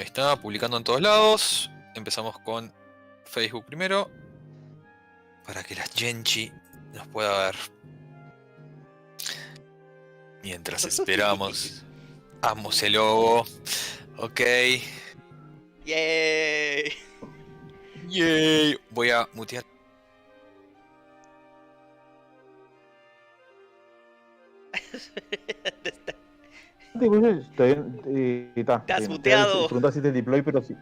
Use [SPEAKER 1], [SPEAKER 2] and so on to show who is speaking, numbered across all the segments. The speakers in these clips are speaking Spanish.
[SPEAKER 1] Ahí está, publicando en todos lados. Empezamos con Facebook primero. Para que la Genchi nos pueda ver. Mientras esperamos. Amos el logo. Ok.
[SPEAKER 2] ¡Yay!
[SPEAKER 1] Yay. Voy a mutear.
[SPEAKER 2] Estás muteado.
[SPEAKER 3] Preguntas si te deploy, pero sí.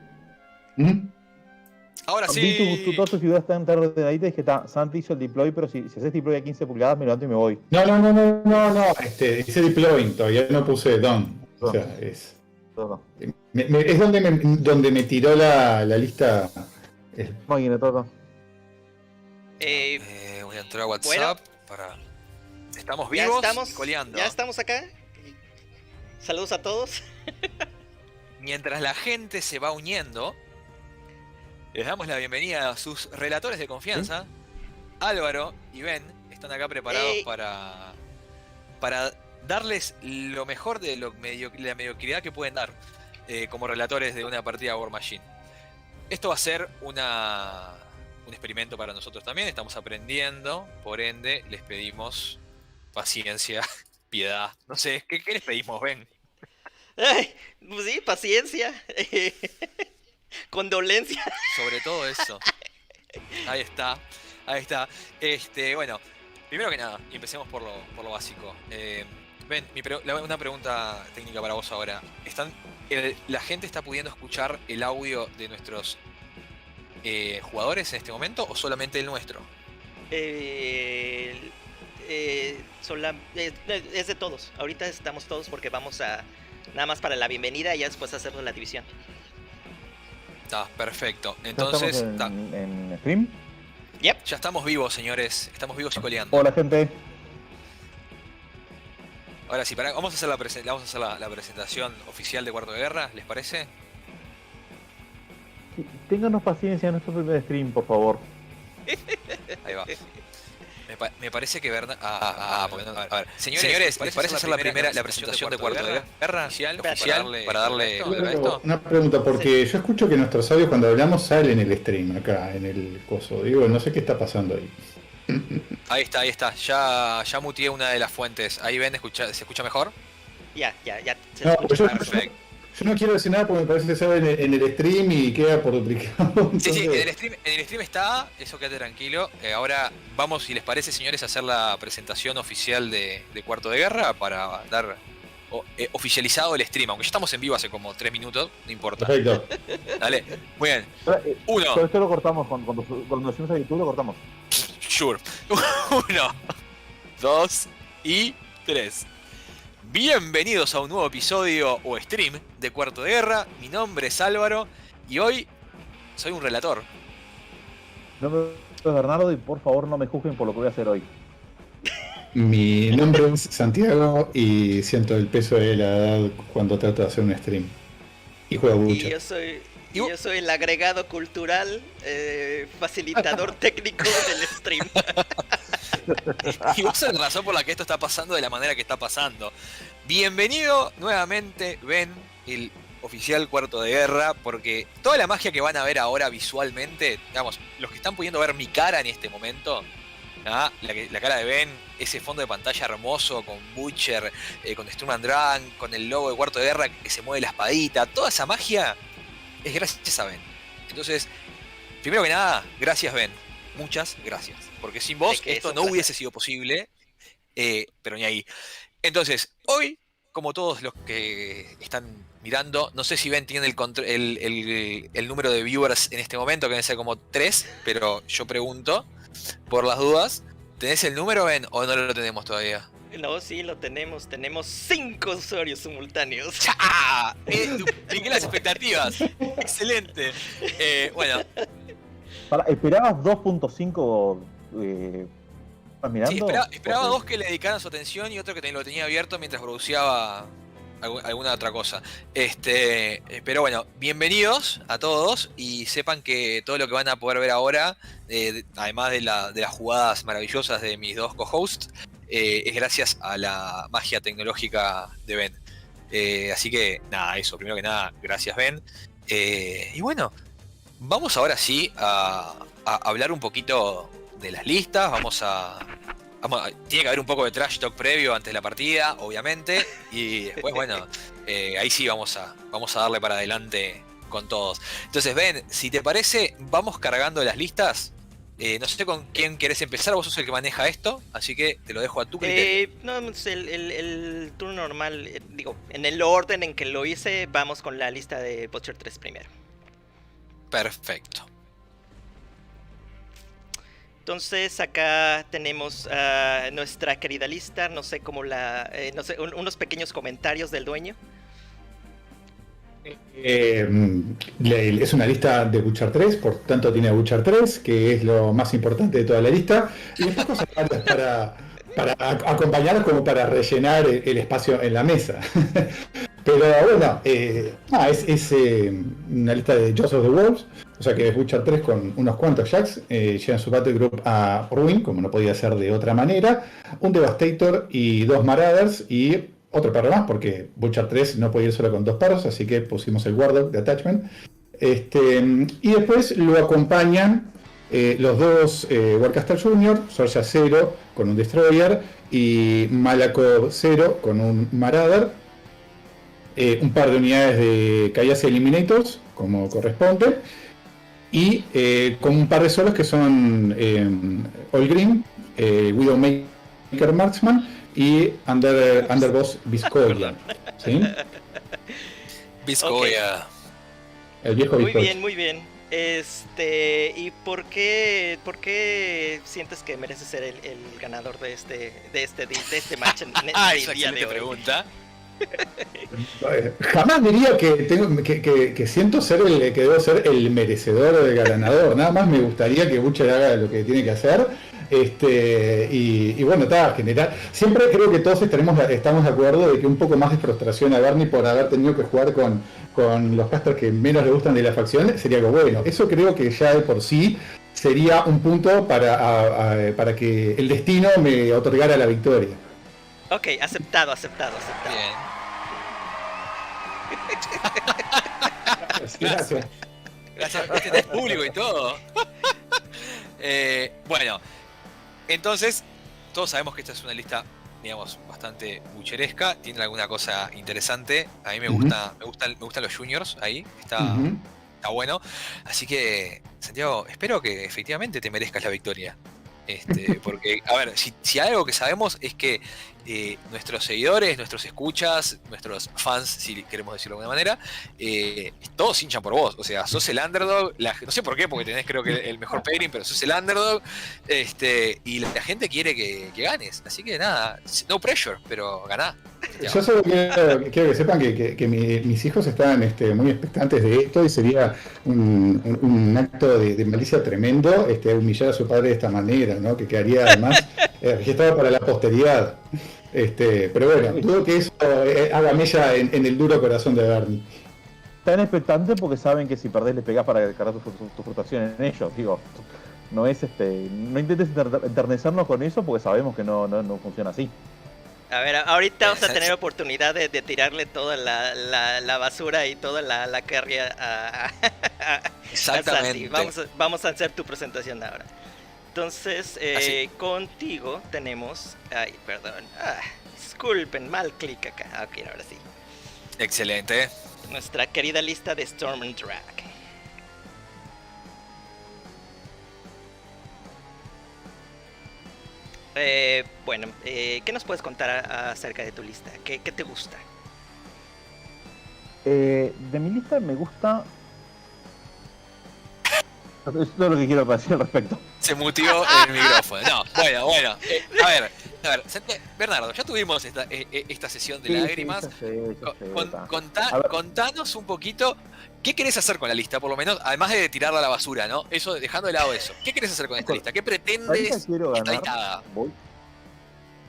[SPEAKER 1] Ahora sí.
[SPEAKER 3] Vi todas tus ciudades tan ordenaditas y dije, Santi hizo el deploy, pero si haces deploy a 15 pulgadas, me levanto y me voy.
[SPEAKER 4] No. Hice deploying, todavía no puse done. O sea, es.
[SPEAKER 3] Todo.
[SPEAKER 4] Es donde me tiró la lista.
[SPEAKER 3] Máquina, todo.
[SPEAKER 1] Voy a entrar a WhatsApp para. Estamos vivos y coleando.
[SPEAKER 2] Ya estamos acá. Saludos a todos.
[SPEAKER 1] Mientras la gente se va uniendo, les damos la bienvenida a sus relatores de confianza. Álvaro y Ben están acá preparados para darles lo mejor de la mediocridad que pueden dar como relatores de una partida War Machine. Esto va a ser un experimento para nosotros también. Estamos aprendiendo, por ende les pedimos paciencia, piedad. No sé, ¿qué les pedimos, Ben?
[SPEAKER 2] Ay, pues sí, paciencia. Condolencia.
[SPEAKER 1] Sobre todo eso. Ahí está. Bueno, primero que nada, y empecemos por lo básico. Ben, una pregunta técnica para vos ahora. ¿La gente está pudiendo escuchar el audio de nuestros jugadores en este momento o solamente el nuestro?
[SPEAKER 2] Es de todos. Ahorita estamos todos porque vamos a nada más para la bienvenida y ya después hacemos la división.
[SPEAKER 1] Está, perfecto. Entonces,
[SPEAKER 3] ¿En stream?
[SPEAKER 2] Yep.
[SPEAKER 1] Ya estamos vivos, señores. Estamos vivos y coleando.
[SPEAKER 3] Hola, gente.
[SPEAKER 1] Ahora sí, vamos a hacer la presentación oficial de Cuarto de Guerra, ¿les parece?
[SPEAKER 3] Sí, ténganos paciencia en nuestro primer stream, por favor.
[SPEAKER 1] Ahí va. Me parece que Bernard... A ver. Señores, ¿les parece hacer la presentación de Cuarto de Guerra oficial para darle esto?
[SPEAKER 4] Una pregunta, porque yo escucho que nuestros audios cuando hablamos salen en el stream acá, en el coso. Digo, no sé qué está pasando ahí.
[SPEAKER 1] Ahí está. Ya muteé una de las fuentes. Ahí ven, ¿se escucha mejor?
[SPEAKER 2] Ya. Se
[SPEAKER 4] No,
[SPEAKER 2] escucha.
[SPEAKER 1] Perfecto.
[SPEAKER 4] Yo no quiero decir nada porque me parece que sale en el stream y queda por duplicado. Entonces...
[SPEAKER 1] Sí, en el stream está, eso quédate tranquilo. Ahora vamos, si les parece, señores, a hacer la presentación oficial de Cuarto de Guerra para dar oficializado el stream. Aunque ya estamos en vivo hace como 3 minutos, no importa.
[SPEAKER 4] Perfecto.
[SPEAKER 1] Dale, muy bien. Uno.
[SPEAKER 3] Todo esto lo cortamos, cuando decimos a YouTube lo cortamos.
[SPEAKER 1] Sure. 1, 2 y 3. Bienvenidos a un nuevo episodio o stream de Cuarto de Guerra. Mi nombre es Álvaro y hoy soy un relator.
[SPEAKER 3] Mi nombre es Bernardo y por favor no me juzguen por lo que voy a hacer hoy.
[SPEAKER 4] Mi nombre es Santiago y siento el peso de la edad cuando trato de hacer un stream. Y juego mucho.
[SPEAKER 2] Y yo soy el agregado cultural, facilitador técnico del stream.
[SPEAKER 1] Y vos sos la razón por la que esto está pasando de la manera que está pasando. Bienvenido nuevamente, Ben, el oficial Cuarto de Guerra, porque toda la magia que van a ver ahora visualmente, digamos, los que están pudiendo ver mi cara en este momento, la cara de Ben, ese fondo de pantalla hermoso con Butcher, con Sturm and Drang, con el logo de Cuarto de Guerra que se mueve la espadita, toda esa magia es gracias a Ben. Entonces, primero que nada, gracias Ben, muchas gracias, porque sin vos esto no hubiese sido posible, pero ni ahí. Entonces, hoy, como todos los que están mirando, no sé si Ben tiene el número de viewers en este momento, que debe ser como 3, pero yo pregunto, por las dudas, ¿tenés el número, Ben, o no lo tenemos todavía?
[SPEAKER 2] No, sí, lo tenemos. Tenemos 5 usuarios simultáneos.
[SPEAKER 1] ¡Ah! Dupliqué las expectativas. Excelente. Bueno.
[SPEAKER 3] ¿Esperabas 2.5 mirando?
[SPEAKER 1] Sí, esperaba 2 que le dedicaran su atención y otro que lo tenía abierto mientras produciaba alguna otra cosa. Pero bueno, bienvenidos a todos y sepan que todo lo que van a poder ver ahora, además de las jugadas maravillosas de mis dos co-hosts, es gracias a la magia tecnológica de Ben. Así que nada, eso, primero que nada, gracias Ben. Y bueno, vamos ahora sí a hablar un poquito de las listas. Tiene que haber un poco de trash talk previo antes de la partida, obviamente. Y después, bueno, ahí sí vamos a darle para adelante con todos. Entonces, Ben, si te parece, vamos cargando las listas. No sé con quién querés empezar, vos sos el que maneja esto, así que te lo dejo a tu criterio.
[SPEAKER 2] No, es el turno normal, digo, en el orden en que lo hice, vamos con la lista de Butcher 3 primero.
[SPEAKER 1] Perfecto.
[SPEAKER 2] Entonces acá tenemos nuestra querida lista, no sé cómo unos pequeños comentarios del dueño.
[SPEAKER 4] Es una lista de Butcher 3, por tanto tiene a Butcher 3, que es lo más importante de toda la lista, y estas cosas para acompañarnos como para rellenar el espacio en la mesa. Pero bueno, es una lista de Jaws of the Wolves, o sea que es Butcher 3 con unos cuantos Jacks, llevan su Battle Group a Ruin, como no podía ser de otra manera, un Devastator y 2 Marauders y otro perro más, porque Butcher 3 no puede ir solo con 2 perros, así que pusimos el Warlock de Attachment. Y después lo acompañan los dos Warcaster Jr., Sorja 0 con un Destroyer y Malaco 0 con un Marauder. Un par de unidades de Kayase Eliminators, como corresponde. Y con un par de solos que son All Green, Widowmaker Marksman y Underboss Viscoya. ¿Sí?
[SPEAKER 1] Viscoya.
[SPEAKER 2] Okay.
[SPEAKER 4] El viejo
[SPEAKER 2] Muy
[SPEAKER 4] Viscoya.
[SPEAKER 2] bien, muy bien. ¿Y por qué sientes que mereces ser el ganador de este match en el día de hoy?
[SPEAKER 1] Pregunta.
[SPEAKER 4] Jamás diría que siento ser que debo ser el merecedor del ganador. Nada más me gustaría que Butcher haga lo que tiene que hacer. Y bueno, está general. Siempre creo que todos estamos de acuerdo de que un poco más de frustración a Bernie por haber tenido que jugar con los casters que menos le gustan de la facción sería algo bueno. Eso creo que ya de por sí sería un punto para que el destino me otorgara la victoria.
[SPEAKER 2] Ok, aceptado.
[SPEAKER 1] Bien.
[SPEAKER 4] Gracias.
[SPEAKER 1] Gracias, tenés público y todo. Bueno, entonces, todos sabemos que esta es una lista, digamos, bastante bucheresca. Tiene alguna cosa interesante. A mí me gustan los juniors ahí. Está bueno. Así que, Santiago, espero que efectivamente te merezcas la victoria. Porque, a ver, si algo que sabemos es que nuestros seguidores, nuestros escuchas, nuestros fans, si queremos decirlo de alguna manera, todos hinchan por vos. O sea, sos el underdog, no sé por qué, porque tenés creo que el mejor pairing, pero sos el underdog, y la gente quiere que ganes. Así que nada, no pressure, pero ganá.
[SPEAKER 4] Yo solo quiero que sepan que mis hijos están muy expectantes de esto y sería un acto de malicia tremendo humillar a su padre de esta manera, ¿no? Que quedaría además registrado para la posteridad. Pero bueno, dudo que eso haga mella en el duro corazón de Bernie.
[SPEAKER 3] Están expectantes porque saben que si perdés les pegás para cargar tu frustración en ellos. Digo, no es no intentes enternecernos con eso porque sabemos que no funciona así.
[SPEAKER 2] A ver, ahorita vamos a tener oportunidad de tirarle toda la basura y toda la carry a
[SPEAKER 1] Exactamente.
[SPEAKER 2] Santi. Vamos a hacer tu presentación ahora. Entonces, contigo tenemos... Ay, perdón. Disculpen, mal clic acá. Ok, ahora sí.
[SPEAKER 1] Excelente.
[SPEAKER 2] Nuestra querida lista de Storm and Drag. Bueno, ¿qué nos puedes contar acerca de tu lista? ¿Qué te gusta?
[SPEAKER 3] De mi lista me gusta... Eso es todo lo que quiero decir al respecto.
[SPEAKER 1] Se mutió el micrófono. No, bueno. A ver, Bernardo, ya tuvimos esta sesión de lágrimas. Contanos un poquito qué querés hacer con la lista, por lo menos, además de tirarla a la basura, ¿no? Eso, dejando de lado eso. ¿Qué querés hacer con esta lista? ¿Qué pretendes
[SPEAKER 3] quiero
[SPEAKER 1] esta
[SPEAKER 3] ganar,
[SPEAKER 1] listada?
[SPEAKER 3] Voy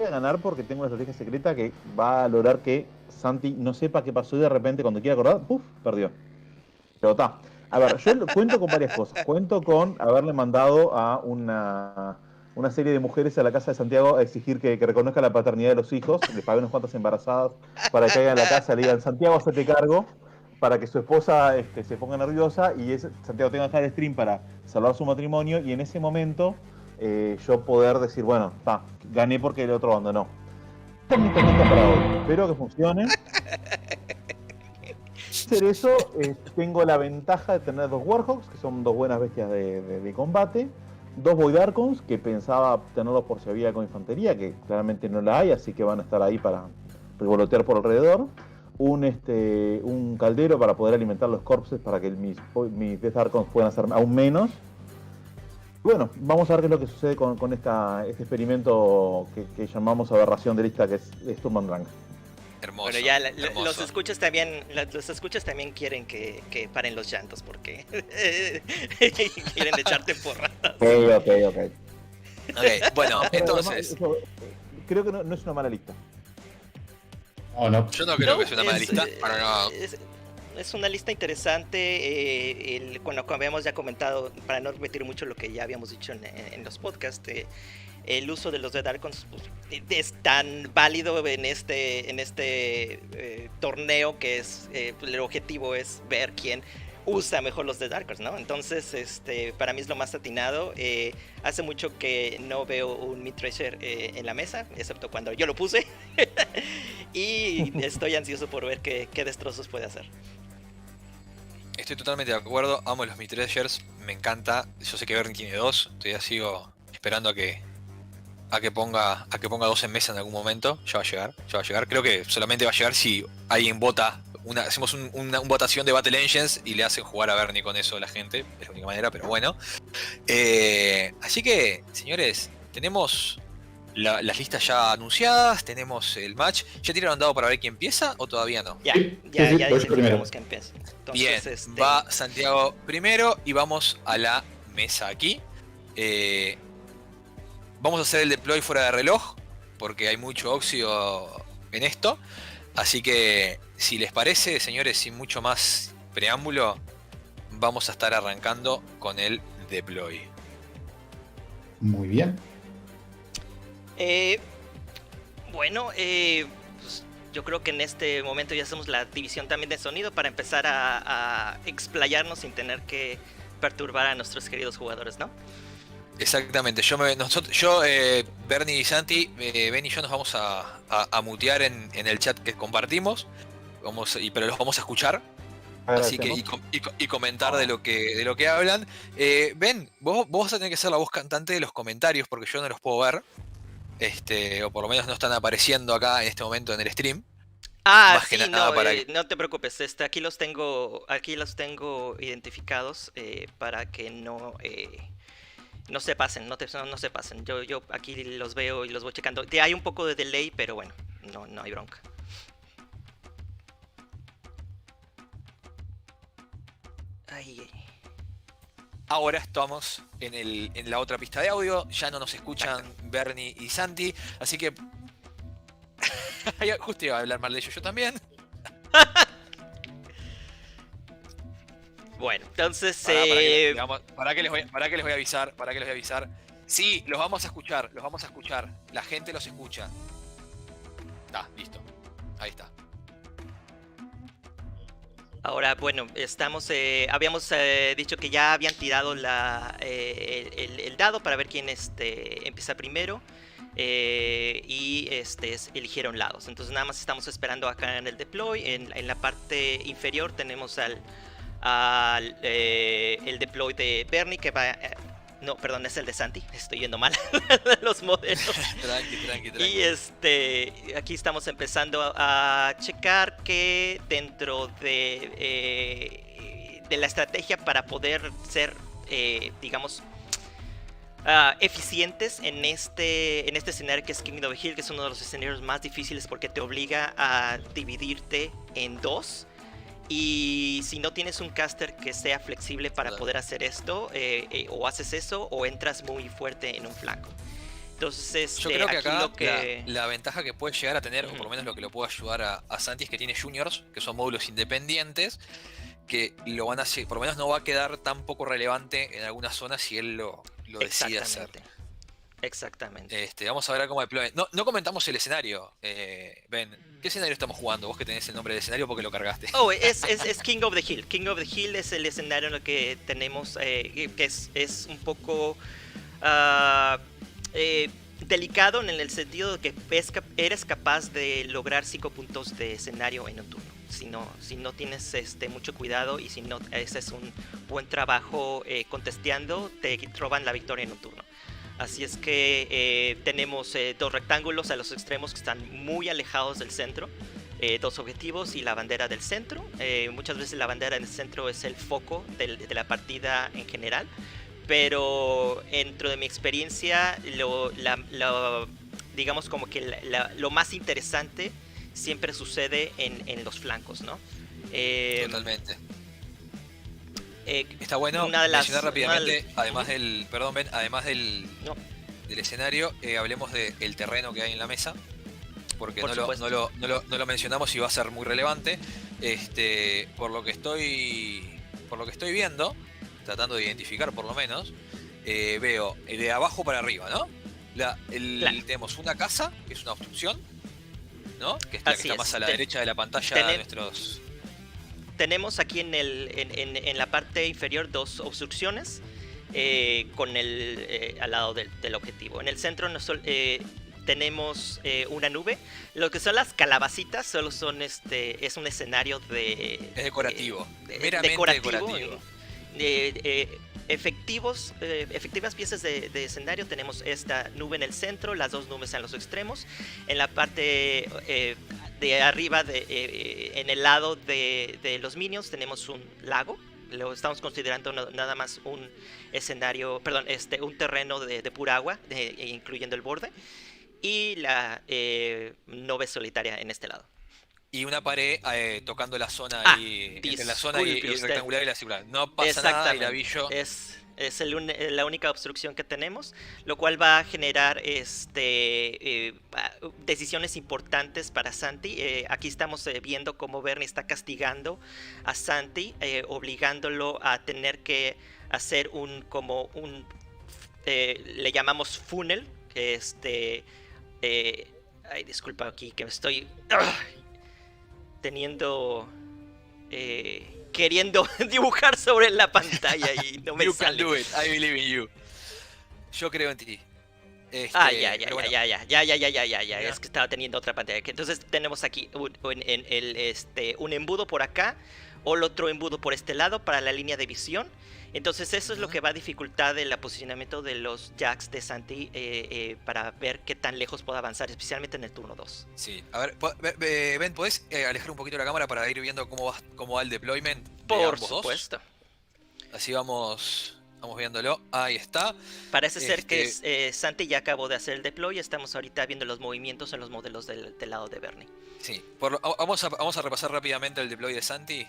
[SPEAKER 3] a ganar porque tengo una estrategia secreta que va a lograr que Santi no sepa qué pasó y de repente cuando quiera acordar, ¡puf!, perdió. Pero está. A ver, yo cuento con varias cosas. Cuento con haberle mandado a una serie de mujeres a la casa de Santiago a exigir que reconozca la paternidad de los hijos, les pague unas cuantas embarazadas para que caigan a la casa y le digan, Santiago, hacete cargo. para que su esposa se ponga nerviosa y Santiago tenga que dejar el stream para salvar su matrimonio y en ese momento yo poder decir, bueno, gané porque el otro abandonó. Esta es mi técnica para hoy. Espero que funcione. Hacer eso, tengo la ventaja de tener 2 Warhawks, que son 2 buenas bestias de combate, 2 Void Archons, que pensaba tenerlos por si había con infantería, que claramente no la hay, así que van a estar ahí para revolotear por alrededor, un caldero para poder alimentar los corpses para que mis Death Archons puedan hacer aún menos. Bueno, vamos a ver qué es lo que sucede con este experimento que llamamos aberración de lista, que es Sturm und Drang.
[SPEAKER 1] Hermoso.
[SPEAKER 2] Bueno, ya
[SPEAKER 1] hermoso.
[SPEAKER 2] los escuchas también quieren que paren los llantos porque quieren echarte porras.
[SPEAKER 3] Ok.
[SPEAKER 1] Ok, bueno, entonces.
[SPEAKER 3] Creo que no es una mala lista.
[SPEAKER 4] No.
[SPEAKER 1] Yo no creo que sea una mala lista.
[SPEAKER 2] Es una lista interesante. Cuando habíamos ya comentado, para no repetir mucho lo que ya habíamos dicho en los podcasts, el uso de los Dead Archons pues, es tan válido en este torneo que es el objetivo es ver quién usa mejor los Dead Archons, ¿no? Entonces, para mí es lo más atinado. Hace mucho que no veo un Mid Tracer en la mesa, excepto cuando yo lo puse. Y estoy ansioso por ver qué destrozos puede hacer.
[SPEAKER 1] Estoy totalmente de acuerdo, amo los Mid-Treasures, me encanta. Yo sé que Bernie tiene 2, todavía sigo esperando a que ponga 2 en mesa en algún momento. Ya va a llegar. Creo que solamente va a llegar si alguien vota, hacemos una votación de Battle Engines y le hacen jugar a Bernie con eso a la gente. Es la única manera, pero bueno. Así que, señores, tenemos las listas ya anunciadas, tenemos el match. ¿Ya tiraron dado para ver quién empieza o todavía no?
[SPEAKER 2] Ya
[SPEAKER 4] voy
[SPEAKER 2] decidimos que empiece.
[SPEAKER 1] Bien,
[SPEAKER 2] Entonces,
[SPEAKER 1] va Santiago primero y vamos a la mesa aquí. Vamos a hacer el deploy fuera de reloj porque hay mucho óxido en esto. Así que si les parece, señores, sin mucho más preámbulo, vamos a estar arrancando con el deploy.
[SPEAKER 4] Muy bien.
[SPEAKER 2] Bueno, pues, yo creo que en este momento ya hacemos la división también de sonido para empezar a explayarnos sin tener que perturbar a nuestros queridos jugadores, ¿no?
[SPEAKER 1] Exactamente, Bernie y Santi, Ben y yo nos vamos a mutear en el chat que compartimos, pero los vamos a escuchar. Así que y comentar de lo que hablan. Ben, vos vas a tener que ser la voz cantante de los comentarios porque yo no los puedo ver. O por lo menos no están apareciendo acá en este momento en el stream.
[SPEAKER 2] Más
[SPEAKER 1] sí,
[SPEAKER 2] que nada no te preocupes, aquí los tengo identificados para que no se pasen, no se pasen. Yo aquí los veo y los voy checando. Hay un poco de delay, pero bueno, no hay bronca. Ay.
[SPEAKER 1] Ahora estamos en la otra pista de audio, ya no nos escuchan Bernie y Santi, así que justo iba a hablar mal de ellos yo también.
[SPEAKER 2] Bueno, entonces
[SPEAKER 1] para que les voy a avisar. Sí, los vamos a escuchar, la gente los escucha. Está, listo. Ahí está.
[SPEAKER 2] Ahora, bueno, habíamos dicho que ya habían tirado el dado para ver quién empieza primero y eligieron lados. Entonces nada más estamos esperando acá en el deploy. En la parte inferior tenemos el deploy de Bernie que va... no, perdón, es el de Santi, estoy yendo mal los modelos.
[SPEAKER 1] Tranqui.
[SPEAKER 2] Y aquí estamos empezando a checar que dentro de la estrategia para poder ser, digamos, eficientes en este escenario que es King of the Hill, que es uno de los escenarios más difíciles porque te obliga a dividirte en 2. Y si no tienes un caster que sea flexible para poder hacer esto, o haces eso o entras muy fuerte en un flanco. Entonces,
[SPEAKER 1] yo creo que acá la ventaja que puede llegar a tener, o por lo menos lo que lo puede ayudar a Santi, es que tiene juniors, que son módulos independientes, que lo van a hacer, por lo menos no va a quedar tan poco relevante en algunas zonas si él lo decide hacer.
[SPEAKER 2] Exactamente.
[SPEAKER 1] Vamos a ver cómo deploy. No comentamos el escenario, Ben. ¿Qué escenario estamos jugando? Vos que tenés el nombre del escenario porque lo cargaste.
[SPEAKER 2] Oh, es King of the Hill. King of the Hill es el escenario en el que tenemos, que es un poco ah, delicado en el sentido de que eres capaz de lograr 5 puntos de escenario en un turno. Si no tienes mucho cuidado y si no haces un buen trabajo contesteando, te roban la victoria en un turno. Así es que tenemos 2 rectángulos a los extremos que están muy alejados del centro. 2 objetivos y la bandera del centro. Muchas veces la bandera del centro es el foco de la partida en general. Pero dentro de mi experiencia, digamos como que lo más interesante siempre sucede en los flancos, ¿no?
[SPEAKER 1] Totalmente. Está bueno mencionar rápidamente, además del, perdón Ben, además del escenario, hablemos del terreno que hay en la mesa, porque no lo mencionamos y va a ser muy relevante. Por lo que estoy viendo, tratando de identificar por lo menos, veo de abajo para arriba, ¿no? Tenemos una casa, que es una obstrucción, ¿no? Que es la que está más a la derecha de la pantalla de nuestros...
[SPEAKER 2] Tenemos aquí en la parte inferior 2 obstrucciones con al lado del objetivo. En el centro tenemos una nube. Lo que son las calabacitas solo son es un escenario de...
[SPEAKER 1] Es decorativo, meramente decorativo.
[SPEAKER 2] Efectivas piezas de escenario. Tenemos esta nube en el centro, las 2 nubes en los extremos. En la parte de arriba, en el lado de los minions, tenemos un lago. Lo estamos considerando nada más un escenario, perdón, un terreno de pura agua, incluyendo el borde. Y la nube solitaria en este lado.
[SPEAKER 1] Y una pared tocando la zona ahí, entre la zona y el rectangular y la circular. No pasa nada y la vi yo.
[SPEAKER 2] Es la única obstrucción que tenemos, lo cual va a generar decisiones importantes para Santi. Aquí estamos viendo cómo Bernie está castigando a Santi, obligándolo a tener que hacer le llamamos funnel, que ay, disculpa aquí que me estoy queriendo dibujar sobre la pantalla y no me sale.
[SPEAKER 1] You can do it, I believe in you. Yo creo en ti.
[SPEAKER 2] Ya. Es que estaba teniendo otra pantalla. Entonces tenemos aquí un embudo por acá, o el otro embudo por este lado para la línea de visión. Entonces eso es lo que va a dificultar el posicionamiento de los Jax de Santi para ver qué tan lejos puede avanzar, especialmente en el turno 2.
[SPEAKER 1] Sí, a ver, Ben, ¿podés alejar un poquito la cámara para ir viendo cómo va el deployment?
[SPEAKER 2] Por supuesto.
[SPEAKER 1] Así vamos viéndolo, ahí está.
[SPEAKER 2] Parece ser que Santi ya acabó de hacer el deploy y estamos ahorita viendo los movimientos en los modelos del lado de Bernie.
[SPEAKER 1] Sí, vamos a repasar rápidamente el deploy de Santi,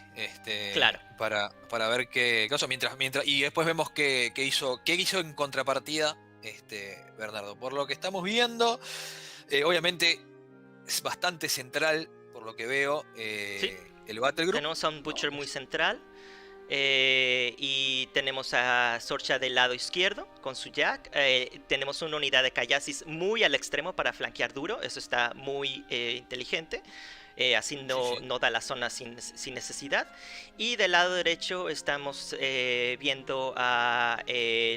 [SPEAKER 2] claro,
[SPEAKER 1] para ver qué cosa, mientras y después vemos qué hizo en contrapartida Bernardo. Por lo que estamos viendo, obviamente es bastante central, por lo que veo,
[SPEAKER 2] sí.
[SPEAKER 1] El Battle Group.
[SPEAKER 2] Tenemos a un Butcher muy central. Y tenemos a Sorcha del lado izquierdo con su Jack. Tenemos una unidad de Kayasis muy al extremo para flanquear duro. Eso está muy inteligente. Así no da la zona sin necesidad. Y del lado derecho estamos viendo a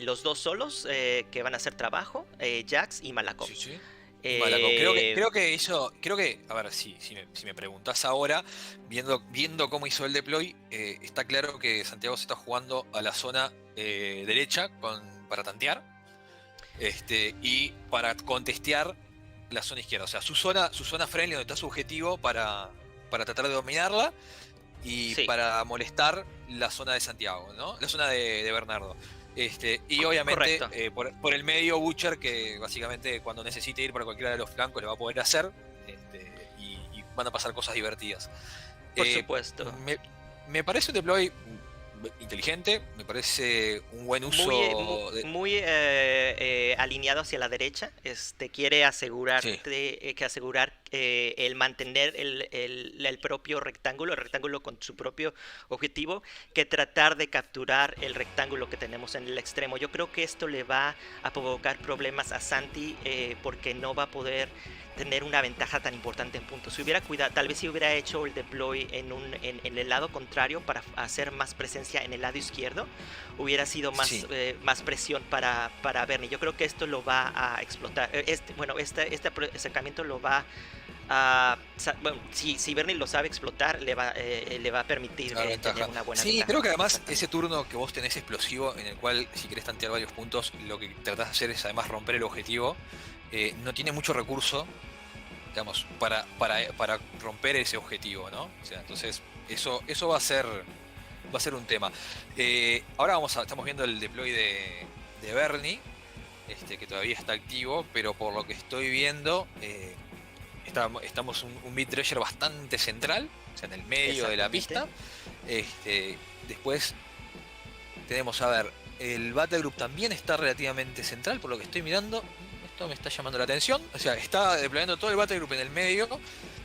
[SPEAKER 2] los 2 solos que van a hacer trabajo, Jax y Malakov.
[SPEAKER 1] Sí. Creo que, a ver, si me preguntás ahora, viendo cómo hizo el deploy, está claro que Santiago se está jugando a la zona derecha para tantear y para contestear la zona izquierda, o sea, su zona friendly donde está su objetivo para tratar de dominarla y para molestar la zona de Santiago, ¿no? La zona de Bernardo. Y obviamente por el medio Butcher, que básicamente cuando necesite ir por cualquiera de los flancos lo va a poder hacer, y van a pasar cosas divertidas.
[SPEAKER 2] Por supuesto.
[SPEAKER 1] Me parece un deploy inteligente, me parece un buen uso
[SPEAKER 2] muy alineado hacia la derecha. Quiere asegurarte asegurar el mantener el propio rectángulo, el rectángulo con su propio objetivo, que tratar de capturar el rectángulo que tenemos en el extremo. Yo creo que esto le va a provocar problemas a Santi porque no va a poder tener una ventaja tan importante en puntos. Si hubiera cuidado, tal vez si hubiera hecho el deploy en el lado contrario para hacer más presencia en el lado izquierdo, hubiera sido más presión para Bernie. Yo creo que esto lo va a explotar. Este acercamiento lo va a... Bueno, si Bernie lo sabe explotar, le va a permitir tener una buena ventaja.
[SPEAKER 1] Creo que además ese turno que vos tenés explosivo, en el cual si querés tantear varios puntos, lo que tratás de hacer es además romper el objetivo. No tiene mucho recurso, digamos, para romper ese objetivo, ¿no? O sea, entonces eso va a ser un tema. Ahora estamos viendo el deploy de Bernie, que todavía está activo, pero por lo que estoy viendo estamos un mid-treasure bastante central, o sea, en el medio de la pista. Después tenemos, a ver, el Battle Group también está relativamente central, por lo que estoy mirando. Esto me está llamando la atención. O sea, está deployando todo el Battle Group en el medio. No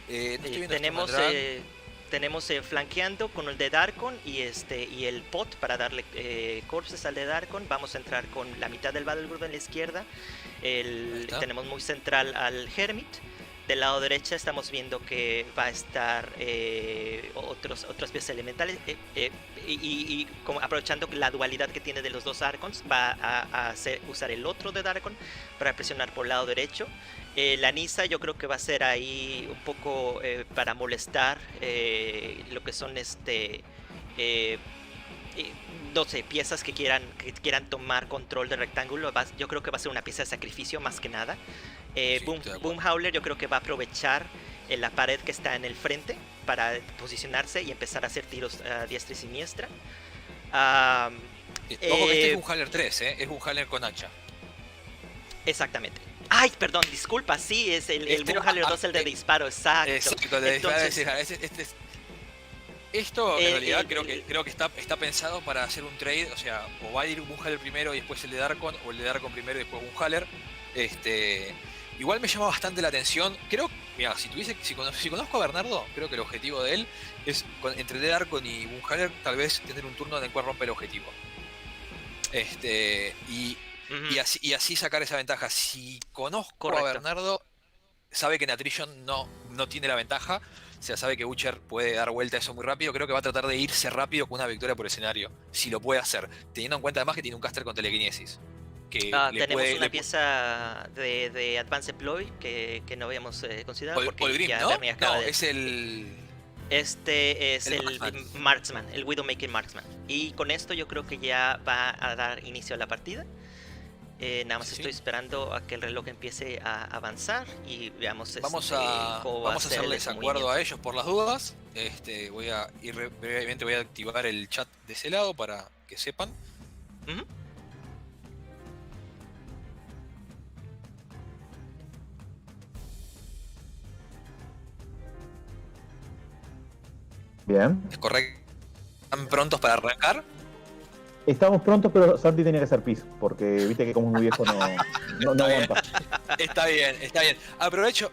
[SPEAKER 1] estoy viendo
[SPEAKER 2] tenemos flanqueando con el de Darkon y el pot para darle corpses al de Darkon. Vamos a entrar con la mitad del Battle Group en la izquierda. Tenemos muy central al Hermit. Del lado derecho estamos viendo que va a estar otras piezas elementales y como aprovechando la dualidad que tiene de los dos Archons, va a usar el otro de Darkon para presionar por el lado derecho. La Nisa yo creo que va a ser ahí un poco para molestar lo que son no sé, piezas que quieran tomar control del rectángulo. Yo creo que va a ser una pieza de sacrificio más que nada. Boomhowler yo creo que va a aprovechar la pared que está en el frente para posicionarse y empezar a hacer tiros a diestra y siniestra.
[SPEAKER 1] Ojo que es Boomhowler 3, es Boomhowler con hacha.
[SPEAKER 2] Exactamente. Ay, perdón, disculpa, sí, es el Boomhowler 2, el de disparo, exacto.
[SPEAKER 1] Esto en realidad creo que está pensado para hacer un trade, o sea, o va a ir Boomhowler primero y después el de Darkon, o el de Darkon primero y después Boomhowler. Igual me llama bastante la atención. Creo, mira, si conozco a Bernardo, creo que el objetivo de él es entre el de Darkon y Boomhowler tal vez tener un turno en el cual rompe el objetivo. Y así sacar esa ventaja. Si conozco a Bernardo, sabe que en Attrition no tiene la ventaja. O sea, sabe que Butcher puede dar vuelta a eso muy rápido. Creo que va a tratar de irse rápido con una victoria por escenario. Si lo puede hacer. Teniendo en cuenta además que tiene un caster con telequinesis.
[SPEAKER 2] Tenemos una pieza de Advanced Deploy que no habíamos considerado.
[SPEAKER 1] Paul Grimm, ¿no? Es el...
[SPEAKER 2] Este es el Marksman, el Widowmaker Marksman. Y con esto yo creo que ya va a dar inicio a la partida. Nada más estoy esperando a que el reloj empiece a avanzar y veamos
[SPEAKER 1] vamos a hacerles acuerdo a ellos por las dudas. Brevemente voy a activar el chat de ese lado para que sepan.
[SPEAKER 3] Bien.
[SPEAKER 1] ¿Es correcto? ¿Están prontos para arrancar?
[SPEAKER 3] Estamos prontos, pero Santi tenía que hacer pis, porque viste que como es muy viejo no aguanta.
[SPEAKER 1] Está bien. Aprovecho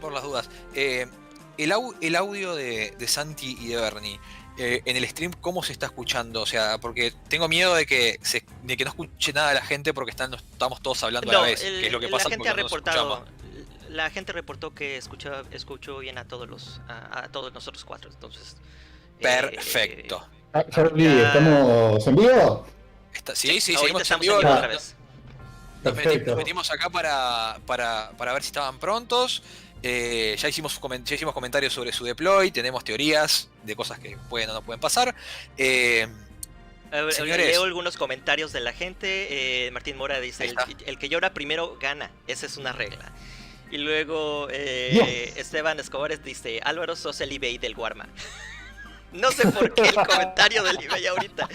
[SPEAKER 1] por las dudas. El audio de Santi y de Bernie, en el stream, ¿cómo se está escuchando? O sea, porque tengo miedo de que no escuche nada de la gente porque estamos todos hablando a la vez, que es lo que pasa cuando nos escuchamos.
[SPEAKER 2] La gente reportó que escuchó bien a todos nosotros cuatro, entonces...
[SPEAKER 1] Perfecto.
[SPEAKER 4] ¿Estamos en vivo?
[SPEAKER 1] Sí, seguimos en vivo
[SPEAKER 2] otra vez.
[SPEAKER 1] Nos metimos acá para ver si estaban prontos. Ya hicimos comentarios sobre su deploy, tenemos teorías de cosas que pueden o no pueden pasar.
[SPEAKER 2] Señores, leo algunos comentarios de la gente. Martín Mora dice, el que llora primero gana, esa es una regla. Y luego Esteban Escobar dice, Álvaro, sos el eBay del Warma. No sé por qué el comentario del eBay ahorita.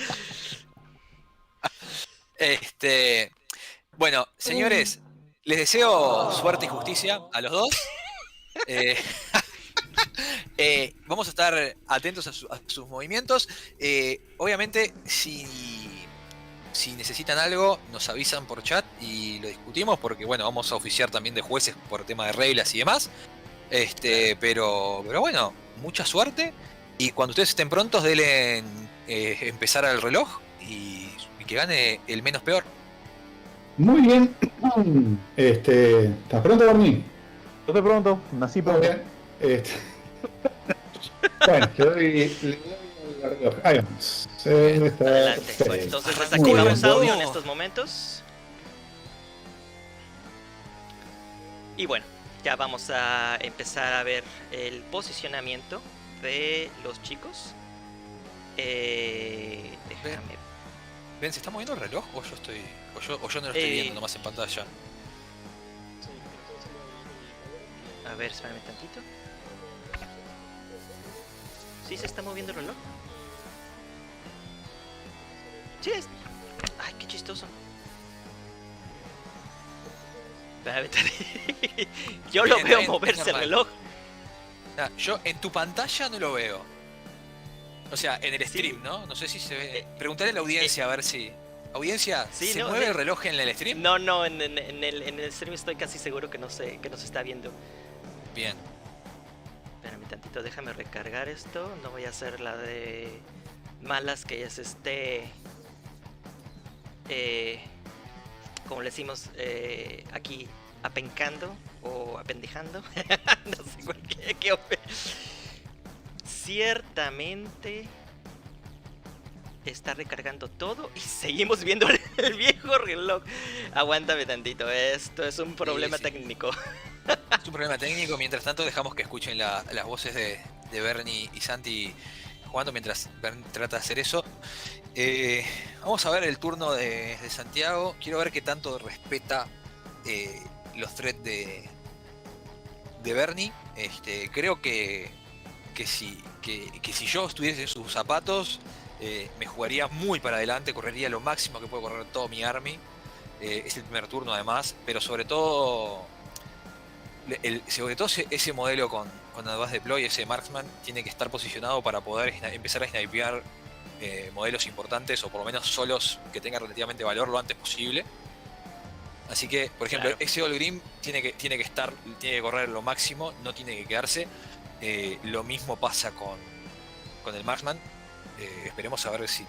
[SPEAKER 1] Bueno, señores, les deseo suerte y justicia a los dos. Vamos a estar atentos a sus movimientos. Obviamente, si si necesitan algo, nos avisan por chat y lo discutimos, porque bueno, vamos a oficiar también de jueces por tema de reglas y demás. Pero bueno, mucha suerte. Y cuando ustedes estén prontos, denle empezar al reloj y que gane el menos peor.
[SPEAKER 4] Muy bien. ¿Estás pronto, Bernie?
[SPEAKER 3] Yo estoy pronto, nací
[SPEAKER 4] Muy
[SPEAKER 3] pronto.
[SPEAKER 4] bien. Bueno, le doy el reloj. Ahí vamos. Está
[SPEAKER 2] Adelante.
[SPEAKER 4] perfecto.
[SPEAKER 2] Entonces
[SPEAKER 1] Muy
[SPEAKER 2] desactivamos
[SPEAKER 1] bien.
[SPEAKER 2] audio en estos momentos. Y bueno, ya vamos a empezar a ver el posicionamiento de los chicos. Déjame.
[SPEAKER 1] ¿Ven, se está moviendo el reloj o yo no lo estoy viendo nomás en pantalla?
[SPEAKER 2] A ver, espérame tantito. ¿Sí se está moviendo el reloj? Sí es. Ay, qué chistoso. Espérame tantito. Yo lo
[SPEAKER 1] Bien,
[SPEAKER 2] veo
[SPEAKER 1] bien,
[SPEAKER 2] moverse el
[SPEAKER 1] normal.
[SPEAKER 2] reloj.
[SPEAKER 1] Yo en tu pantalla no lo veo. O sea, en el
[SPEAKER 2] Sí.
[SPEAKER 1] stream, ¿no? No sé si se ve. Preguntaré a la audiencia a ver si. ¿Audiencia?
[SPEAKER 2] Sí,
[SPEAKER 1] ¿Se
[SPEAKER 2] no,
[SPEAKER 1] mueve
[SPEAKER 2] de-
[SPEAKER 1] el reloj en el stream?
[SPEAKER 2] No, en el stream estoy casi seguro que no se está viendo.
[SPEAKER 1] Bien.
[SPEAKER 2] Espérame tantito, déjame recargar esto. No voy a hacer la de malas que ya se esté. Como le decimos aquí, apencando o apendejando. No sé por qué. Ciertamente está recargando todo y seguimos viendo el viejo reloj. Aguántame tantito, esto es un problema
[SPEAKER 1] sí.
[SPEAKER 2] técnico.
[SPEAKER 1] Es un problema técnico. Mientras tanto, dejamos que escuchen las voces de Bernie y Santi jugando mientras Bernie trata de hacer eso. Vamos a ver el turno de Santiago. Quiero ver qué tanto respeta los threads de Bernie. Creo que si yo estuviese en sus zapatos, me jugaría muy para adelante, correría lo máximo que puedo correr todo mi army. Es el primer turno además, pero sobre todo ese modelo con Advanced Deploy, ese Marksman, tiene que estar posicionado para poder empezar a snipear modelos importantes, o por lo menos solos que tengan relativamente valor lo antes posible. Así que, por ejemplo,
[SPEAKER 2] Claro.
[SPEAKER 1] ese All Green tiene que correr lo máximo, no tiene que quedarse. Lo mismo pasa con el Marksman. Esperemos a ver si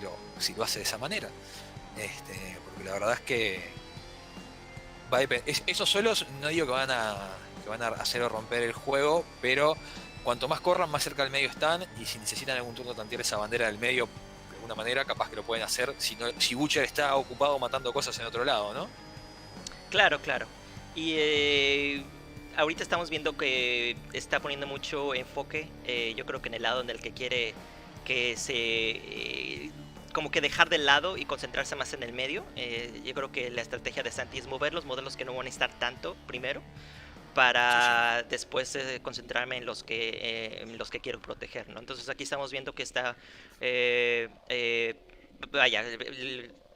[SPEAKER 1] lo hace de esa manera. Porque la verdad es que esos solos no digo que van a hacer o romper el juego, pero cuanto más corran, más cerca del medio están, y si necesitan algún turno tantear esa bandera del medio de alguna manera, capaz que lo pueden hacer si Butcher está ocupado matando cosas en otro lado, ¿no?
[SPEAKER 2] Claro. Y ahorita estamos viendo que está poniendo mucho enfoque, yo creo que en el lado en el que quiere que se... como que dejar de lado y concentrarse más en el medio. Yo creo que la estrategia de Santi es mover los modelos que no van a estar tanto primero, para después concentrarme en los que quiero proteger, ¿no? Entonces aquí estamos viendo que está... vaya...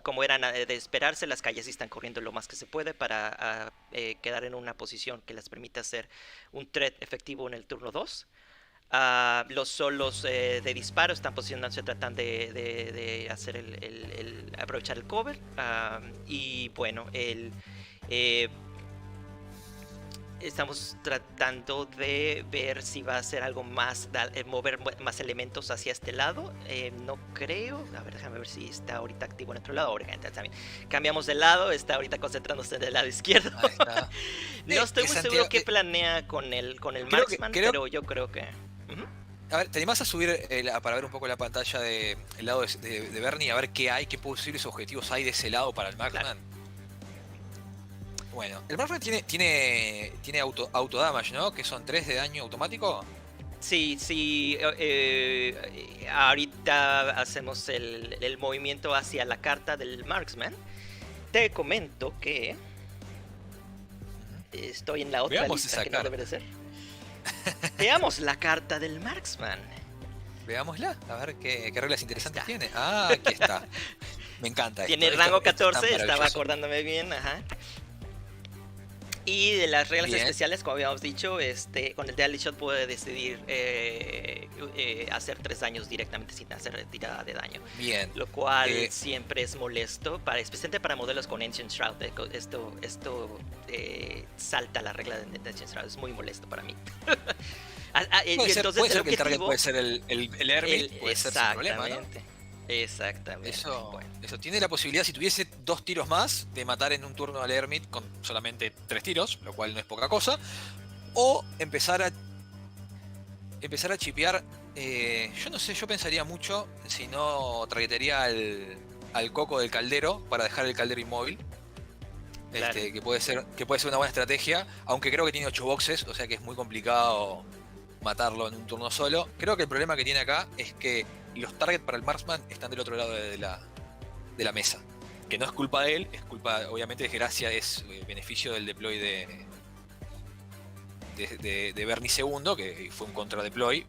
[SPEAKER 2] como eran de esperarse, las calles están corriendo lo más que se puede para quedar en una posición que les permita hacer un threat efectivo en el turno 2. Los solos de disparo están posicionándose, tratan de hacer aprovechar el cover. Y bueno, estamos tratando de ver si va a hacer algo más, mover más elementos hacia este lado. No creo. A ver, déjame ver si está ahorita activo en otro lado. Ahora también cambiamos de lado. Está ahorita concentrándose en el lado izquierdo.
[SPEAKER 1] Ahí está.
[SPEAKER 2] No estoy muy seguro qué planea con el Marksman, pero yo creo que...
[SPEAKER 1] A ver, ¿te animás a subir para ver un poco la pantalla del lado de Bernie, a ver qué posibles objetivos hay de ese lado para el Marksman?
[SPEAKER 2] Claro.
[SPEAKER 1] Bueno, el Marksman tiene auto damage, ¿no? Que son 3 de daño automático.
[SPEAKER 2] Sí. Ahorita hacemos el movimiento hacia la carta del Marksman. Te comento que estoy en la otra
[SPEAKER 1] Veamos
[SPEAKER 2] lista
[SPEAKER 1] esa
[SPEAKER 2] que
[SPEAKER 1] carta.
[SPEAKER 2] no debe de ser. Veamos la carta del Marksman.
[SPEAKER 1] Veámosla, a ver qué reglas interesantes
[SPEAKER 2] Está.
[SPEAKER 1] tiene. Ah, aquí está. Me encanta.
[SPEAKER 2] Tiene
[SPEAKER 1] esto,
[SPEAKER 2] rango
[SPEAKER 1] esto es tan
[SPEAKER 2] 14, estaba
[SPEAKER 1] maravilloso.
[SPEAKER 2] acordándome bien, ajá. Y de las reglas
[SPEAKER 1] Bien.
[SPEAKER 2] especiales, como habíamos dicho, con el Deadly Shot puede decidir hacer 3 daños directamente sin hacer retirada de daño.
[SPEAKER 1] Bien.
[SPEAKER 2] Lo cual
[SPEAKER 1] Eh,
[SPEAKER 2] siempre es molesto, especialmente para modelos con Ancient Shroud. Esto salta la regla de Ancient Shroud, es muy molesto para mí.
[SPEAKER 1] Puede ser,
[SPEAKER 2] Entonces,
[SPEAKER 1] que el target puede ser el Hermit, puede ser sin problema, ¿no?
[SPEAKER 2] Exactamente.
[SPEAKER 1] Eso,
[SPEAKER 2] Bueno.
[SPEAKER 1] eso tiene la posibilidad, si tuviese 2 tiros más, de matar en un turno al Hermit con solamente 3 tiros, lo cual no es poca cosa. O empezar a chipear. Yo no sé, yo pensaría mucho si no targetearía al Coco del Caldero para dejar el Caldero inmóvil.
[SPEAKER 2] Claro.
[SPEAKER 1] Que puede ser una buena estrategia, aunque creo que tiene 8 boxes, o sea que es muy complicado matarlo en un turno solo. Creo que el problema que tiene acá es que los targets para el Marksman están del otro lado de la mesa. Que no es culpa de él, es culpa, obviamente, desgracia, es beneficio del deploy de Bernie II, que fue un contra-deploy.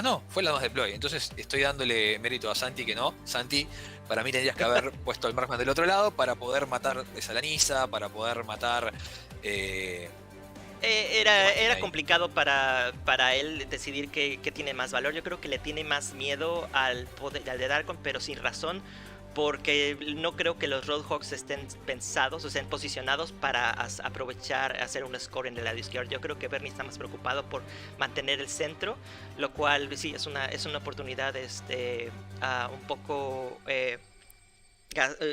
[SPEAKER 1] No, fue la 2 deploy. Entonces estoy dándole mérito a Santi que no. Santi, para mí tendrías que haber puesto el Marksman del otro lado para poder matar esa Lanisa, para poder matar...
[SPEAKER 2] Era complicado para él decidir qué tiene más valor. Yo creo que le tiene más miedo al de Darkon, pero sin razón, porque no creo que los Roadhogs estén pensados o estén posicionados para aprovechar, hacer un score en el lado izquierdo. Yo creo que Bernie está más preocupado por mantener el centro, lo cual sí es una oportunidad un poco...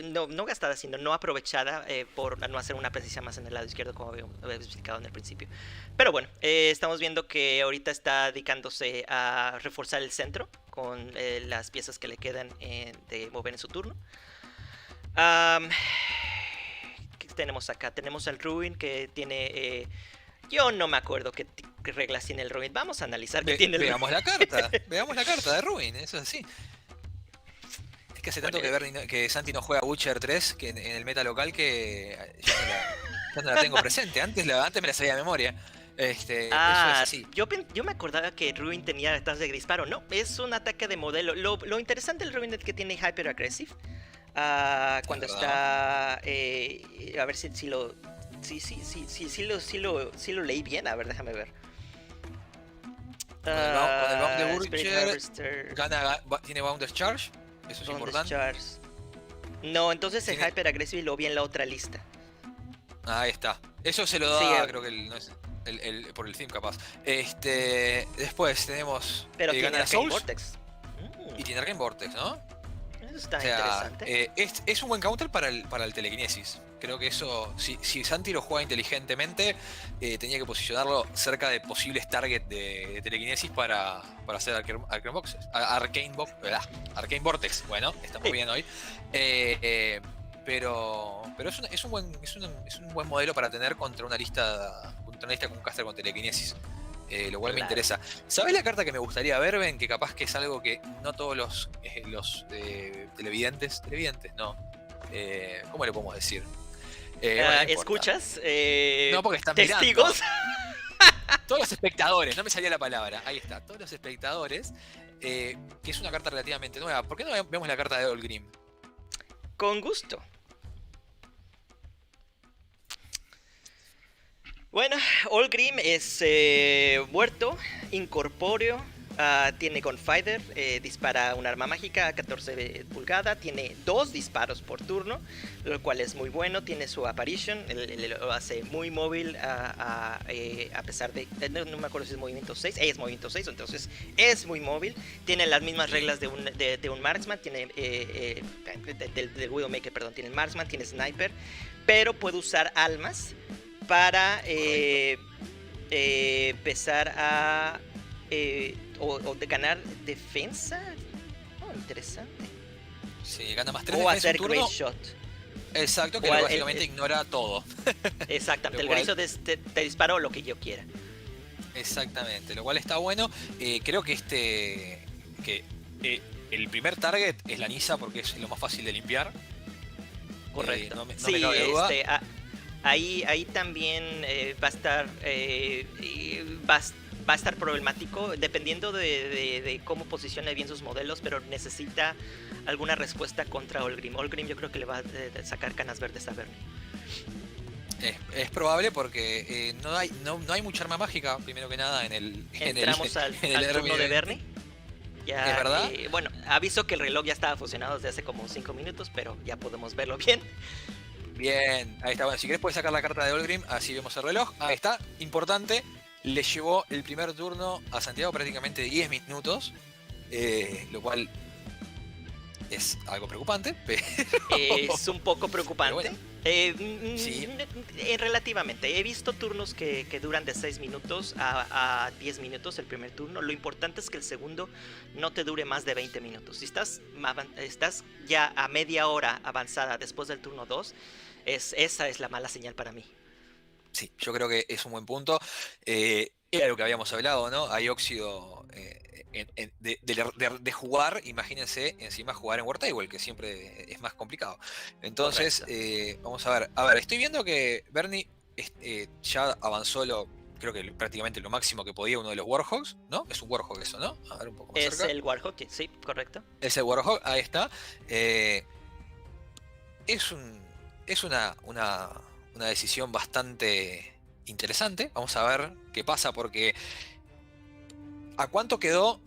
[SPEAKER 2] no gastada, sino no aprovechada por no hacer una presencia más en el lado izquierdo, como había explicado en el principio. Pero bueno, estamos viendo que ahorita está dedicándose a reforzar el centro con las piezas que le quedan de mover en su turno. ¿Qué tenemos acá? Tenemos al Ruin que tiene... yo no me acuerdo qué reglas tiene el Ruin. Vamos a analizar qué tiene el Ruin.
[SPEAKER 1] Veamos la carta. Veamos la carta de Ruin, eso es así. Es que hace tanto que Santi no juega Witcher 3 que en el meta local que ya no la tengo presente. Antes me la sabía de memoria. Eso es así.
[SPEAKER 2] Yo me acordaba que Ruin tenía tasas de disparo. No, es un ataque de modelo. Lo interesante del Ruin es que tiene Hyper Aggressive. Cuando está... a ver si lo... Sí lo leí bien. A ver, déjame ver.
[SPEAKER 1] Con el Bound de
[SPEAKER 2] Spirit
[SPEAKER 1] Butcher
[SPEAKER 2] Harvester,
[SPEAKER 1] tiene Boundless Charge. Eso es importante.
[SPEAKER 2] Charge. No, entonces el
[SPEAKER 1] Tiene-
[SPEAKER 2] Hyper Aggressive lo vi en la otra lista.
[SPEAKER 1] Ahí está. Eso se lo da,
[SPEAKER 2] Sí,
[SPEAKER 1] creo que no es por el theme capaz. Después tenemos
[SPEAKER 2] Pero tiene
[SPEAKER 1] gana la
[SPEAKER 2] Arcane
[SPEAKER 1] Souls
[SPEAKER 2] Vortex.
[SPEAKER 1] y tiene Arcane Vortex, ¿no?
[SPEAKER 2] Eso está
[SPEAKER 1] O sea,
[SPEAKER 2] interesante.
[SPEAKER 1] es un buen counter para el telequinesis. Creo que eso, si Santi lo juega inteligentemente, tenía que posicionarlo cerca de posibles targets de telequinesis para hacer Arcane Boxes. Arcane Vortex. Bueno, estamos
[SPEAKER 2] Sí.
[SPEAKER 1] bien hoy. Pero es un buen modelo para tener contra una lista con un caster con telequinesis. Lo cual me
[SPEAKER 2] Claro.
[SPEAKER 1] interesa. ¿Sabés la carta que me gustaría ver, Ben? Que capaz que es algo que no todos los televidentes, no. ¿Cómo le podemos decir? Bueno, no importa.
[SPEAKER 2] ¿Escuchas?
[SPEAKER 1] No, porque están
[SPEAKER 2] testigos.
[SPEAKER 1] Todos los espectadores, no me salía la palabra. Ahí está, todos los espectadores. Que es una carta relativamente nueva. ¿Por qué no vemos la carta de Olgrim?
[SPEAKER 2] Con gusto. Bueno, Olgrim es muerto, incorpóreo, tiene Gunfighter, dispara un arma mágica a 14 pulgadas, tiene 2 disparos por turno, lo cual es muy bueno, tiene su Apparition, lo hace muy móvil a pesar de... No me acuerdo si es movimiento 6, es movimiento 6, entonces es muy móvil, tiene las mismas reglas de un Marksman, tiene del Widowmaker, perdón, tiene Marksman, tiene Sniper, pero puede usar almas para empezar a o de ganar defensa. Oh, interesante.
[SPEAKER 1] Sí, gana más 3
[SPEAKER 2] O
[SPEAKER 1] defensa
[SPEAKER 2] hacer
[SPEAKER 1] un turno.
[SPEAKER 2] Great Shot.
[SPEAKER 1] Exacto, que
[SPEAKER 2] O
[SPEAKER 1] básicamente ignora todo.
[SPEAKER 2] Exactamente,
[SPEAKER 1] Lo
[SPEAKER 2] el
[SPEAKER 1] cual-
[SPEAKER 2] Great Shot te disparo lo que yo quiera.
[SPEAKER 1] Exactamente, lo cual está bueno. Creo que el primer target es la Nisa porque es lo más fácil de limpiar.
[SPEAKER 2] Correcto.
[SPEAKER 1] No me
[SPEAKER 2] Sí,
[SPEAKER 1] cabe duda.
[SPEAKER 2] ahí también va a estar va a estar problemático dependiendo de cómo posicione bien sus modelos, pero necesita alguna respuesta contra Olgrim. Olgrim yo creo que le va a sacar canas verdes a Bernie.
[SPEAKER 1] Es probable porque no hay mucha arma mágica, primero que nada,
[SPEAKER 2] Entramos al
[SPEAKER 1] Hermie
[SPEAKER 2] turno de
[SPEAKER 1] 20.
[SPEAKER 2] Bernie. Ya,
[SPEAKER 1] ¿Es verdad?
[SPEAKER 2] Bueno, aviso que el reloj ya estaba funcionado desde hace como 5 minutos, pero ya podemos verlo bien.
[SPEAKER 1] Bien, ahí está. Bueno, si querés puedes sacar la carta de Olgrim, así vemos el reloj. Ahí está, importante. Le llevó el primer turno a Santiago prácticamente 10 minutos, lo cual es algo preocupante, pero...
[SPEAKER 2] Es un poco preocupante.
[SPEAKER 1] Bueno, sí.
[SPEAKER 2] Relativamente. He visto turnos que duran de 6 minutos a 10 minutos el primer turno. Lo importante es que el segundo no te dure más de 20 minutos. Si estás ya a media hora avanzada después del turno 2, esa es la mala señal para mí.
[SPEAKER 1] Sí, yo creo que es un buen punto. Era lo que habíamos hablado, ¿no? Hay óxido de jugar, imagínense, encima jugar en War Table, que siempre es más complicado. Entonces, vamos a ver. A ver, estoy viendo que Bernie ya avanzó creo que prácticamente lo máximo que podía uno de los Warhogs, ¿no? Es un Warhog eso, ¿no? A ver, un poco más
[SPEAKER 2] Es
[SPEAKER 1] cerca.
[SPEAKER 2] el Warhog, sí, correcto.
[SPEAKER 1] Es el Warhog, ahí está. Es una decisión bastante interesante. Vamos a ver qué pasa, porque ¿a cuánto quedó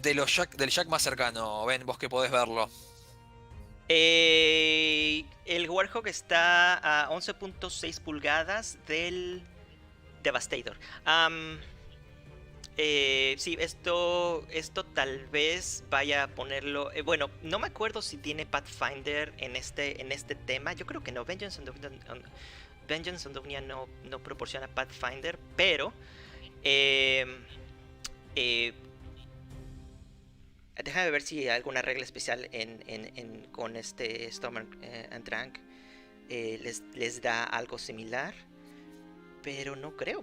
[SPEAKER 1] del Jack más cercano? Ven, vos que podés verlo.
[SPEAKER 2] El Warhog está a 11.6 pulgadas del Devastator. Sí, esto tal vez vaya a ponerlo. Bueno, no me acuerdo si tiene Pathfinder en este tema. Yo creo que no. Vengeance on Dovnia no proporciona Pathfinder, pero déjame ver si hay alguna regla especial con este Storm and Drang les da algo similar, pero no creo.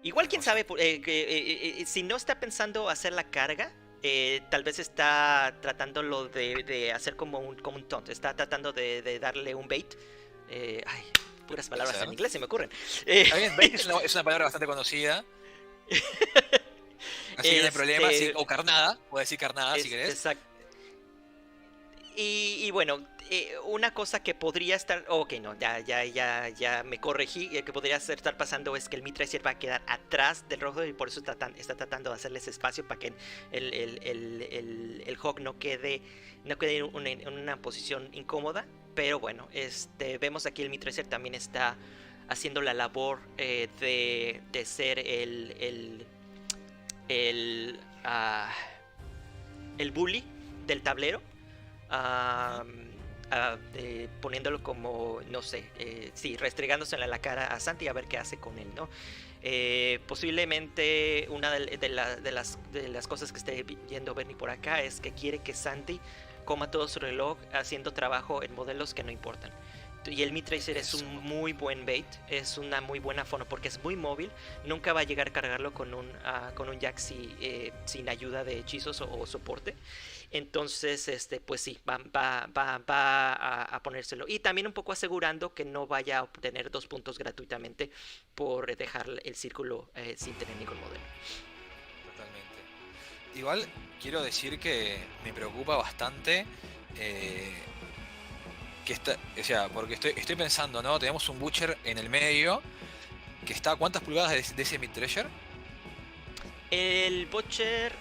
[SPEAKER 2] Igual quién sabe, si no está pensando hacer la carga, tal vez está tratándolo de hacer como un taunt, está tratando de darle un bait. Puras palabras en inglés se me ocurren.
[SPEAKER 1] Está bien, bait es una palabra bastante conocida. Así que no hay problema, sí, o carnada, puedes decir carnada si querés.
[SPEAKER 2] Exacto. Y bueno, una cosa que podría estar... Ok, no, ya me corregí. Que podría estar pasando es que el Mitracer va a quedar atrás del rojo y por eso está tratando de hacerles espacio para que el Hawk no quede en una posición incómoda. Pero bueno, vemos aquí el Mitracer también está haciendo la labor de ser el bully del tablero. Poniéndolo como, no sé, sí, restregándose en la cara a Santi a ver qué hace con él, ¿no? Posiblemente una de las cosas que esté viendo Bernie por acá es que quiere que Santi coma todo su reloj haciendo trabajo en modelos que no importan. Y el Mitracer es un muy buen bait, es una muy buena fono porque es muy móvil, nunca va a llegar a cargarlo con un Jack sin ayuda de hechizos o soporte. Entonces, pues sí, va a ponérselo. Y también un poco asegurando que no vaya a obtener 2 puntos gratuitamente por dejar el círculo sin tener ningún modelo.
[SPEAKER 1] Totalmente. Igual quiero decir que me preocupa bastante porque estoy pensando, ¿no? Tenemos un Butcher en el medio que está a ¿cuántas pulgadas de ese Mid-Treasure?
[SPEAKER 2] El Butcher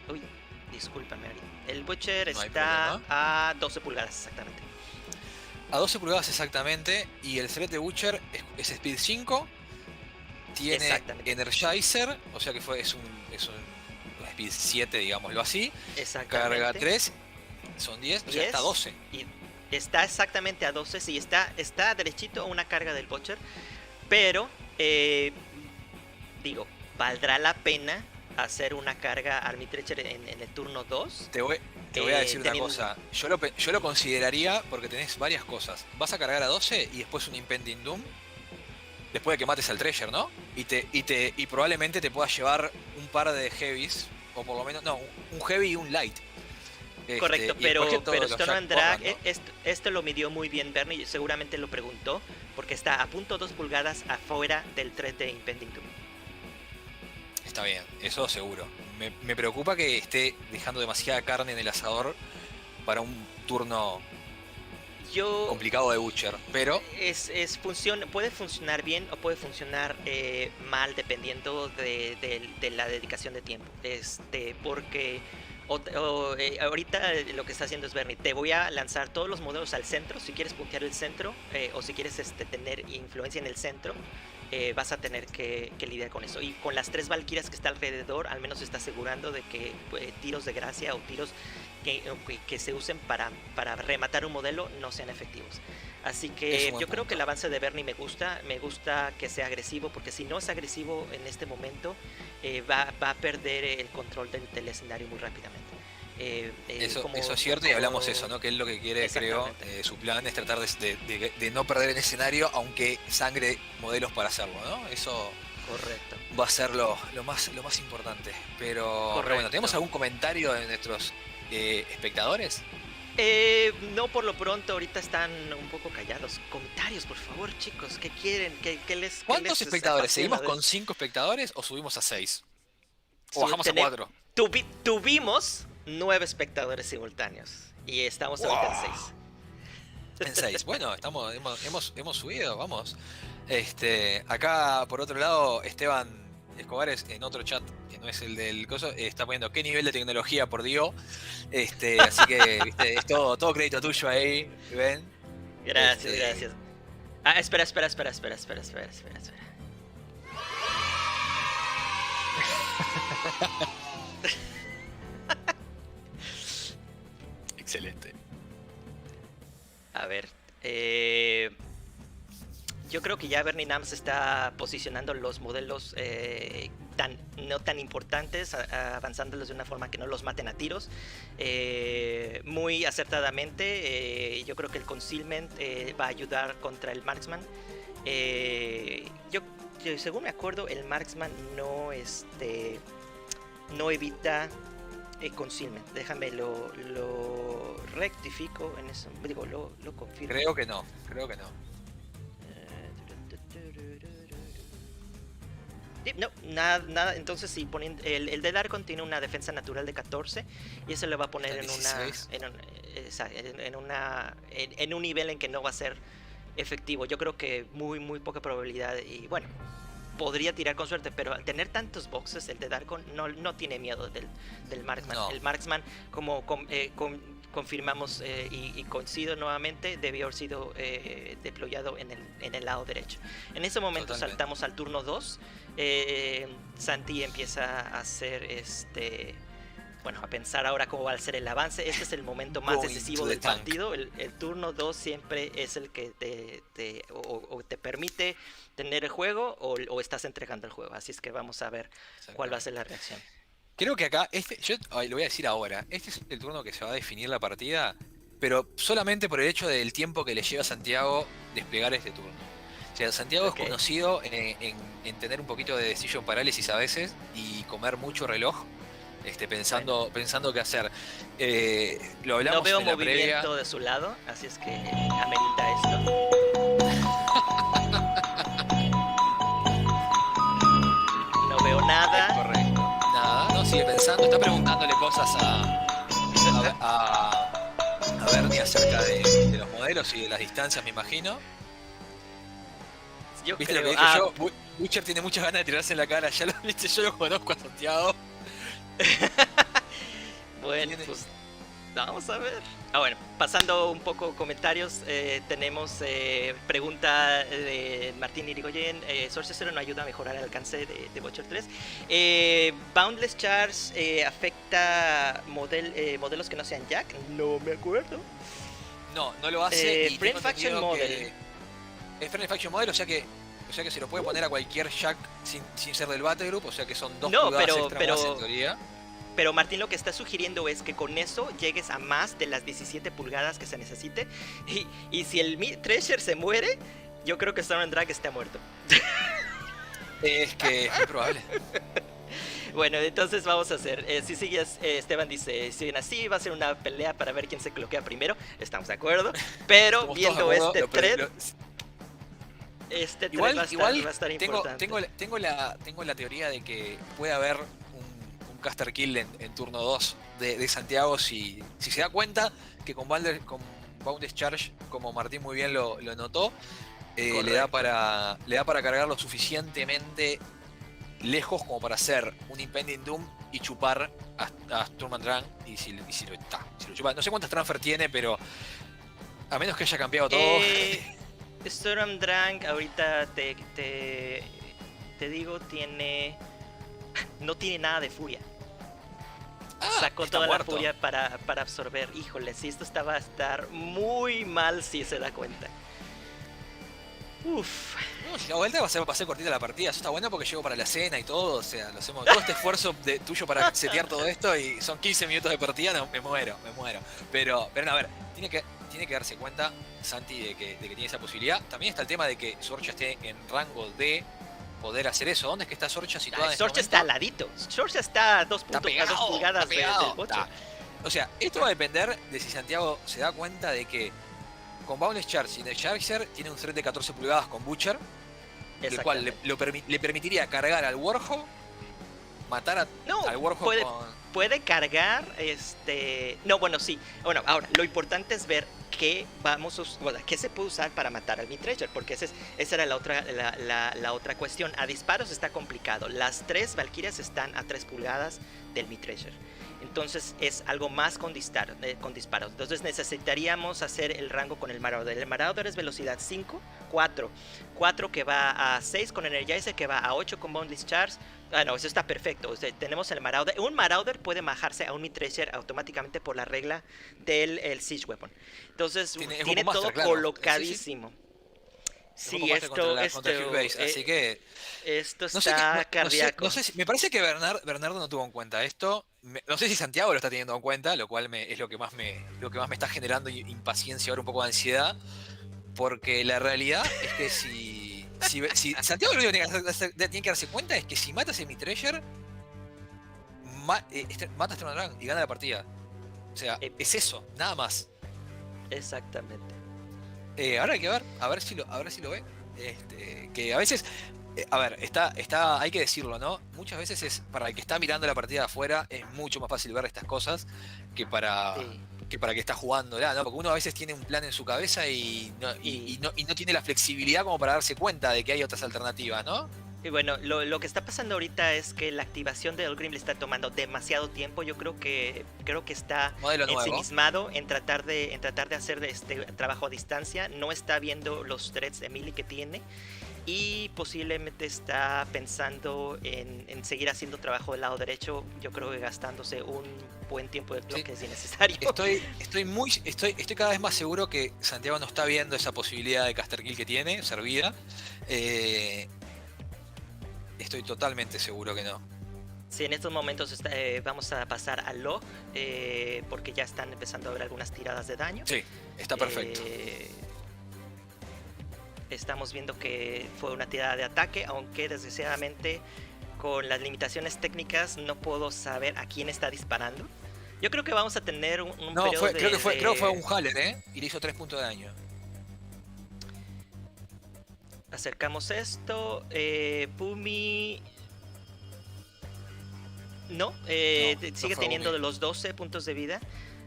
[SPEAKER 2] uy, discúlpame. El Butcher está a 12 pulgadas exactamente.
[SPEAKER 1] A 12 pulgadas exactamente. Y el Threat de Butcher es Speed 5. Tiene Energizer, o sea que es un Speed 7, digámoslo así. Carga 3, son 10, o sea, está a 12.
[SPEAKER 2] Y está exactamente a 12, sí, está derechito a una carga del Butcher. Pero, ¿valdrá la pena hacer una carga al Mitracer en el turno 2?
[SPEAKER 1] Te voy a decir una cosa. Yo lo consideraría porque tenés varias cosas. Vas a cargar a 12 y después un Impending Doom. Después de que mates al Treasure, ¿no? Y probablemente te puedas llevar un par de heavies. O por lo menos, no, un heavy y un light.
[SPEAKER 2] Correcto, pero Storm and Drag, ¿no? Esto lo midió muy bien Bernie, seguramente lo preguntó, porque está a .2 pulgadas afuera del thread de Impending Doom.
[SPEAKER 1] está bien, eso seguro. Me preocupa que esté dejando demasiada carne en el asador para un turno
[SPEAKER 2] Yo
[SPEAKER 1] complicado de Butcher, pero
[SPEAKER 2] puede funcionar bien o puede funcionar mal dependiendo de la dedicación de tiempo. Porque ahorita lo que está haciendo es Bernie, te voy a lanzar todos los modelos al centro, si quieres puntear el centro o si quieres tener influencia en el centro. Vas a tener que lidiar con eso. Y con las 3 Valkyrias que está alrededor, al menos está asegurando de que tiros de gracia o tiros que se usen para rematar un modelo no sean efectivos. Así que yo creo que el avance de Bernie me gusta que sea agresivo, porque si no es agresivo en este momento, va a perder el control del escenario muy rápidamente.
[SPEAKER 1] Eso es cierto, y hablamos eso, ¿no? Que él lo que quiere, creo, su plan es tratar de no perder el escenario, aunque sangre modelos para hacerlo, ¿no? Eso
[SPEAKER 2] correcto.
[SPEAKER 1] Va a ser lo más importante. Pero bueno, ¿tenemos algún comentario de nuestros espectadores?
[SPEAKER 2] No, por lo pronto, ahorita están un poco callados. Comentarios, por favor, chicos, ¿qué quieren?
[SPEAKER 1] ¿Cuántos espectadores? ¿Seguimos con 5 espectadores o subimos a 6? ¿O bajamos a 4?
[SPEAKER 2] Tuvimos 9 espectadores simultáneos y estamos ahorita en 6.
[SPEAKER 1] En 6. Bueno, hemos subido, vamos. Acá por otro lado, Esteban Escobar en otro chat, que no es el del coso, está poniendo qué nivel de tecnología, por Dios. Así que, viste, es todo crédito tuyo ahí, ¿ven?
[SPEAKER 2] Gracias. Ah, espera.
[SPEAKER 1] Excelente.
[SPEAKER 2] A ver, yo creo que ya Bernie Nams está posicionando los modelos no tan importantes, avanzándolos de una forma que no los maten a tiros, muy acertadamente. Yo creo que el concealment va a ayudar contra el marksman. Yo según me acuerdo, el marksman no evita concealment. Déjame lo rectifico en eso, digo, lo confirmo.
[SPEAKER 1] Creo que no.
[SPEAKER 2] No, nada. Entonces sí, el de Darkon tiene una defensa natural de 14 y eso le va a poner en un nivel en que no va a ser efectivo. Yo creo que muy poca probabilidad, y bueno, podría tirar con suerte, pero al tener tantos boxes, el de Darkon no tiene miedo del Marksman. No. El Marksman, como confirmamos y coincido nuevamente, debió haber sido deployado en el lado derecho. En ese momento totalmente. Saltamos al turno 2. Santi empieza a hacer a pensar ahora cómo va a ser el avance. Este es el momento más decisivo del partido. El turno 2 siempre es el que te permite tener el juego o estás entregando el juego. Así es que vamos a ver cuál va a ser la reacción.
[SPEAKER 1] Creo que acá, yo lo voy a decir ahora, este es el turno que se va a definir la partida, pero solamente por el hecho del tiempo que le lleva a Santiago desplegar este turno. O sea, Santiago es conocido en tener un poquito de decision parálisis a veces y comer mucho reloj, pensando qué hacer. Lo hablamos
[SPEAKER 2] no veo
[SPEAKER 1] en la
[SPEAKER 2] movimiento
[SPEAKER 1] previa.
[SPEAKER 2] De su lado, así es que amerita esto. No veo nada.
[SPEAKER 1] Es correcto. Nada, no, sigue pensando, está preguntándole cosas a Bernie acerca de los modelos y de las distancias, me imagino. ¿Viste lo que dije yo? Butcher tiene muchas ganas de tirarse en la cara, ya lo viste, yo lo conozco a Santiago.
[SPEAKER 2] Bueno, pues vamos a ver. Bueno, pasando un poco comentarios, tenemos pregunta de Martín Irigoyen. Source 0 no ayuda a mejorar el alcance de Butcher 3. Boundless Charge afecta modelos que no sean Jack. No me acuerdo.
[SPEAKER 1] No lo hace.
[SPEAKER 2] Friend Faction Model.
[SPEAKER 1] Es Friend Faction Model, o sea que se lo puede poner a cualquier Jack sin ser del Battle Group, o sea que son 2 pulgadas extra más en teoría.
[SPEAKER 2] Pero Martín lo que está sugiriendo es que con eso llegues a más de las 17 pulgadas que se necesite. Y si el Treasure se muere, yo creo que Storm Drag está muerto.
[SPEAKER 1] Es que es muy probable.
[SPEAKER 2] Bueno, entonces vamos a hacer. Si sigues, Esteban dice: si siguen así, va a ser una pelea para ver quién se cloquea primero. Estamos de acuerdo. Pero viendo este thread. Este tren
[SPEAKER 1] Igual,
[SPEAKER 2] va a
[SPEAKER 1] igual
[SPEAKER 2] estar
[SPEAKER 1] tengo,
[SPEAKER 2] importante.
[SPEAKER 1] tengo la teoría de que puede haber un caster kill en turno 2 de Santiago si se da cuenta que con Boundless Charge, como Martín muy bien lo notó, le da para cargar lo suficientemente lejos como para hacer un Impending Doom y chupar a Sturm and Drang si lo chupa. No sé cuántas transfer tiene, pero a menos que haya cambiado todo.
[SPEAKER 2] Storm Drang ahorita te digo, no tiene nada de furia. Sacó
[SPEAKER 1] está
[SPEAKER 2] toda
[SPEAKER 1] muerto.
[SPEAKER 2] la furia para absorber. Híjole, si esto va a estar muy mal si se da cuenta. Uf.
[SPEAKER 1] No, si la vuelta va a ser cortita la partida. Eso está bueno porque llego para la cena y todo. O sea, lo hacemos todo este esfuerzo tuyo para setear todo esto y son 15 minutos de partida. No, me muero. Pero no, a ver, tiene que darse cuenta Santi de que tiene esa posibilidad. También está el tema de que Sorcha esté en rango de poder hacer eso. ¿Dónde es que está Sorcha situada? En
[SPEAKER 2] Sorcha
[SPEAKER 1] este
[SPEAKER 2] está al ladito. Sorcha está a 2 pulgadas del bocho.
[SPEAKER 1] O sea, esto va a depender de si Santiago se da cuenta de que con Boundless Charge y The Charger tiene un thread de 14 pulgadas con Butcher, el cual le permitiría cargar al Warhog, matar al Warhog
[SPEAKER 2] puede cargar, no, bueno, sí. Bueno, ahora, lo importante es ver qué se puede usar para matar al Mid-Treasure, porque esa era la otra cuestión. A disparos está complicado. Las 3 Valkyrias están a 3 pulgadas del Mid-Treasure. Entonces es algo más con disparos. Entonces necesitaríamos hacer el rango con el Marauder. El Marauder es velocidad 5, 4 que va a 6 con Energizer, que va a 8 con Boundless Charge. No, eso está perfecto. O sea, tenemos el Marauder. Un Marauder puede bajarse a un Mid-Treasure automáticamente por la regla del Siege Weapon. Entonces tiene todo colocadísimo. Sí,
[SPEAKER 1] así que
[SPEAKER 2] esto está cardíaco.
[SPEAKER 1] No sé me parece que Bernardo no tuvo en cuenta esto. No sé si Santiago lo está teniendo en cuenta, lo cual es lo que más me está generando impaciencia, ahora un poco de ansiedad, porque la realidad es que si Santiago lo único que tiene que darse cuenta es que si mata a Semi-Treasure, mata a Storm Dragon y gana la partida. O sea, es eso, nada más.
[SPEAKER 2] Exactamente.
[SPEAKER 1] Ahora hay que ver, a ver si lo ve. Que a veces, a ver, hay que decirlo, ¿no? Muchas veces para el que está mirando la partida de afuera es mucho más fácil ver estas cosas que para que está jugándola, ¿no? Porque uno a veces tiene un plan en su cabeza y no tiene la flexibilidad como para darse cuenta de que hay otras alternativas, ¿no?
[SPEAKER 2] Y bueno, lo que está pasando ahorita es que la activación de Earlgrim le está tomando demasiado tiempo. Yo creo que está ensimismado en tratar de hacer este trabajo a distancia. No está viendo los threads de melee que tiene y posiblemente está pensando en seguir haciendo trabajo del lado derecho. Yo creo que gastándose un buen tiempo de clock es innecesario.
[SPEAKER 1] Estoy cada vez más seguro que Santiago no está viendo esa posibilidad de caster kill que tiene servida. Estoy totalmente seguro que no.
[SPEAKER 2] Sí, en estos momentos vamos a pasar al log, porque ya están empezando a haber algunas tiradas de daño.
[SPEAKER 1] Sí, está perfecto.
[SPEAKER 2] Estamos viendo que fue una tirada de ataque, aunque desgraciadamente con las limitaciones técnicas no puedo saber a quién está disparando. Yo creo que vamos a tener un periodo
[SPEAKER 1] creo que fue un Haller, y le hizo 3 puntos de daño.
[SPEAKER 2] Acercamos esto. Pumi. No, sigue teniendo de los 12 puntos de vida.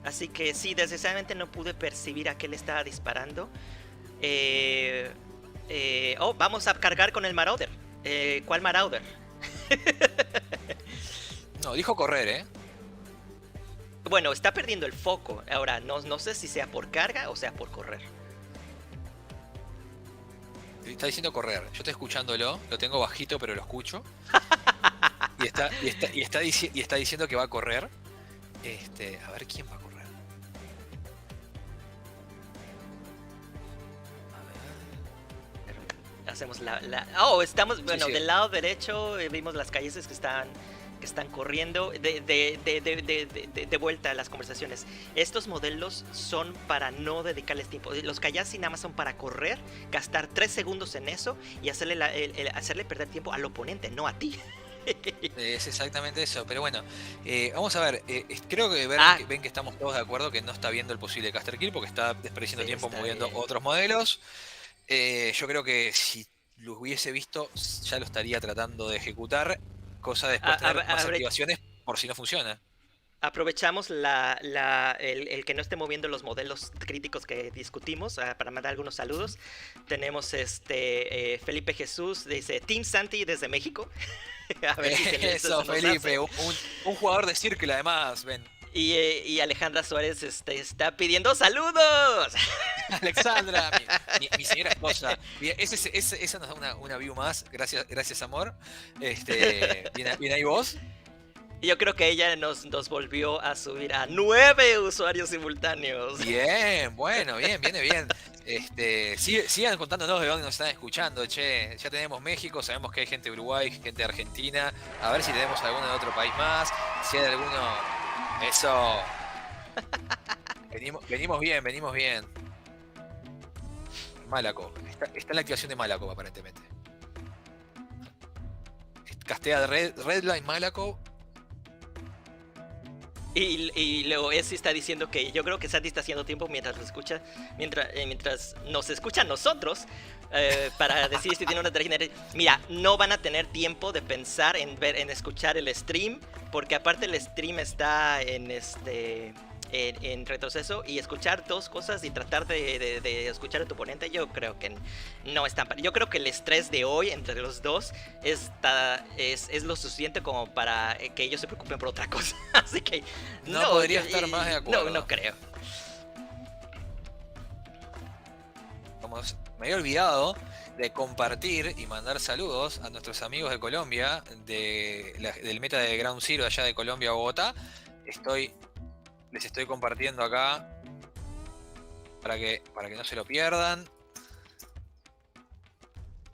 [SPEAKER 2] Así que sí, desgraciadamente no pude percibir a qué le estaba disparando. Vamos a cargar con el Marauder. ¿Cuál Marauder?
[SPEAKER 1] No, dijo correr,
[SPEAKER 2] Bueno, está perdiendo el foco. Ahora, no sé si sea por carga o sea por correr.
[SPEAKER 1] Está diciendo correr. Yo estoy escuchándolo, lo tengo bajito, pero lo escucho. y está diciendo que va a correr. A ver quién va a correr.
[SPEAKER 2] Hacemos estamos, bueno, sí. Del lado derecho vimos las calles que están corriendo. De vuelta a las conversaciones. Estos modelos son para no dedicarles tiempo. Los Kayasi nada más son para correr, gastar 3 segundos en eso y hacerle perder tiempo al oponente, no a ti.
[SPEAKER 1] Es exactamente eso, pero bueno, vamos a ver, creo que ven que estamos todos de acuerdo que no está viendo el posible caster kill porque está desperdiciando tiempo moviendo otros modelos. Yo creo que si lo hubiese visto, ya lo estaría tratando de ejecutar, cosa de después tener más activaciones por si no funciona.
[SPEAKER 2] Aprovechamos el que no esté moviendo los modelos críticos que discutimos para mandar algunos saludos. Tenemos Felipe Jesús, dice Team Santi desde México.
[SPEAKER 1] A ver si eso, Felipe, un jugador de Circle además, ven.
[SPEAKER 2] Y Alejandra Suárez está pidiendo saludos.
[SPEAKER 1] Alexandra, mi señora esposa. Esa nos da una view más. Gracias amor. Bien ahí vos.
[SPEAKER 2] Yo creo que ella nos volvió a subir a 9 usuarios simultáneos.
[SPEAKER 1] Bien, bueno, viene bien. Sigan contándonos de dónde nos están escuchando, che. Ya tenemos México, sabemos que hay gente de Uruguay, gente de Argentina. A ver si tenemos alguno de otro país más. Si hay alguno. Eso. Venimos bien. Malaco. Está en la activación de Malaco, aparentemente. Castea de Redline Malaco.
[SPEAKER 2] Y luego Esi está diciendo que yo creo que Santi está haciendo tiempo mientras nos escucha a nosotros para decir si tiene una tarjeta. Mira, no van a tener tiempo de pensar en escuchar el stream, porque aparte el stream está en retroceso, y escuchar dos cosas y tratar de escuchar a tu oponente, yo creo que no es tan... Yo creo que el estrés de hoy entre los dos es lo suficiente como para que ellos se preocupen por otra cosa. Así que
[SPEAKER 1] no podría estar más de acuerdo.
[SPEAKER 2] No creo.
[SPEAKER 1] Como me había olvidado de compartir y mandar saludos a nuestros amigos de Colombia, del meta de Ground Zero allá de Colombia, Bogotá. Les estoy compartiendo acá para que no se lo pierdan.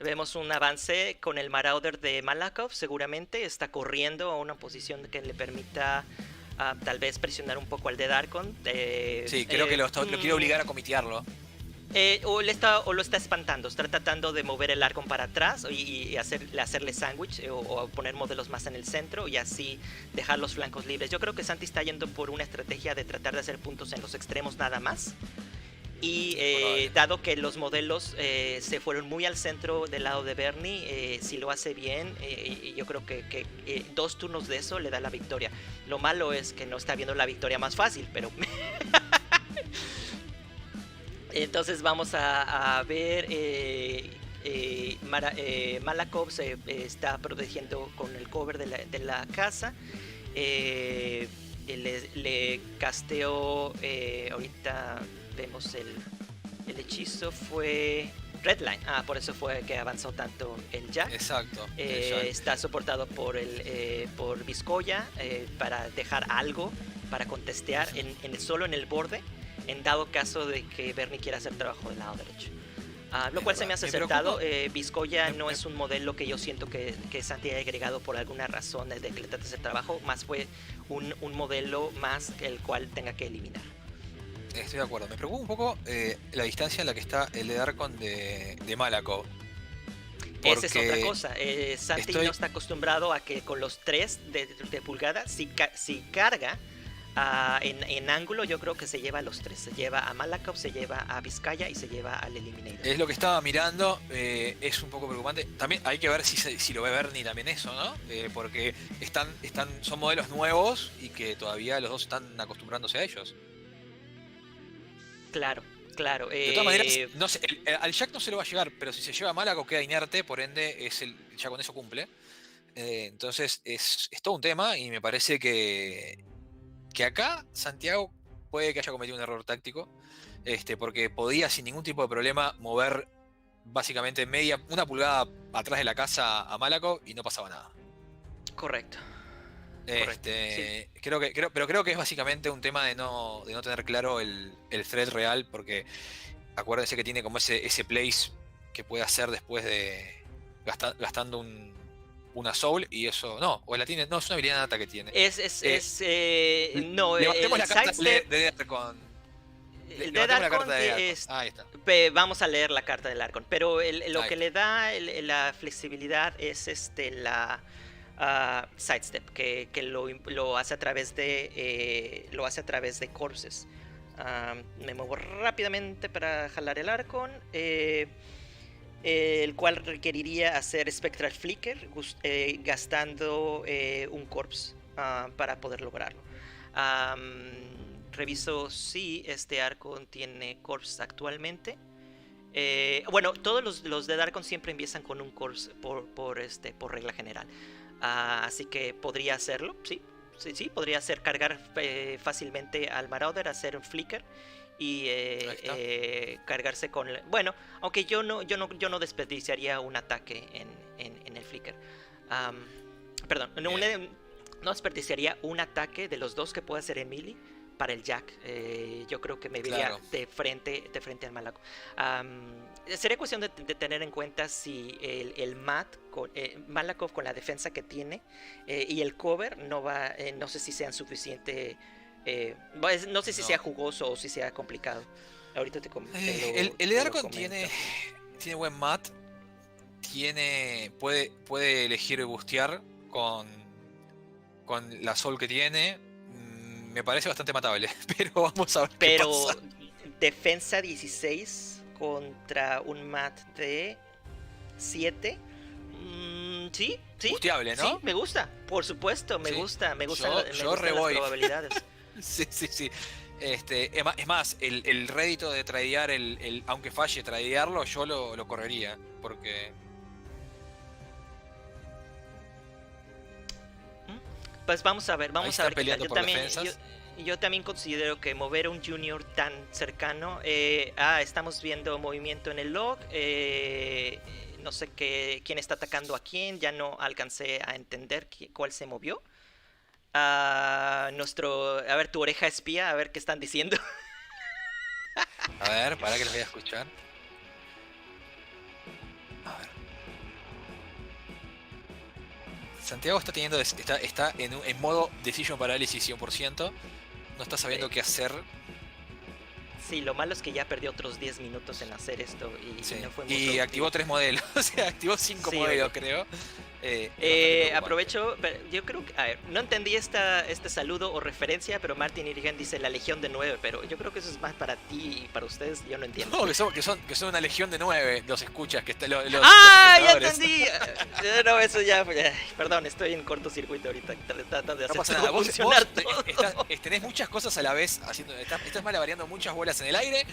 [SPEAKER 2] Vemos un avance con el Marauder de Malakoff. Seguramente está corriendo a una posición que le permita tal vez presionar un poco al de Darkon.
[SPEAKER 1] Sí, creo que lo quiero obligar a comitearlo.
[SPEAKER 2] O lo está espantando, está tratando de mover el Arcon para atrás y hacerle sándwich o poner modelos más en el centro y así dejar los flancos libres. Yo creo que Santi está yendo por una estrategia de tratar de hacer puntos en los extremos nada más. Y dado que los modelos se fueron muy al centro del lado de Bernie, si lo hace bien, yo creo que 2 turnos de eso le da la victoria. Lo malo es que no está viendo la victoria más fácil, pero... Entonces vamos a ver, Malakoff se está protegiendo con el cover de la casa. Le casteó, ahorita vemos el hechizo fue Redline. Por eso fue que avanzó tanto el Jack.
[SPEAKER 1] Exacto.
[SPEAKER 2] Está soportado por Vizcoya para dejar algo para contestear solo en el borde, en dado caso de que Bernie quiera hacer trabajo del lado derecho. Lo cual se me hace acertado. Vizcoya no es un modelo que yo siento que Santi haya agregado por alguna razón de que le trate de hacer trabajo, más fue un modelo más el cual tenga que eliminar.
[SPEAKER 1] Estoy de acuerdo. Me preocupa un poco la distancia en la que está el de Darkon de Malakoff.
[SPEAKER 2] Esa es otra cosa. Santi no está acostumbrado a que con los 3 de pulgada, si carga en ángulo, yo creo que se lleva a los 3. Se lleva a Malakoff, se lleva a Vizcaya y se lleva al Eliminator.
[SPEAKER 1] Es lo que estaba mirando, es un poco preocupante. También hay que ver si lo ve Bernie también eso, ¿no? Porque son modelos nuevos y que todavía los dos están acostumbrándose a ellos.
[SPEAKER 2] Claro.
[SPEAKER 1] De todas maneras, no sé, al Jack no se lo va a llegar, pero si se lleva a Malakoff queda inerte, por ende ya con eso cumple. Entonces es todo un tema y me parece que acá Santiago puede que haya cometido un error táctico, porque podía sin ningún tipo de problema mover básicamente una pulgada atrás de la casa a Malakoff y no pasaba nada.
[SPEAKER 2] Correcto.
[SPEAKER 1] Sí. Creo que es básicamente un tema de no tener claro el thread real, porque acuérdense que tiene como ese place que puede hacer después de gastando una soul, y eso no, o la tiene, no, es una habilidad nata que tiene. Levantemos la carta de Darkon.
[SPEAKER 2] El de Darkon
[SPEAKER 1] ahí está.
[SPEAKER 2] Vamos a leer la carta del Arcon, pero lo que le da la flexibilidad es la sidestep, que lo hace a través de corpses. Me muevo rápidamente para jalar el Arcon. el cual requeriría hacer Spectral Flicker gastando un Corpse para poder lograrlo. Reviso si este Archon tiene Corpse actualmente. Bueno, todos los de Darkon siempre empiezan con un Corpse por regla general. Así que podría hacerlo, sí, podría hacer cargar fácilmente al Marauder, hacer un Flicker y cargarse con... Bueno, aunque yo no desperdiciaría un ataque en el Flicker. Perdón, no desperdiciaría un ataque de los dos que puede hacer Emily para el Jack. Yo creo que me vería de frente al Malaco. Sería cuestión de tener en cuenta si el Malakhov con la defensa que tiene y el cover no sé si sean suficiente, no sé si sea jugoso o si sea complicado. Ahorita te comento.
[SPEAKER 1] El Darkon tiene buen mat, puede elegir bustear con la Soul que tiene. Me parece bastante matable, pero vamos a ver qué pasa.
[SPEAKER 2] Defensa 16 contra un mat de 7. Sí.
[SPEAKER 1] Busteable, ¿no?
[SPEAKER 2] Sí, me gusta, por supuesto, me gustan las probabilidades.
[SPEAKER 1] Sí. Es más, el rédito de tradear, aunque falle tradearlo, yo lo correría, porque...
[SPEAKER 2] Pues vamos a ver
[SPEAKER 1] peleando por
[SPEAKER 2] yo también considero que mover a un junior tan cercano, estamos viendo movimiento en el log, no sé quién está atacando a quién, ya no alcancé a entender cuál se movió. A ver, tu oreja espía, a ver qué están diciendo.
[SPEAKER 1] A ver, para que los voy a escuchar. A ver. Santiago está en modo decision paralysis 100%. No está sabiendo qué hacer.
[SPEAKER 2] Sí, lo malo es que ya perdió otros 10 minutos en hacer esto y no fue muy
[SPEAKER 1] y activó 3 modelos, o sea, activó 5 modelos, creo.
[SPEAKER 2] Aprovecho, yo creo que, a ver, no entendí este saludo o referencia, pero Martin Irigen dice la Legión de 9, pero yo creo que eso es más para ti y para ustedes, yo no entiendo.
[SPEAKER 1] No, que son una Legión de 9, los escuchas, que están los
[SPEAKER 2] ya entendí. No, eso ya, perdón, estoy en cortocircuito ahorita, tratando de hacer funcionar todo.
[SPEAKER 1] Tenés muchas cosas a la vez, estás malabareando muchas bolas en el aire,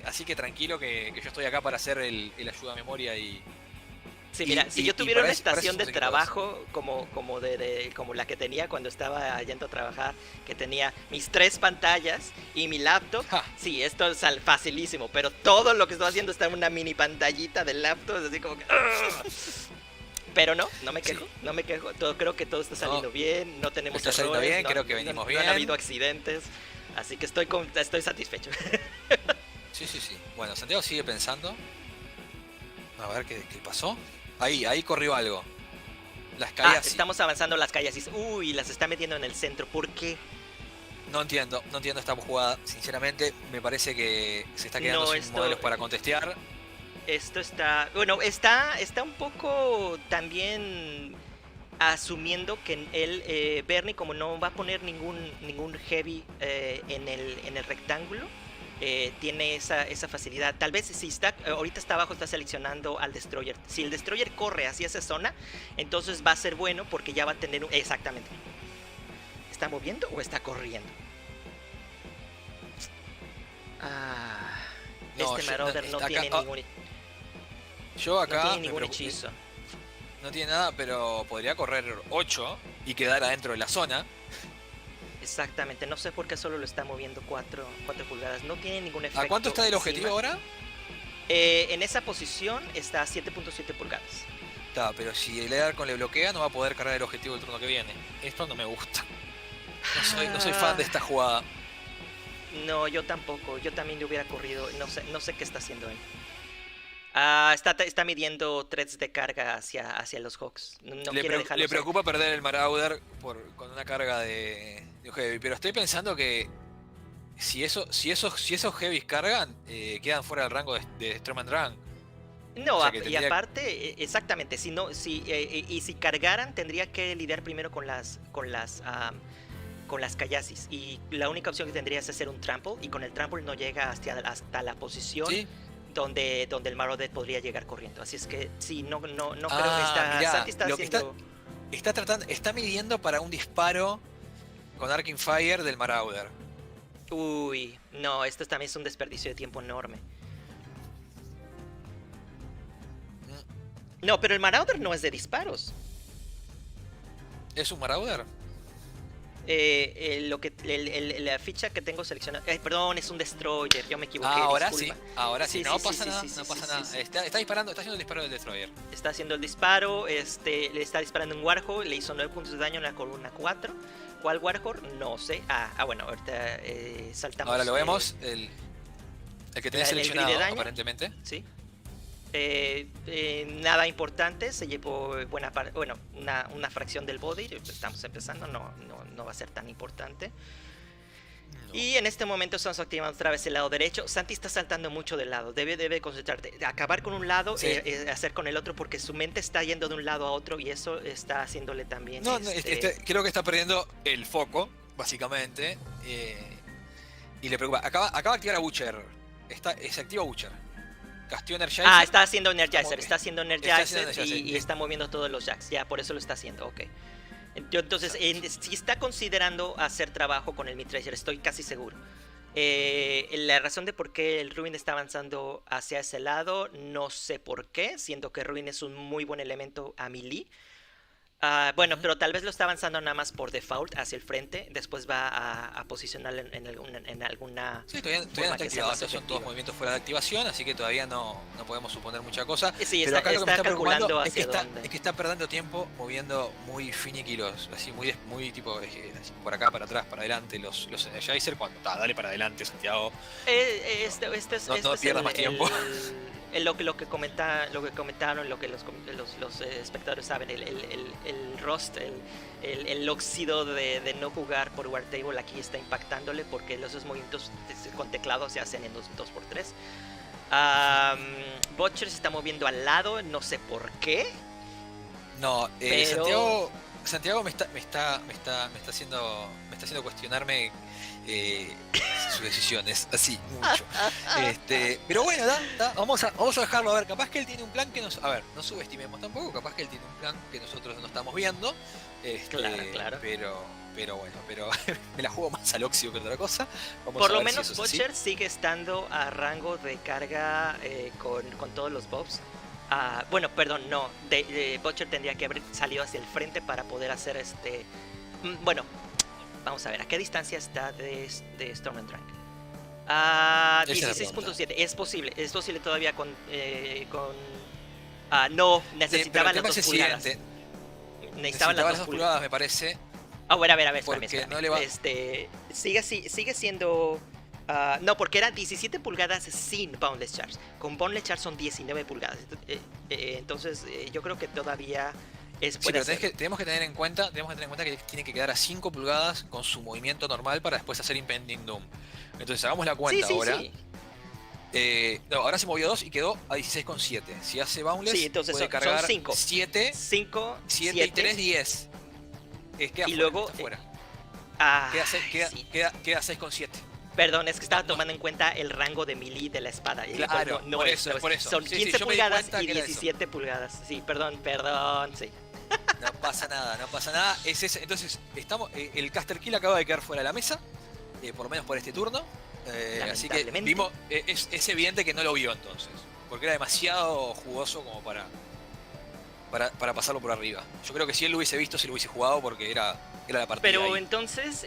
[SPEAKER 1] así que tranquilo que yo estoy acá para hacer el ayuda a memoria y...
[SPEAKER 2] Sí, mira, si yo tuviera una estación de trabajo como la que tenía cuando estaba yendo a trabajar, que tenía mis 3 pantallas y mi laptop, sí, esto es facilísimo, pero todo lo que estoy haciendo está en una mini pantallita del laptop, es así como que... Pero no me quejo, creo que todo está saliendo bien, no tenemos
[SPEAKER 1] errores, saliendo bien, creo que venimos bien.
[SPEAKER 2] No han habido accidentes, así que estoy satisfecho.
[SPEAKER 1] Sí. Bueno, Santiago sigue pensando. A ver qué pasó. Ahí corrió algo. Las calles.
[SPEAKER 2] Estamos avanzando las calles. Uy, las está metiendo en el centro. ¿Por qué?
[SPEAKER 1] No entiendo esta jugada. Sinceramente, me parece que se está quedando sin modelos para contestear.
[SPEAKER 2] Esto está... Bueno, está un poco también asumiendo que él, Bernie, como no va a poner ningún heavy en el rectángulo, tiene esa facilidad. Tal vez si ahorita está abajo, está seleccionando al Destroyer. Si el Destroyer corre hacia esa zona, entonces va a ser bueno porque ya va a tener exactamente. ¿Está moviendo o está corriendo? Marauder no tiene ningún...
[SPEAKER 1] Yo acá
[SPEAKER 2] no tiene ningún hechizo.
[SPEAKER 1] No tiene nada, pero podría correr 8 y quedar adentro de la zona.
[SPEAKER 2] Exactamente, no sé por qué solo lo está moviendo 4 pulgadas, no tiene ningún efecto.
[SPEAKER 1] ¿A cuánto está del objetivo ahora?
[SPEAKER 2] En esa posición está a 7.7 pulgadas.
[SPEAKER 1] Está, pero si el Darkon le bloquea, no va a poder cargar el objetivo del turno que viene. Esto no me gusta. No soy fan de esta jugada.
[SPEAKER 2] No, yo tampoco, yo también le hubiera corrido, no sé qué está haciendo él. Está midiendo threads de carga hacia los Hawks.
[SPEAKER 1] Le preocupa perder el Marauder con una carga de heavy, pero estoy pensando que si esos heavies cargan, quedan fuera del rango de Storm and Drang.
[SPEAKER 2] No, o sea, y aparte, exactamente, si cargaran tendría que lidiar primero con las Kayasis, y la única opción que tendría es hacer un trample, y con el trample no llega hasta la posición donde el Marauder podría llegar corriendo. Así es que sí, no creo que está.
[SPEAKER 1] Mirá,
[SPEAKER 2] Santi está
[SPEAKER 1] lo que
[SPEAKER 2] haciendo.
[SPEAKER 1] está midiendo para un disparo con Arcing Fire del Marauder.
[SPEAKER 2] Uy, no, esto también es un desperdicio de tiempo enorme. No, pero el Marauder no es de disparos.
[SPEAKER 1] ¿Es un Marauder?
[SPEAKER 2] La ficha que tengo seleccionada. Perdón, es un Destroyer. Yo me equivoqué.
[SPEAKER 1] Ahora
[SPEAKER 2] disculpa.
[SPEAKER 1] sí, ahora sí.
[SPEAKER 2] Sí,
[SPEAKER 1] No
[SPEAKER 2] sí,
[SPEAKER 1] pasa
[SPEAKER 2] sí,
[SPEAKER 1] nada,
[SPEAKER 2] sí, sí,
[SPEAKER 1] no pasa
[SPEAKER 2] sí,
[SPEAKER 1] nada.
[SPEAKER 2] sí.
[SPEAKER 1] Está disparando, está haciendo el disparo del Destroyer.
[SPEAKER 2] Está haciendo el disparo. Le está disparando un Warhol. Le hizo 9 puntos de daño en la columna 4. ¿Cuál Warhol? No sé. Bueno, ahorita saltamos.
[SPEAKER 1] Ahora lo vemos. El que tenés
[SPEAKER 2] el grid de
[SPEAKER 1] seleccionado,
[SPEAKER 2] daño.
[SPEAKER 1] aparentemente.
[SPEAKER 2] Sí. Nada importante, se llevó una fracción del body. Estamos empezando, no va a ser tan importante.
[SPEAKER 1] No.
[SPEAKER 2] Y en este momento estamos activando otra vez el lado derecho. Santi está saltando mucho del lado, debe concentrarte, acabar con un lado,
[SPEAKER 1] Sí.
[SPEAKER 2] hacer con el otro, porque su mente está yendo de un lado a otro y eso está haciéndole también.
[SPEAKER 1] Creo que está perdiendo el foco, básicamente. Y le preocupa. Acaba de activar a Butcher. Se activa Butcher. Castió Energizer.
[SPEAKER 2] Está haciendo Energizer,
[SPEAKER 1] ¿Cómo?
[SPEAKER 2] está haciendo
[SPEAKER 1] Está
[SPEAKER 2] Energizer,
[SPEAKER 1] haciendo Energizer.
[SPEAKER 2] y está moviendo todos los jacks. Ya, por eso lo está haciendo, ok. Entonces, si está considerando hacer trabajo con el Mid-Tracer, estoy casi seguro. La razón de por qué el Ruin está avanzando hacia ese lado, no sé por qué, siendo que Ruin es un muy buen elemento a melee. Pero tal vez lo está avanzando nada más por default hacia el frente. Después va a posicionar en alguna.
[SPEAKER 1] Sí, todavía no está
[SPEAKER 2] forma que sea
[SPEAKER 1] activado.
[SPEAKER 2] más
[SPEAKER 1] Estos son
[SPEAKER 2] efectiva.
[SPEAKER 1] todos movimientos fuera de activación, así que todavía no podemos suponer mucha cosa.
[SPEAKER 2] Sí,
[SPEAKER 1] Pero acá lo que me está
[SPEAKER 2] calculando
[SPEAKER 1] preocupando es
[SPEAKER 2] hacia dónde.
[SPEAKER 1] que está perdiendo tiempo moviendo muy finiquilos, así muy tipo así, por acá, para atrás, para adelante, los Energizer, cuando dale para adelante, Santiago. No pierdas más tiempo.
[SPEAKER 2] Lo que comentaron, lo que los espectadores saben, el rust, el óxido de no jugar por War Table aquí está impactándole, porque esos movimientos con teclado se hacen en 2x3. Butcher se está moviendo al lado, no sé por qué.
[SPEAKER 1] No,
[SPEAKER 2] pero...
[SPEAKER 1] Santiago me está haciendo cuestionarme sus decisiones, así, mucho. Pero bueno, vamos a dejarlo, a ver, capaz que él tiene un plan que no subestimemos tampoco, capaz que él tiene un plan que nosotros no estamos viendo.
[SPEAKER 2] Claro.
[SPEAKER 1] Pero bueno, me la juego más al óxido que otra cosa.
[SPEAKER 2] Por lo menos Butcher sigue estando a rango de carga con todos los buffs. Butcher tendría que haber salido hacia el frente para poder hacer vamos a ver, ¿a qué distancia está de Storm and Drang? 16.7, es posible todavía no, necesitaba las 2 pulgadas. Necesitaba las 2
[SPEAKER 1] pulgadas, me parece.
[SPEAKER 2] A ver,
[SPEAKER 1] porque
[SPEAKER 2] espérame.
[SPEAKER 1] no le va...
[SPEAKER 2] sigue siendo... no, porque eran 17 pulgadas sin Boundless Charge. Con Boundless Charge son 19 pulgadas. Entonces, yo creo que todavía
[SPEAKER 1] Sí, pero tenemos que tener en cuenta que tiene que quedar a 5 pulgadas con su movimiento normal para después hacer Impending Doom. Entonces, hagamos la cuenta ahora. Sí. Ahora se movió 2 y quedó a 16,7. Si hace Boundless,
[SPEAKER 2] entonces
[SPEAKER 1] puede cargar
[SPEAKER 2] son 5.
[SPEAKER 1] 7 y 3, 10. Queda
[SPEAKER 2] y luego...
[SPEAKER 1] fuera.
[SPEAKER 2] Sí.
[SPEAKER 1] Queda 6,7.
[SPEAKER 2] Perdón, es que estaba tomando en cuenta el rango de melee de la espada.
[SPEAKER 1] Claro, por eso.
[SPEAKER 2] Son 15 pulgadas y 17 pulgadas. Sí, perdón, sí.
[SPEAKER 1] No pasa nada. Entonces, el Caster Kill acaba de quedar fuera de la mesa, por lo menos por este turno. Así que es evidente que no lo vio entonces, porque era demasiado jugoso como para pasarlo por arriba. Yo creo que si él lo hubiese visto, si lo hubiese jugado, porque era la partida.
[SPEAKER 2] Pero
[SPEAKER 1] ahí.
[SPEAKER 2] entonces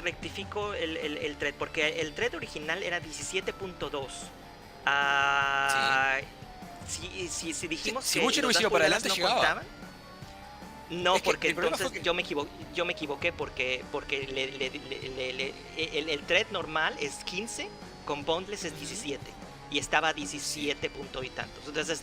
[SPEAKER 2] rectifico el thread, porque el thread original era 17.2. Si dijimos
[SPEAKER 1] si
[SPEAKER 2] que
[SPEAKER 1] Butcher
[SPEAKER 2] los
[SPEAKER 1] hubiese ido para adelante,
[SPEAKER 2] no
[SPEAKER 1] llegaba.
[SPEAKER 2] Contaban, no,
[SPEAKER 1] Es que
[SPEAKER 2] porque
[SPEAKER 1] el problema
[SPEAKER 2] entonces
[SPEAKER 1] fue que...
[SPEAKER 2] yo me equivoqué porque el thread normal es 15, con Boundless es 17. Y estaba a 17 punto y tantos. Entonces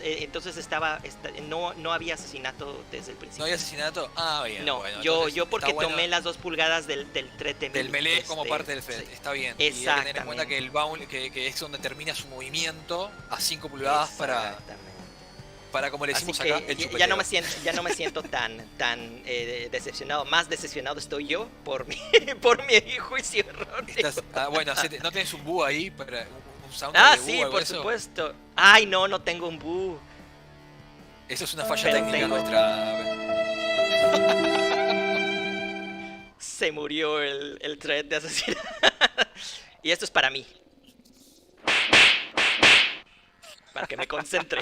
[SPEAKER 2] no había asesinato desde el principio.
[SPEAKER 1] ¿No había asesinato? Bien.
[SPEAKER 2] No,
[SPEAKER 1] bueno,
[SPEAKER 2] yo porque tomé las 2 pulgadas del thread
[SPEAKER 1] del melee como parte del thread.
[SPEAKER 2] Sí.
[SPEAKER 1] Está bien.
[SPEAKER 2] Exactamente.
[SPEAKER 1] Y hay que tener en cuenta que el bound, que es donde termina su movimiento a 5 pulgadas para como le decimos acá, el chupeteo.
[SPEAKER 2] Ya no me siento tan decepcionado. Más decepcionado estoy yo por mi juicio erróneo.
[SPEAKER 1] Bueno, no tenés un búho ahí, un sound
[SPEAKER 2] Ah,
[SPEAKER 1] de boo
[SPEAKER 2] sí,
[SPEAKER 1] o algo
[SPEAKER 2] por
[SPEAKER 1] de eso?
[SPEAKER 2] supuesto. Ay, no tengo un boo.
[SPEAKER 1] Eso es una falla
[SPEAKER 2] Pero
[SPEAKER 1] técnica
[SPEAKER 2] tengo.
[SPEAKER 1] nuestra.
[SPEAKER 2] Se murió el thread de asesino. Y esto es para mí, para que me concentre.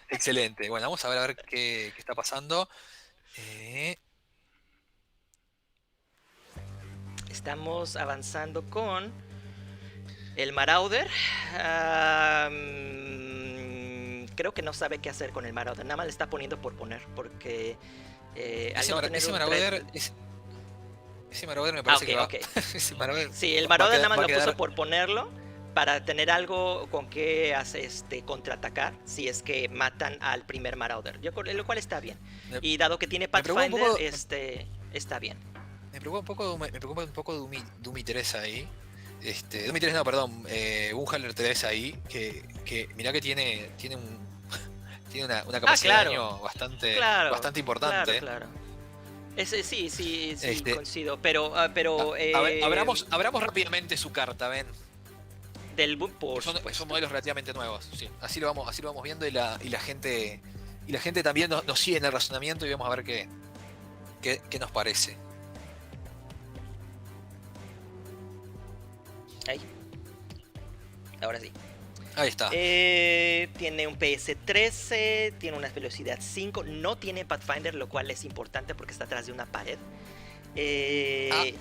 [SPEAKER 1] Excelente. Bueno, vamos a ver qué está pasando. Eh,
[SPEAKER 2] Estamos avanzando con el Marauder. Creo que no sabe qué hacer con el Marauder. Nada más le está poniendo por poner. Porque al no tener
[SPEAKER 1] ese
[SPEAKER 2] un
[SPEAKER 1] Marauder,
[SPEAKER 2] thread-
[SPEAKER 1] ese Marauder me parece
[SPEAKER 2] ok,
[SPEAKER 1] que va.
[SPEAKER 2] ok.
[SPEAKER 1] Ese Marauder
[SPEAKER 2] Sí, el
[SPEAKER 1] va a
[SPEAKER 2] Marauder
[SPEAKER 1] quedar-
[SPEAKER 2] nada más
[SPEAKER 1] va a
[SPEAKER 2] lo puso
[SPEAKER 1] quedar-
[SPEAKER 2] por ponerlo. Para tener algo con que contraatacar si es que matan al primer Marauder. Lo cual está bien.
[SPEAKER 1] Me,
[SPEAKER 2] Y dado que tiene
[SPEAKER 1] me preocupa un
[SPEAKER 2] Pathfinder,
[SPEAKER 1] poco,
[SPEAKER 2] está bien.
[SPEAKER 1] me preocupa un poco, me preocupa un poco Dumi 3 ahí. Dumi 3 no, perdón, Gunhaller 3 ahí, que mirá que tiene tiene una capacidad
[SPEAKER 2] claro.
[SPEAKER 1] de daño bastante,
[SPEAKER 2] Claro,
[SPEAKER 1] bastante importante.
[SPEAKER 2] claro. Sí, coincido.
[SPEAKER 1] Abramos rápidamente su carta, ven.
[SPEAKER 2] Del boom, por
[SPEAKER 1] Son
[SPEAKER 2] supuesto.
[SPEAKER 1] modelos relativamente nuevos, sí. Así lo vamos viendo y la gente también nos sigue en el razonamiento y vamos a ver qué nos parece.
[SPEAKER 2] Ahí. Ahora sí.
[SPEAKER 1] Ahí está.
[SPEAKER 2] Tiene un PS13, tiene una velocidad 5, no tiene Pathfinder, lo cual es importante porque está atrás de una pared.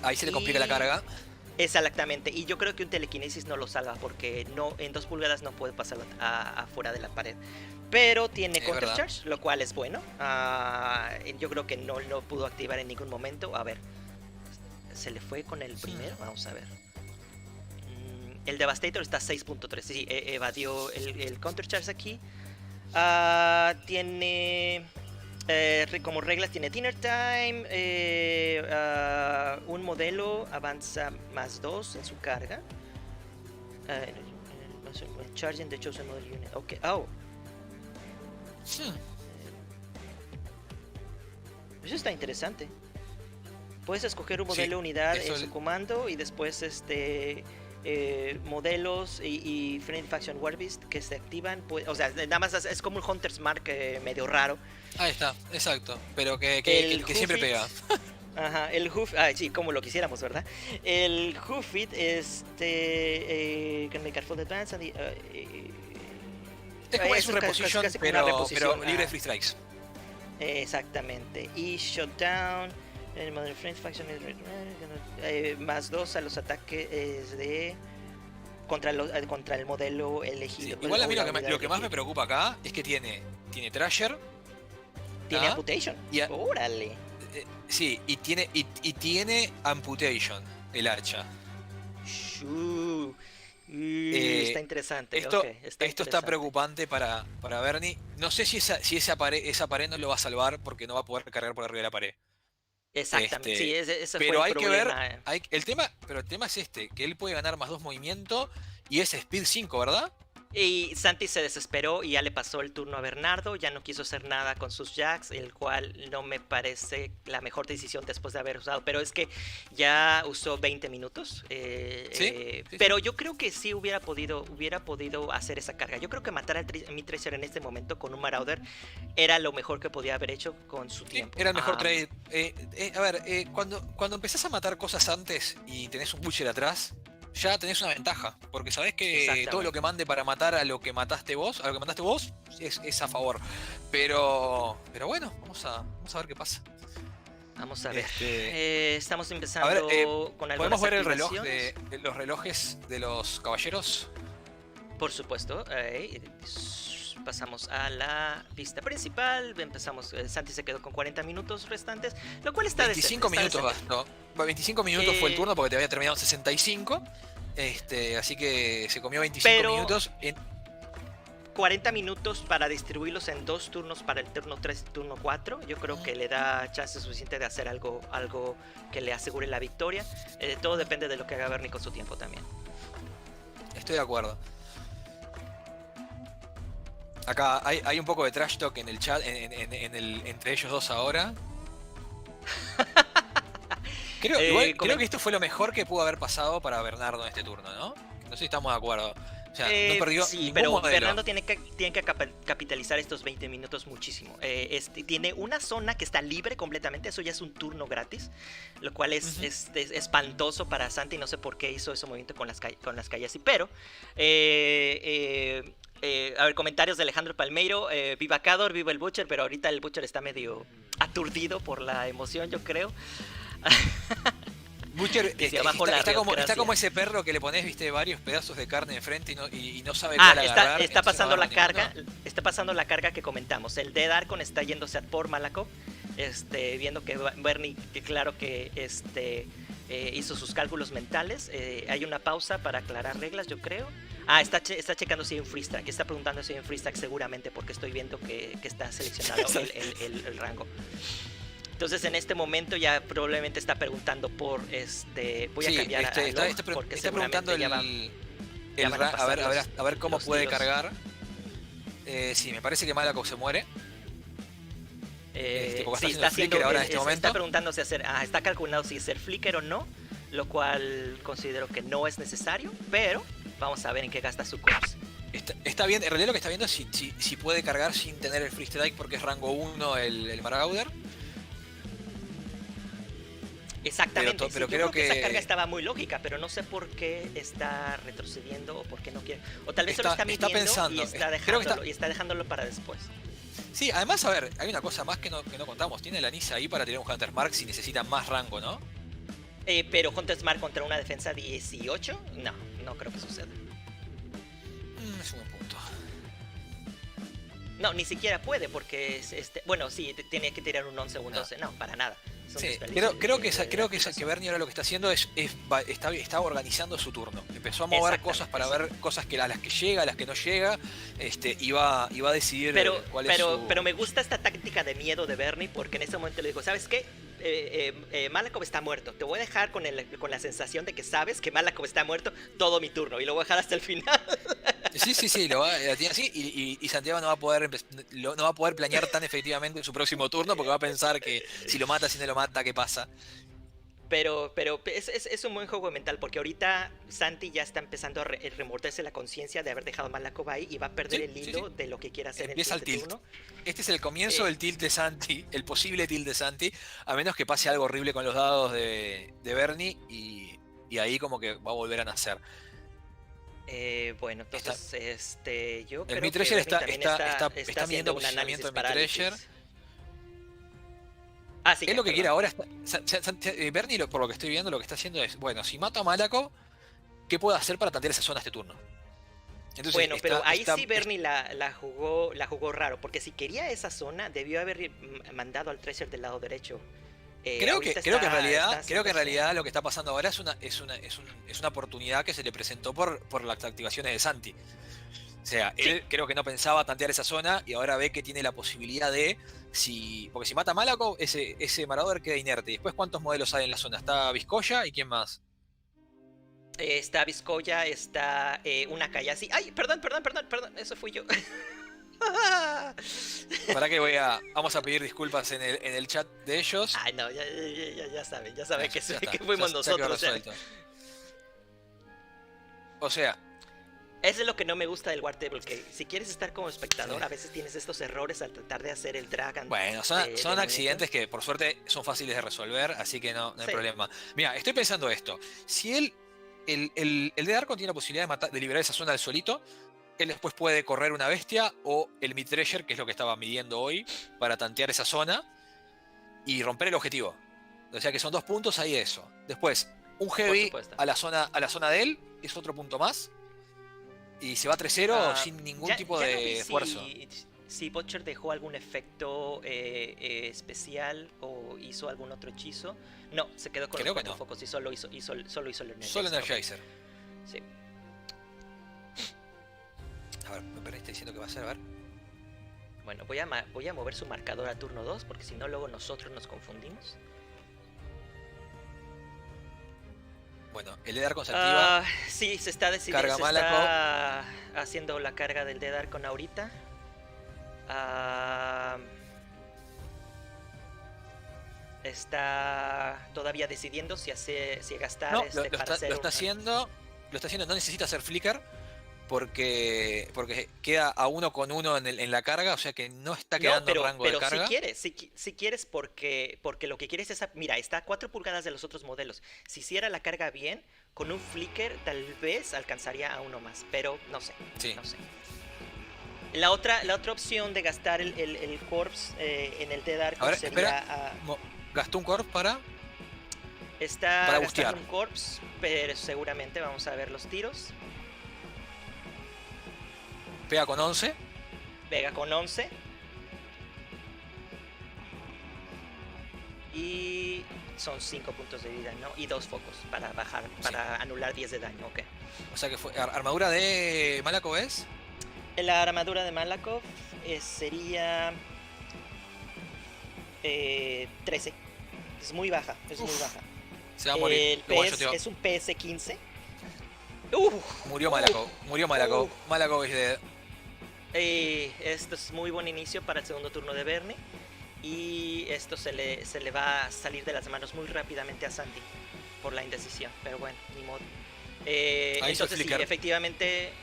[SPEAKER 1] Ahí se le complica la carga.
[SPEAKER 2] Exactamente, y yo creo que un telequinesis no lo salva porque no, en 2 pulgadas no puede pasar afuera de la pared. Pero tiene
[SPEAKER 1] Es
[SPEAKER 2] Counter
[SPEAKER 1] verdad.
[SPEAKER 2] Charge, lo cual es bueno. Yo creo que no lo pudo activar en ningún momento. A ver, se le fue con el primero, vamos a ver. El Devastator está a 6.3, sí, evadió el Counter Charge aquí. Tiene... como reglas tiene Dinner Time, un modelo avanza más 2 en su carga. Charging the chosen model unit. Ok, oh. Eso está interesante. Puedes escoger un modelo unidad en su comando y después modelos y Friendly Faction Warbeast que se activan. O sea, nada más es como un Hunter's Mark medio raro.
[SPEAKER 1] Ahí está, exacto. Pero que siempre pega.
[SPEAKER 2] Ajá, el Hoof, sí, como lo quisiéramos, ¿verdad? El Hoofit, can make a full advance and
[SPEAKER 1] es un reposition,
[SPEAKER 2] casi
[SPEAKER 1] pero libre de
[SPEAKER 2] ajá.
[SPEAKER 1] free strikes.
[SPEAKER 2] Exactamente. Y Shutdown, el Model Friends Faction más 2 a los ataques de contra el modelo elegido.
[SPEAKER 1] Sí, igual a mí lo que más me preocupa acá es que tiene Thrasher.
[SPEAKER 2] Tiene Amputation. Órale.
[SPEAKER 1] Sí, y tiene Amputation, el hacha.
[SPEAKER 2] Está interesante.
[SPEAKER 1] Esto
[SPEAKER 2] Está
[SPEAKER 1] está preocupante para Bernie. No sé si esa pared no lo va a salvar porque no va a poder cargar por arriba de la pared.
[SPEAKER 2] Exactamente, sí, ese
[SPEAKER 1] pero
[SPEAKER 2] fue el
[SPEAKER 1] hay
[SPEAKER 2] problema.
[SPEAKER 1] que ver, pero el tema es que él puede ganar más 2 movimientos y es Speed 5, ¿verdad?
[SPEAKER 2] Y Santi se desesperó y ya le pasó el turno a Bernardo, ya no quiso hacer nada con sus jacks, el cual no me parece la mejor decisión después de haber usado, pero es que ya usó 20 minutos.
[SPEAKER 1] Sí.
[SPEAKER 2] Pero yo creo que sí hubiera podido hacer esa carga. Yo creo que matar a mi Tracer en este momento con un Marauder era lo mejor que podía haber hecho con su tiempo.
[SPEAKER 1] Era el mejor trade. Cuando empezás a matar cosas antes y tenés un Butcher atrás, ya tenés una ventaja, porque sabés que todo lo que mande para matar a lo que mataste vos, es a favor. Pero bueno, vamos a ver qué pasa.
[SPEAKER 2] Vamos a ver. Estamos empezando con algunas
[SPEAKER 1] ¿podemos ver el reloj
[SPEAKER 2] activaciones?
[SPEAKER 1] de los relojes de los caballeros?
[SPEAKER 2] Por supuesto. Pasamos a la pista principal. Empezamos. Santi se quedó con 40 minutos restantes, lo cual está
[SPEAKER 1] 25 minutos gastó. 25 minutos fue el turno porque te había terminado en 65. Así que se comió 25 minutos.
[SPEAKER 2] 40 minutos para distribuirlos en 2 turnos para el turno 3 y turno 4. Yo creo que le da chance suficiente de hacer algo que le asegure la victoria. Todo depende de lo que haga Bernie con su tiempo también.
[SPEAKER 1] Estoy de acuerdo. Acá hay un poco de trash talk en el chat, entre ellos dos ahora. Creo que esto fue lo mejor que pudo haber pasado para Bernardo en este turno, ¿no? No sé si estamos de acuerdo. O sea, no perdió
[SPEAKER 2] sí,
[SPEAKER 1] ningún
[SPEAKER 2] pero
[SPEAKER 1] modelo.
[SPEAKER 2] Fernando tiene que capitalizar estos 20 minutos muchísimo. Tiene una zona que está libre completamente, eso ya es un turno gratis, lo cual es espantoso para Santi, no sé por qué hizo ese movimiento con las calles así, pero... a ver, comentarios de Alejandro Palmeiro. Viva Cador, viva el Butcher, pero ahorita el Butcher está medio aturdido por la emoción, yo creo.
[SPEAKER 1] Butcher
[SPEAKER 2] Desde abajo la
[SPEAKER 1] está como
[SPEAKER 2] aristocracia.
[SPEAKER 1] ese perro que le pones, viste, varios pedazos de carne enfrente y no sabe cuál agarrar.
[SPEAKER 2] Está pasando la
[SPEAKER 1] entonces no
[SPEAKER 2] carga.
[SPEAKER 1] agarra ninguno.
[SPEAKER 2] Está pasando la carga que comentamos. El Dead Archon está yéndose a por Malakov. Viendo que Bernie, que claro que hizo sus cálculos mentales. Hay una pausa para aclarar reglas, yo creo. Está checando si hay un freestack. Está preguntando si hay un freestack seguramente porque estoy viendo que está seleccionado el rango. Entonces en este momento ya probablemente está preguntando por voy a cambiar a
[SPEAKER 1] está preguntando a ver cómo puede cargar. Sí, me parece que Malakov se muere. Porque
[SPEAKER 2] sí,
[SPEAKER 1] está haciendo flicker ahora en este momento.
[SPEAKER 2] Está preguntando si está calculando si hacer flicker o no, lo cual considero que no es necesario, pero vamos a ver en qué gasta su corpse.
[SPEAKER 1] Está bien, en realidad lo que está viendo es si puede cargar sin tener el free strike porque es rango 1 el Marauder.
[SPEAKER 2] Exactamente,
[SPEAKER 1] pero
[SPEAKER 2] yo creo que esa carga estaba muy lógica, pero no sé por qué está retrocediendo o por qué no quiere. O tal vez solo está midiendo
[SPEAKER 1] pensando,
[SPEAKER 2] y está dejándolo para después.
[SPEAKER 1] Sí, además, a ver, hay una cosa más que no contamos. Tiene la Nisa ahí para tirar un Hunter Mark si necesita más rango, ¿no?
[SPEAKER 2] Pero Hunter's Mark contra una defensa 18, no creo que suceda.
[SPEAKER 1] Es un buen punto.
[SPEAKER 2] No, ni siquiera puede porque bueno, sí, tiene que tirar un 11 o un 12, no, para nada.
[SPEAKER 1] Sí, creo que Bernie ahora lo que está haciendo está organizando su turno. Empezó a mover cosas para ver cosas a las que llega, a las que no llega, y va a decidir cuál es su...
[SPEAKER 2] Pero me gusta esta táctica de miedo de Bernie porque en ese momento le dijo, ¿sabes qué? Malakov está muerto. Te voy a dejar con la sensación de que sabes que Malakov está muerto todo mi turno y lo voy a dejar hasta el final.
[SPEAKER 1] Sí, lo tiene así y Santiago no va a poder planear tan efectivamente su próximo turno porque va a pensar que si lo mata, si no lo mata, ¿qué pasa?
[SPEAKER 2] Pero es un buen juego mental porque ahorita Santi ya está empezando a remorderse la conciencia de haber dejado Malakov ahí y va a perder el hilo de lo que quiera hacer.
[SPEAKER 1] Empieza el tilt. Este es el comienzo del tilt de Santi, el posible tilt de Santi, a menos que pase algo horrible con los dados de Bernie y ahí como que va a volver a nacer.
[SPEAKER 2] Bueno, entonces yo creo
[SPEAKER 1] el Mid-Treasure
[SPEAKER 2] está
[SPEAKER 1] midiendo posicionamiento de Mid-Treasure.
[SPEAKER 2] Sí,
[SPEAKER 1] es lo que quiere ahora. Bernie, por lo que estoy viendo, lo que está haciendo es, bueno, si mato a Malakov, ¿qué puedo hacer para tantear esa zona de este turno? Entonces,
[SPEAKER 2] bueno, pero ahí sí Bernie la jugó raro, porque si quería esa zona, debió haber mandado al Treasure del lado derecho.
[SPEAKER 1] Creo que en realidad lo que está pasando ahora es una oportunidad que se le presentó por las activaciones de Santi. O sea, él creo que no pensaba tantear esa zona y ahora ve que tiene la posibilidad de porque si mata a Malakov, ese Marauder queda inerte. Y después, ¿cuántos modelos hay en la zona? Está Vizcoya y ¿quién más?
[SPEAKER 2] Está Vizcoya, está una Kayasi. Ay, perdón, eso fui yo.
[SPEAKER 1] ¿Para qué vamos a pedir disculpas en el chat de ellos?
[SPEAKER 2] Ay, no, ya saben que fuimos nosotros.
[SPEAKER 1] O sea,
[SPEAKER 2] eso es lo que no me gusta del War Table, que si quieres estar como espectador, a veces tienes estos errores al tratar de hacer el drag.
[SPEAKER 1] Bueno, son accidentes que por suerte son fáciles de resolver, así que no hay problema. Mira, estoy pensando esto. Si el Dead Archon tiene la posibilidad de liberar esa zona del solito, él después puede correr una bestia o el Mid-Treasure, que es lo que estaba midiendo hoy, para tantear esa zona y romper el objetivo. O sea que son 2 puntos ahí eso. Después, un Heavy a la zona de él es otro punto más. Y se va 3-0 sin ningún tipo de esfuerzo.
[SPEAKER 2] Si Butcher dejó algún efecto especial o hizo algún otro hechizo. No, se quedó con los 4 focos y solo hizo el Energizer.
[SPEAKER 1] Solo Energizer.
[SPEAKER 2] Sí.
[SPEAKER 1] A ver, me está diciendo que va a hacer, a ver.
[SPEAKER 2] Bueno, voy a mover su marcador a turno 2 porque si no luego nosotros nos confundimos.
[SPEAKER 1] Bueno, el Dead Archon se activa.
[SPEAKER 2] Sí, se está decidiendo.
[SPEAKER 1] Carga
[SPEAKER 2] Malakov. Está haciendo la carga del Dead Archon ahorita. Está todavía decidiendo si gastar
[SPEAKER 1] lo está haciendo, no necesita hacer flicker porque queda a 1 con 1 en la carga, o sea que no está quedando en rango de carga.
[SPEAKER 2] Si quieres porque lo que quieres es, mira, está a 4 pulgadas de los otros modelos. Si hiciera la carga bien, con un flicker tal vez alcanzaría a uno más, pero no sé,
[SPEAKER 1] Sí.
[SPEAKER 2] no sé. La otra opción de gastar el Corpse en el Dead Archon
[SPEAKER 1] A ver,
[SPEAKER 2] sería
[SPEAKER 1] espera. Gastó un corp para
[SPEAKER 2] está
[SPEAKER 1] bustear.
[SPEAKER 2] gastando un Corpse, pero seguramente vamos a ver los tiros.
[SPEAKER 1] pega con 11.
[SPEAKER 2] Pega con 11. Y son 5 puntos de vida, ¿no? Y 2 focos para bajar, para anular 10 de daño, ok.
[SPEAKER 1] O sea que fue armadura de Malaco, ¿es?
[SPEAKER 2] La armadura de Malakoff sería 13. Es muy baja, muy baja.
[SPEAKER 1] Se va a morir.
[SPEAKER 2] Es un PS15.
[SPEAKER 1] Murió Malaco. Malaco es dead.
[SPEAKER 2] Esto es muy buen inicio para el segundo turno de Bernie. Y esto se le va a salir de las manos muy rápidamente a Santi por la indecisión. Pero bueno, ni modo. Entonces sí, efectivamente...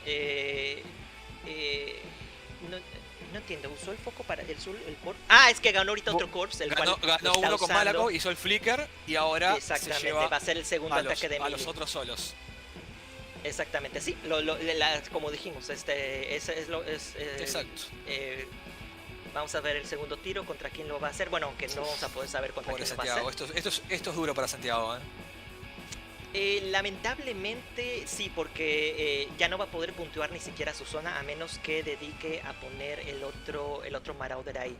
[SPEAKER 2] no entiendo, ¿usó el foco para el corpse? Ah, es que ganó ahorita otro corpse,
[SPEAKER 1] ganó uno con Malaco, hizo el flicker y ahora se lleva
[SPEAKER 2] va a ser el segundo ataque de
[SPEAKER 1] a los otros solos.
[SPEAKER 2] Exactamente, sí, como dijimos,
[SPEAKER 1] Exacto.
[SPEAKER 2] Vamos a ver el segundo tiro, contra quién lo va a hacer. Bueno, aunque no vamos a poder saber contra quién
[SPEAKER 1] Santiago.
[SPEAKER 2] lo va a hacer.
[SPEAKER 1] Esto es duro para Santiago, ¿eh?
[SPEAKER 2] Lamentablemente sí, porque ya no va a poder puntuar ni siquiera su zona a menos que dedique a poner el otro Marauder ahí.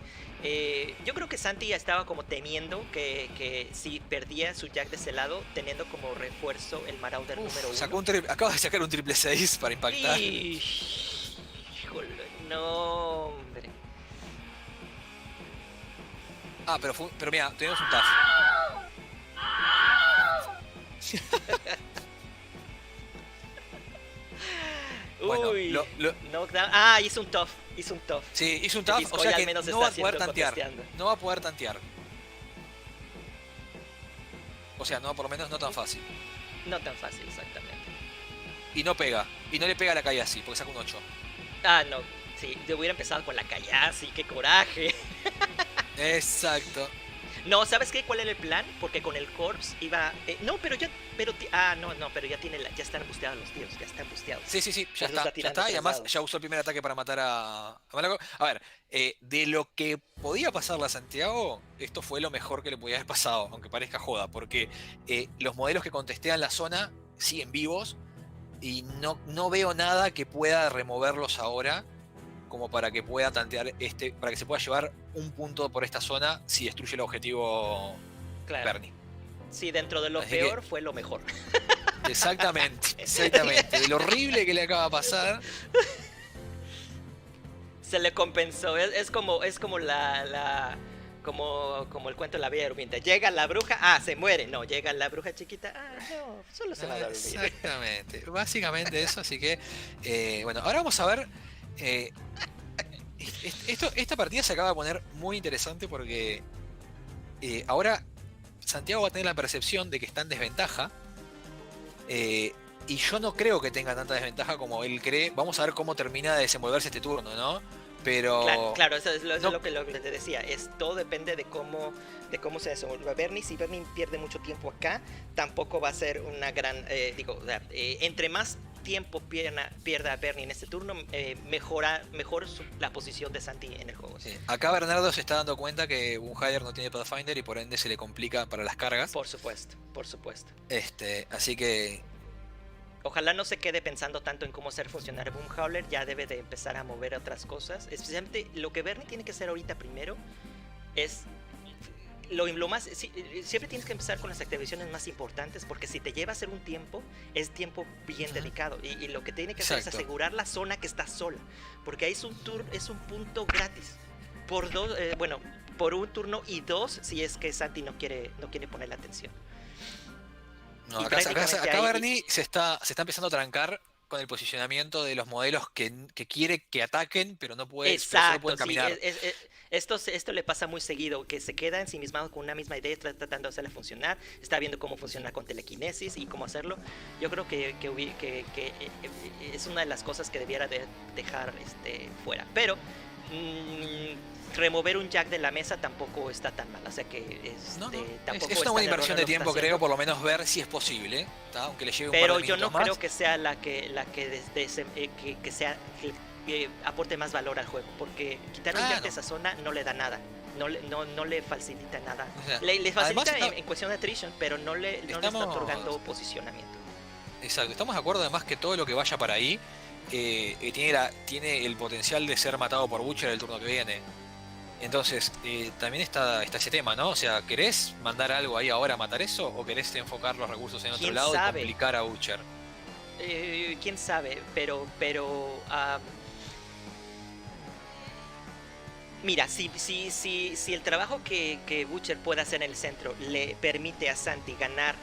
[SPEAKER 2] Yo creo que Santi ya estaba como temiendo que si perdía su Jack de ese lado, teniendo como refuerzo el Marauder número 1.
[SPEAKER 1] Acaba de sacar un 666 para impactar.
[SPEAKER 2] Híjole, no, hombre.
[SPEAKER 1] Pero mira, tenemos un TAF.
[SPEAKER 2] Uy, knockdown. Hizo un tough.
[SPEAKER 1] Sí, hizo un tough, o sea que no va a poder tantear. No va a poder tantear. O sea, no, por lo menos no tan fácil.
[SPEAKER 2] No tan fácil, exactamente.
[SPEAKER 1] Y no pega. Y no le pega a la calle así, porque saca un 8.
[SPEAKER 2] No. Sí, yo hubiera empezado con la Kayasi, qué coraje.
[SPEAKER 1] Exacto.
[SPEAKER 2] No, ¿sabes qué? ¿Cuál era el plan? Porque con el Corpse iba... pero ya están busteados los tíos, ya están busteados.
[SPEAKER 1] Sí, ya está, y además ya usó el primer ataque para matar a Malaco. A ver, de lo que podía pasarle a Santiago, esto fue lo mejor que le podía haber pasado, aunque parezca joda, porque los modelos que contestean la zona siguen vivos y no veo nada que pueda removerlos ahora como para que pueda tantear para que se pueda llevar un punto por esta zona si destruye el objetivo Bernie.
[SPEAKER 2] Sí, dentro de lo peor fue lo mejor.
[SPEAKER 1] Exactamente. De lo horrible que le acaba de pasar.
[SPEAKER 2] Se le compensó. Es como como el cuento de la Bella Durmiente. Llega la bruja, se muere. No, llega la bruja chiquita, no, solo se va a dormir.
[SPEAKER 1] Exactamente. Básicamente eso, así que bueno, ahora vamos a ver. Esta partida se acaba de poner muy interesante porque ahora Santiago va a tener la percepción de que está en desventaja y yo no creo que tenga tanta desventaja como él cree. Vamos a ver cómo termina de desenvolverse este turno, ¿no? Pero
[SPEAKER 2] claro, eso es lo que te decía. Todo depende de cómo se desenvuelva Bernie. Si Bernie pierde mucho tiempo acá, tampoco va a ser una gran... entre más tiempo pierda Bernie en este turno, mejor la posición de Santi en el juego.
[SPEAKER 1] Sí. Acá Bernardo se está dando cuenta que Boomhaider no tiene Pathfinder y por ende se le complica para las cargas.
[SPEAKER 2] Por supuesto.
[SPEAKER 1] Así que...
[SPEAKER 2] Ojalá no se quede pensando tanto en cómo hacer funcionar Boomhowler, ya debe de empezar a mover otras cosas. Especialmente lo que Bernie tiene que hacer ahorita primero es... Lo más, siempre tienes que empezar con las activaciones más importantes, porque si te lleva a hacer un tiempo, es tiempo bien dedicado. Y lo que tiene que hacer es asegurar la zona que está sola, porque ahí es un punto gratis. Por un turno y 2 si es que Santi no quiere poner la atención.
[SPEAKER 1] No, acá Bernie se está empezando a trancar con el posicionamiento de los modelos que quiere que ataquen, pero no puede, pero solo
[SPEAKER 2] Exacto,
[SPEAKER 1] pueden
[SPEAKER 2] sí,
[SPEAKER 1] caminar.
[SPEAKER 2] esto le pasa muy seguido, que se queda ensimismado con una misma idea, tratando de hacerla funcionar, está viendo cómo funciona con telequinesis y cómo hacerlo. Yo creo que es una de las cosas que debiera dejar fuera, pero remover un jack de la mesa tampoco está tan mal, o sea que
[SPEAKER 1] No, no.
[SPEAKER 2] tampoco
[SPEAKER 1] Es una
[SPEAKER 2] tan
[SPEAKER 1] buena inversión
[SPEAKER 2] erróneo
[SPEAKER 1] de
[SPEAKER 2] lo que
[SPEAKER 1] tiempo,
[SPEAKER 2] está
[SPEAKER 1] creo,
[SPEAKER 2] haciendo.
[SPEAKER 1] por lo menos ver si es posible, ¿tá? Aunque le lleve un par
[SPEAKER 2] Pero
[SPEAKER 1] de
[SPEAKER 2] yo no
[SPEAKER 1] minutos más.
[SPEAKER 2] creo que sea que aporte más valor al juego, porque quitar un jack de esa zona no le da nada, no le facilita nada.
[SPEAKER 1] O sea,
[SPEAKER 2] Le facilita
[SPEAKER 1] además
[SPEAKER 2] en cuestión de attrition, pero no le está otorgando posicionamiento.
[SPEAKER 1] Exacto, estamos de acuerdo además que todo lo que vaya para ahí tiene el potencial de ser matado por Butcher el turno que viene. Entonces, también está ese tema, ¿no? O sea, ¿querés mandar algo ahí ahora a matar eso? ¿O querés enfocar los recursos en otro lado y complicar a Butcher?
[SPEAKER 2] Quién sabe, pero mira, si el trabajo que Butcher puede hacer en el centro le permite a Santi ganar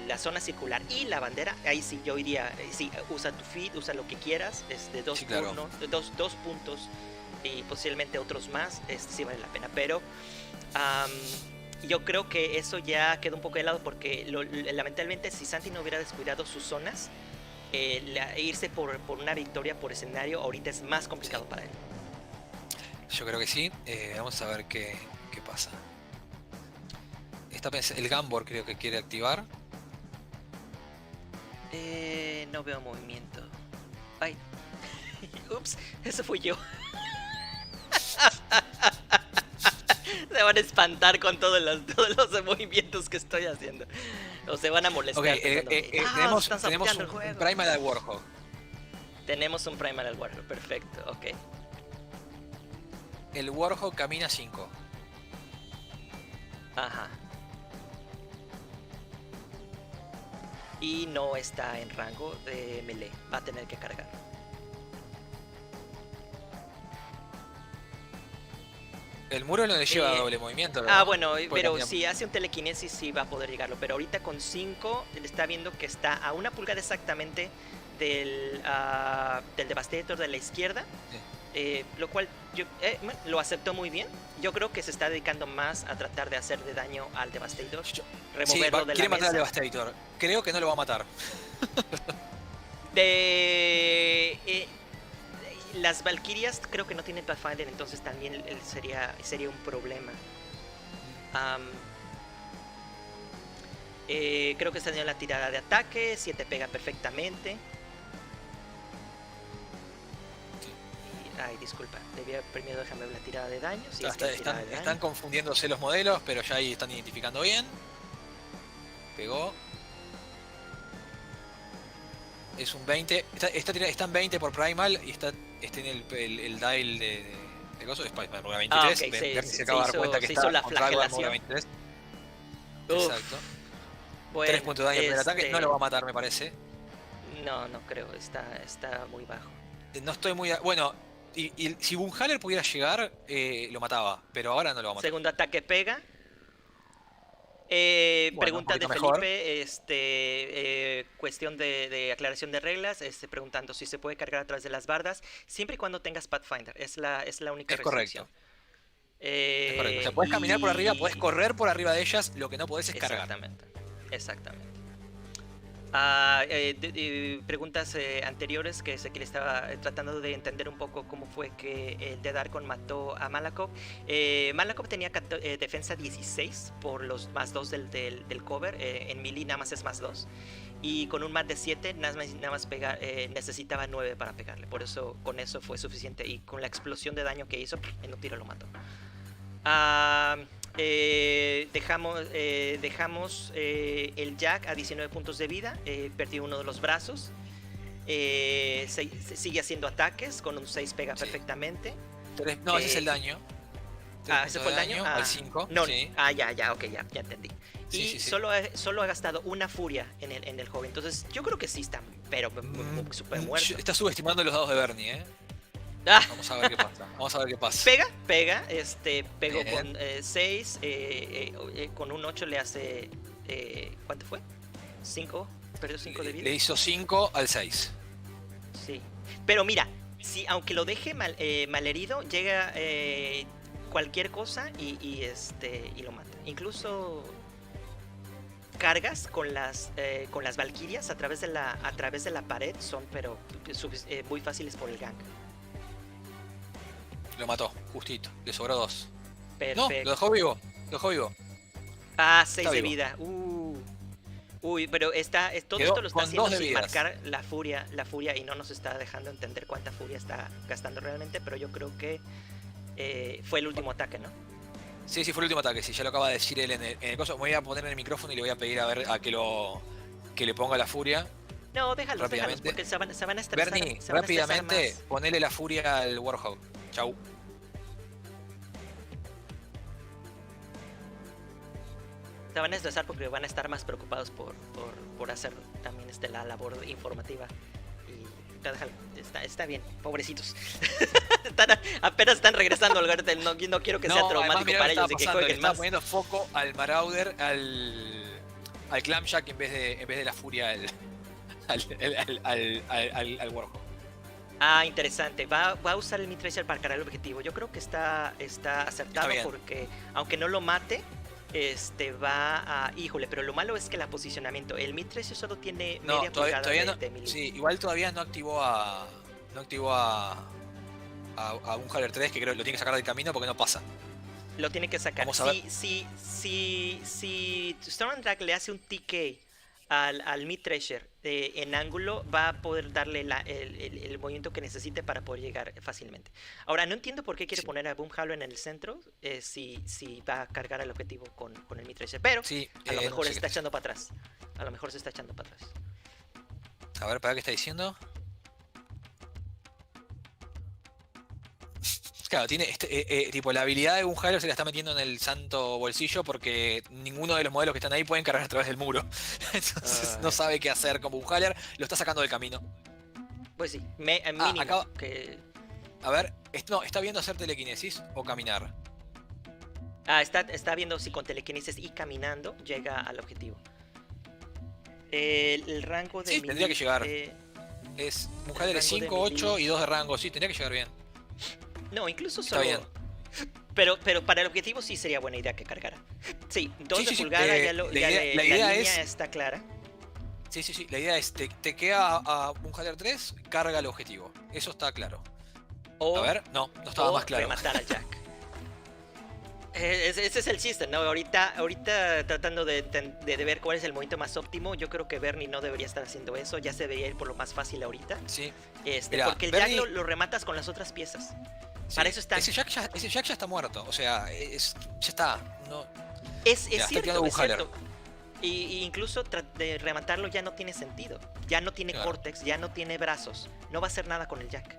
[SPEAKER 2] la zona circular y la bandera, ahí sí yo iría, sí, usa tu feed, usa lo que quieras, dos
[SPEAKER 1] Sí, claro.
[SPEAKER 2] turnos, dos puntos y posiblemente otros más, sí vale la pena, pero yo creo que eso ya quedó un poco de lado porque lamentablemente si Santi no hubiera descuidado sus zonas, irse por una victoria por escenario ahorita es más complicado para él.
[SPEAKER 1] Yo creo que sí. Vamos a ver qué pasa. El Gambor creo que quiere activar.
[SPEAKER 2] No veo movimiento. Ay. Ups, eso fui yo. Se van a espantar con todos los movimientos que estoy haciendo. O se van a molestar.
[SPEAKER 1] Tenemos un Primal al Warhawk.
[SPEAKER 2] Tenemos un Primal al Warhawk, perfecto, ok.
[SPEAKER 1] El Warhawk camina 5.
[SPEAKER 2] Ajá. Y no está en rango de melee. Va a tener que cargar.
[SPEAKER 1] El muro no le lleva doble movimiento, ¿verdad?
[SPEAKER 2] Bueno, pero si hace un telequinesis sí va a poder llegarlo. Pero ahorita con 5 él está viendo que está a 1 pulgada exactamente del Devastator de la izquierda. Sí. Lo cual lo aceptó muy bien. Yo creo que se está dedicando más a tratar de hacerle daño al Devastator. Removerlo de la
[SPEAKER 1] quiere matar
[SPEAKER 2] mesa.
[SPEAKER 1] al Devastator. Creo que no lo va a matar.
[SPEAKER 2] Las Valkyrias creo que no tienen Pathfinder, entonces también sería un problema. Creo que está teniendo la tirada de ataque, 7 pega perfectamente. Ay, disculpa, debía primero dejarme la tirada de daño. Sí,
[SPEAKER 1] están confundiéndose los modelos, pero ya ahí están identificando bien. Pegó. Es un 20. Está en 20 por Primal y está en el dial de coso de Spider-Man 23.
[SPEAKER 2] Okay,
[SPEAKER 1] se acaba de dar cuenta que está
[SPEAKER 2] la
[SPEAKER 1] contra algo de
[SPEAKER 2] flagelación.
[SPEAKER 1] 23.
[SPEAKER 2] Uf.
[SPEAKER 1] Exacto.
[SPEAKER 2] Bueno,
[SPEAKER 1] 3 puntos de daño por el ataque. No lo va a matar, me parece.
[SPEAKER 2] No creo. Está muy bajo.
[SPEAKER 1] No estoy muy... Bueno, y si Bunhaler pudiera llegar, lo mataba. Pero ahora no lo va a matar.
[SPEAKER 2] Segundo ataque pega. Pregunta de Felipe, cuestión de aclaración de reglas, preguntando si se puede cargar a través de las bardas, siempre y cuando tengas Pathfinder, es la única restricción.
[SPEAKER 1] Es correcto. O sea, puedes caminar por arriba, puedes correr por arriba de ellas, lo que no podés es cargar.
[SPEAKER 2] Exactamente. Preguntas anteriores que sé que le estaba tratando de entender un poco cómo fue que el Dead Archon mató a Malakov. Malakov tenía defensa 16 por los más 2 del cover. En melee nada más es más 2. Y con un mat de 7 nada más necesitaba 9 para pegarle. Por eso con eso fue suficiente. Y con la explosión de daño que hizo, en un tiro lo mató. Dejamos el Jack a 19 puntos de vida. Perdió uno de los brazos. Sigue haciendo ataques. Con un 6 pega perfectamente.
[SPEAKER 1] No, ese es el daño.
[SPEAKER 2] ¿Ese fue el daño?
[SPEAKER 1] Al 5.
[SPEAKER 2] No,
[SPEAKER 1] sí.
[SPEAKER 2] Ya entendí.
[SPEAKER 1] Sí.
[SPEAKER 2] Solo ha gastado una furia en el joven. Entonces yo creo que sí está, pero súper muerto.
[SPEAKER 1] Está subestimando los dados de Bernie, Vamos a ver qué pasa.
[SPEAKER 2] Pega. Pegó con 6. Con un 8 le hace... ¿cuánto fue? 5. perdió 5 de vida.
[SPEAKER 1] Le hizo 5 al 6.
[SPEAKER 2] Sí. Pero mira, si aunque lo deje malherido, llega cualquier cosa y lo mata. Incluso cargas con las valquirias a través de la pared son muy fáciles por el gank.
[SPEAKER 1] Lo mató, justito. Le sobró 2.
[SPEAKER 2] Perfecto.
[SPEAKER 1] No, lo dejó vivo. Lo dejó vivo.
[SPEAKER 2] Ah, 6 de
[SPEAKER 1] vivo.
[SPEAKER 2] vida. Uy, pero todo
[SPEAKER 1] Quedó
[SPEAKER 2] esto lo está
[SPEAKER 1] con
[SPEAKER 2] haciendo
[SPEAKER 1] 2 de
[SPEAKER 2] sin
[SPEAKER 1] vidas.
[SPEAKER 2] marcar la furia y no nos está dejando entender cuánta furia está gastando realmente, pero yo creo que fue el último ataque, ¿no?
[SPEAKER 1] Sí, fue el último ataque. Sí, ya lo acaba de decir él en el coso. Me voy a poner en el micrófono y le voy a pedir a que le ponga la furia.
[SPEAKER 2] No, déjalos,
[SPEAKER 1] Rápidamente.
[SPEAKER 2] porque se van a estresar.
[SPEAKER 1] Bernie,
[SPEAKER 2] se van a estresar
[SPEAKER 1] rápidamente,
[SPEAKER 2] más.
[SPEAKER 1] ponele la furia al Warhawk. Chau.
[SPEAKER 2] Se van a estresar porque van a estar más preocupados por hacer también la labor informativa. Y déjalo, está bien, pobrecitos. Apenas están regresando al lugar no quiero que sea traumático para ellos y que jueguen más.
[SPEAKER 1] Poniendo foco al Marauder, al Clamjack en vez de la furia al Warhawk.
[SPEAKER 2] Ah, interesante. Va a usar el Mid-Tracer para cargar el objetivo. Yo creo que está acertado
[SPEAKER 1] Está
[SPEAKER 2] porque aunque no lo mate, va a... Híjole, pero lo malo es que el posicionamiento. El Mid-Tracer solo tiene media pulgada de melee.
[SPEAKER 1] Sí, igual todavía no activó a un Haller 3, que creo que lo tiene que sacar del camino porque no pasa.
[SPEAKER 2] Lo tiene que sacar.
[SPEAKER 1] Vamos a ver.
[SPEAKER 2] Si Storm Drag le hace un TK al Mid-Thresher en ángulo, va a poder darle el movimiento que necesite para poder llegar fácilmente. Ahora, no entiendo por qué quiere poner a Boom Halo en el centro si va a cargar el objetivo con el Mid-Thresher, pero a lo mejor
[SPEAKER 1] no sé
[SPEAKER 2] se está echando para atrás. A lo mejor se está echando para atrás.
[SPEAKER 1] A ver, ¿para qué está diciendo? Claro, tiene tipo la habilidad de un Halo se la está metiendo en el santo bolsillo porque ninguno de los modelos que están ahí pueden cargar a través del muro. Entonces no sabe qué hacer como un Haller, lo está sacando del camino.
[SPEAKER 2] Pues sí, mínimo que...
[SPEAKER 1] A ver, ¿está viendo hacer telequinesis o caminar?
[SPEAKER 2] Está viendo si con telequinesis y caminando llega al objetivo. El rango de...
[SPEAKER 1] Sí, tendría que llegar. Es un Haller de 5, 8 y 2 de rango. Sí, tendría que llegar bien.
[SPEAKER 2] No, incluso
[SPEAKER 1] Está
[SPEAKER 2] solo...
[SPEAKER 1] bien.
[SPEAKER 2] Pero para el objetivo sí sería buena idea que cargara. Sí, 2 de pulgada, la línea está clara.
[SPEAKER 1] Sí. La idea es, te queda a un Haller 3, carga el objetivo. Eso está claro. A ver, no estaba más claro.
[SPEAKER 2] Rematar a Jack. Ese es el chiste, ¿no? Ahorita tratando de ver cuál es el momento más óptimo, yo creo que Bernie no debería estar haciendo eso. Ya se veía ir por lo más fácil ahorita.
[SPEAKER 1] Sí.
[SPEAKER 2] Mirá, porque el Bernie... Jack lo rematas con las otras piezas. Sí, para eso está.
[SPEAKER 1] Ese Jack ya está muerto. O sea, ya está. No,
[SPEAKER 2] es cierto. Y incluso de rematarlo ya no tiene sentido. Ya no tiene córtex, ya no tiene brazos. No va a hacer nada con el Jack.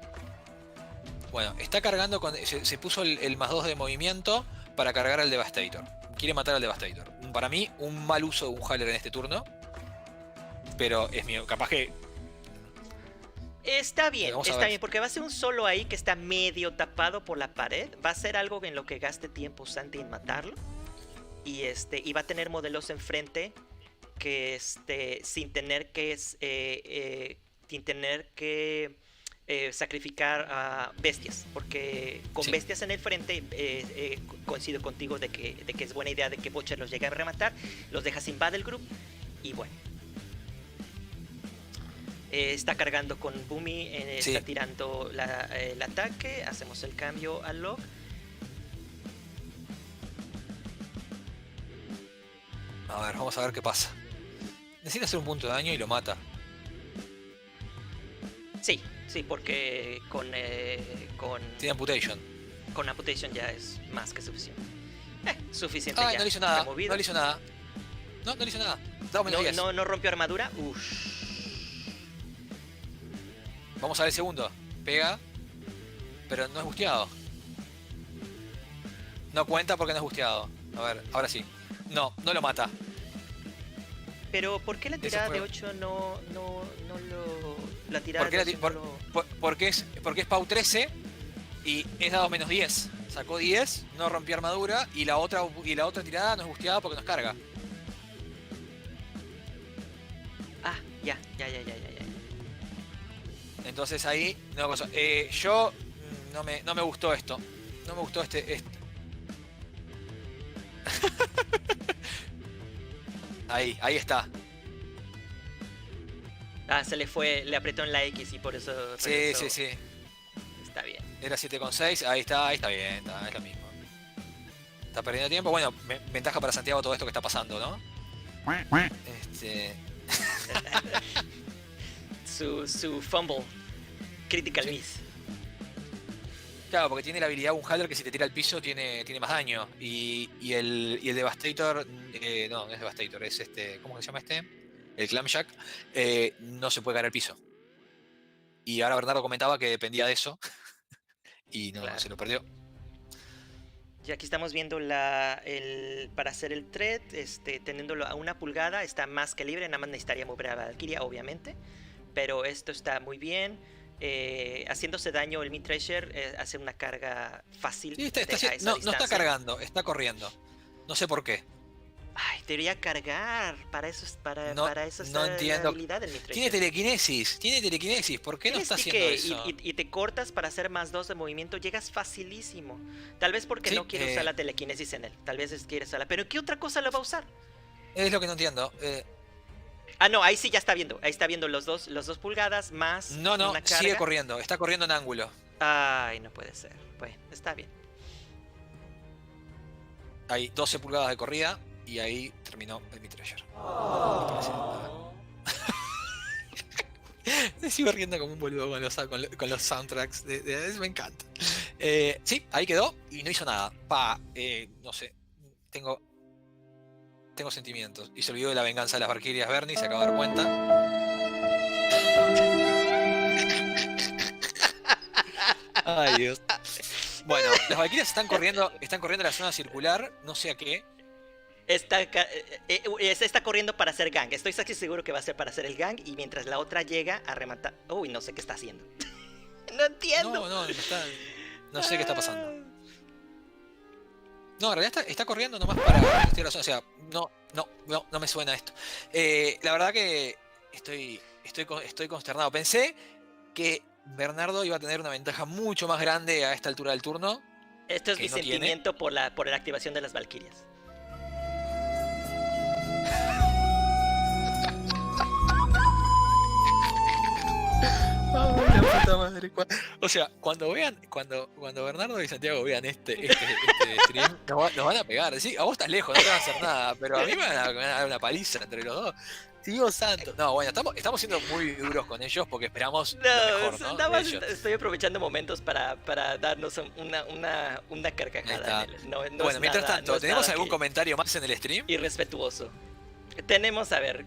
[SPEAKER 1] Bueno, está cargando se puso el +2 de movimiento para cargar al Devastator. Quiere matar al Devastator. Para mí, un mal uso de un Haller en este turno. Pero es mío. Capaz que...
[SPEAKER 2] Está bien, porque va a ser un solo ahí que está medio tapado por la pared. Va a ser algo en lo que gaste tiempo Santi en matarlo. Y va a tener modelos enfrente que sin tener que sacrificar a bestias. Porque con bestias en el frente coincido contigo de que es buena idea de que Butcher los llegue a rematar. Los deja sin Battle Group. Y bueno. Está cargando con Boomy, está tirando el ataque. Hacemos el cambio al log.
[SPEAKER 1] A ver, vamos a ver qué pasa. Necesita hacer un punto de daño y lo mata.
[SPEAKER 2] Sí, porque
[SPEAKER 1] tiene amputation.
[SPEAKER 2] Con amputation ya es más que suficiente. Suficiente ya.
[SPEAKER 1] No le hizo nada.
[SPEAKER 2] Removido.
[SPEAKER 1] No le hizo nada. No le hizo nada.
[SPEAKER 2] No rompió armadura. Uff.
[SPEAKER 1] Vamos a ver el segundo. Pega. Pero no es busteado. No cuenta porque no es busteado. A ver, ahora sí. No lo mata.
[SPEAKER 2] Pero ¿por qué la tirada de 8 no lo... La tirada de 8
[SPEAKER 1] porque es Pau 13 y es dado -10. Sacó 10, no rompió armadura y la otra tirada no es busteada porque nos carga.
[SPEAKER 2] Ya.
[SPEAKER 1] Entonces ahí, una cosa, yo no me gustó esto. No me gustó este. Ahí está.
[SPEAKER 2] Se le fue, le apretó en la X y por eso...
[SPEAKER 1] Sí.
[SPEAKER 2] Está bien.
[SPEAKER 1] Era 7,6, ahí está bien, es lo mismo. Está perdiendo tiempo. Bueno, ventaja para Santiago todo esto que está pasando, ¿no?
[SPEAKER 2] Su fumble. Critical miss.
[SPEAKER 1] Claro, porque tiene la habilidad un Haller que si te tira al piso tiene más daño. Y el Devastator, no es Devastator, es ¿cómo se llama este? El Clamshack, no se puede caer al piso. Y ahora Bernardo comentaba que dependía de eso. Y no,
[SPEAKER 2] Claro.
[SPEAKER 1] se lo perdió.
[SPEAKER 2] Y aquí estamos viendo para hacer el thread, teniéndolo a 1 pulgada, está más que libre, nada más necesitaría mover a la Valkyria, obviamente. Pero esto está muy bien. Haciéndose daño el Mid-Treasure, hace una carga fácil.
[SPEAKER 1] Sí,
[SPEAKER 2] a esa
[SPEAKER 1] no está
[SPEAKER 2] distancia.
[SPEAKER 1] cargando, está corriendo. No sé por qué.
[SPEAKER 2] Ay, debería cargar. Para eso para eso
[SPEAKER 1] no
[SPEAKER 2] está
[SPEAKER 1] entiendo.
[SPEAKER 2] la habilidad del Mid-Treasure.
[SPEAKER 1] Tiene telequinesis. ¿Por qué no está haciendo
[SPEAKER 2] Tienes
[SPEAKER 1] eso?
[SPEAKER 2] y te cortas para hacer +2 de movimiento, llegas facilísimo. Tal vez porque
[SPEAKER 1] Sí,
[SPEAKER 2] no quiere usar la telequinesis en él. Tal vez quiere usarla. ¿Pero qué otra cosa lo va a usar?
[SPEAKER 1] Es lo que no entiendo.
[SPEAKER 2] No, ahí sí ya está viendo. Ahí está viendo los 2 pulgadas más
[SPEAKER 1] No,
[SPEAKER 2] una carga.
[SPEAKER 1] sigue corriendo. Está corriendo en ángulo.
[SPEAKER 2] Ay, no puede ser. Bueno, está bien.
[SPEAKER 1] Hay 12 pulgadas de corrida y ahí terminó el Mid-Treasure. Me sigo riendo como un boludo con los soundtracks. Me encanta. Sí, ahí quedó y no hizo nada. No sé. Tengo sentimientos. Y se olvidó de la venganza de las Valkyrias Bernie, se acaba de dar cuenta. Ay, Dios. Bueno, las Valkyrias están corriendo a la zona circular, no sé a qué.
[SPEAKER 2] Está corriendo para hacer gang. Estoy casi seguro que va a ser para hacer el gang. Y mientras la otra llega a rematar. Uy, no sé qué está haciendo. No entiendo.
[SPEAKER 1] No sé qué está pasando. No, en realidad está corriendo nomás para... O sea, no me suena esto. La verdad que estoy consternado. Pensé que Bernardo iba a tener una ventaja mucho más grande a esta altura del turno.
[SPEAKER 2] Esto es mi sentimiento por la activación de las Valkyrias.
[SPEAKER 1] La puta madre. O sea, cuando Bernardo y Santiago vean este stream, nos van a pegar. Sí, a vos estás lejos, no te van a hacer nada, pero a mí me van a dar una paliza entre los dos. Dios santo. No, bueno, estamos siendo muy duros con ellos porque esperamos lo mejor, ¿no?
[SPEAKER 2] Nada más estoy aprovechando momentos para darnos una carcajada.
[SPEAKER 1] Bueno, mientras tanto, ¿tenemos algún comentario más en el stream?
[SPEAKER 2] Irrespetuoso. Tenemos, a ver,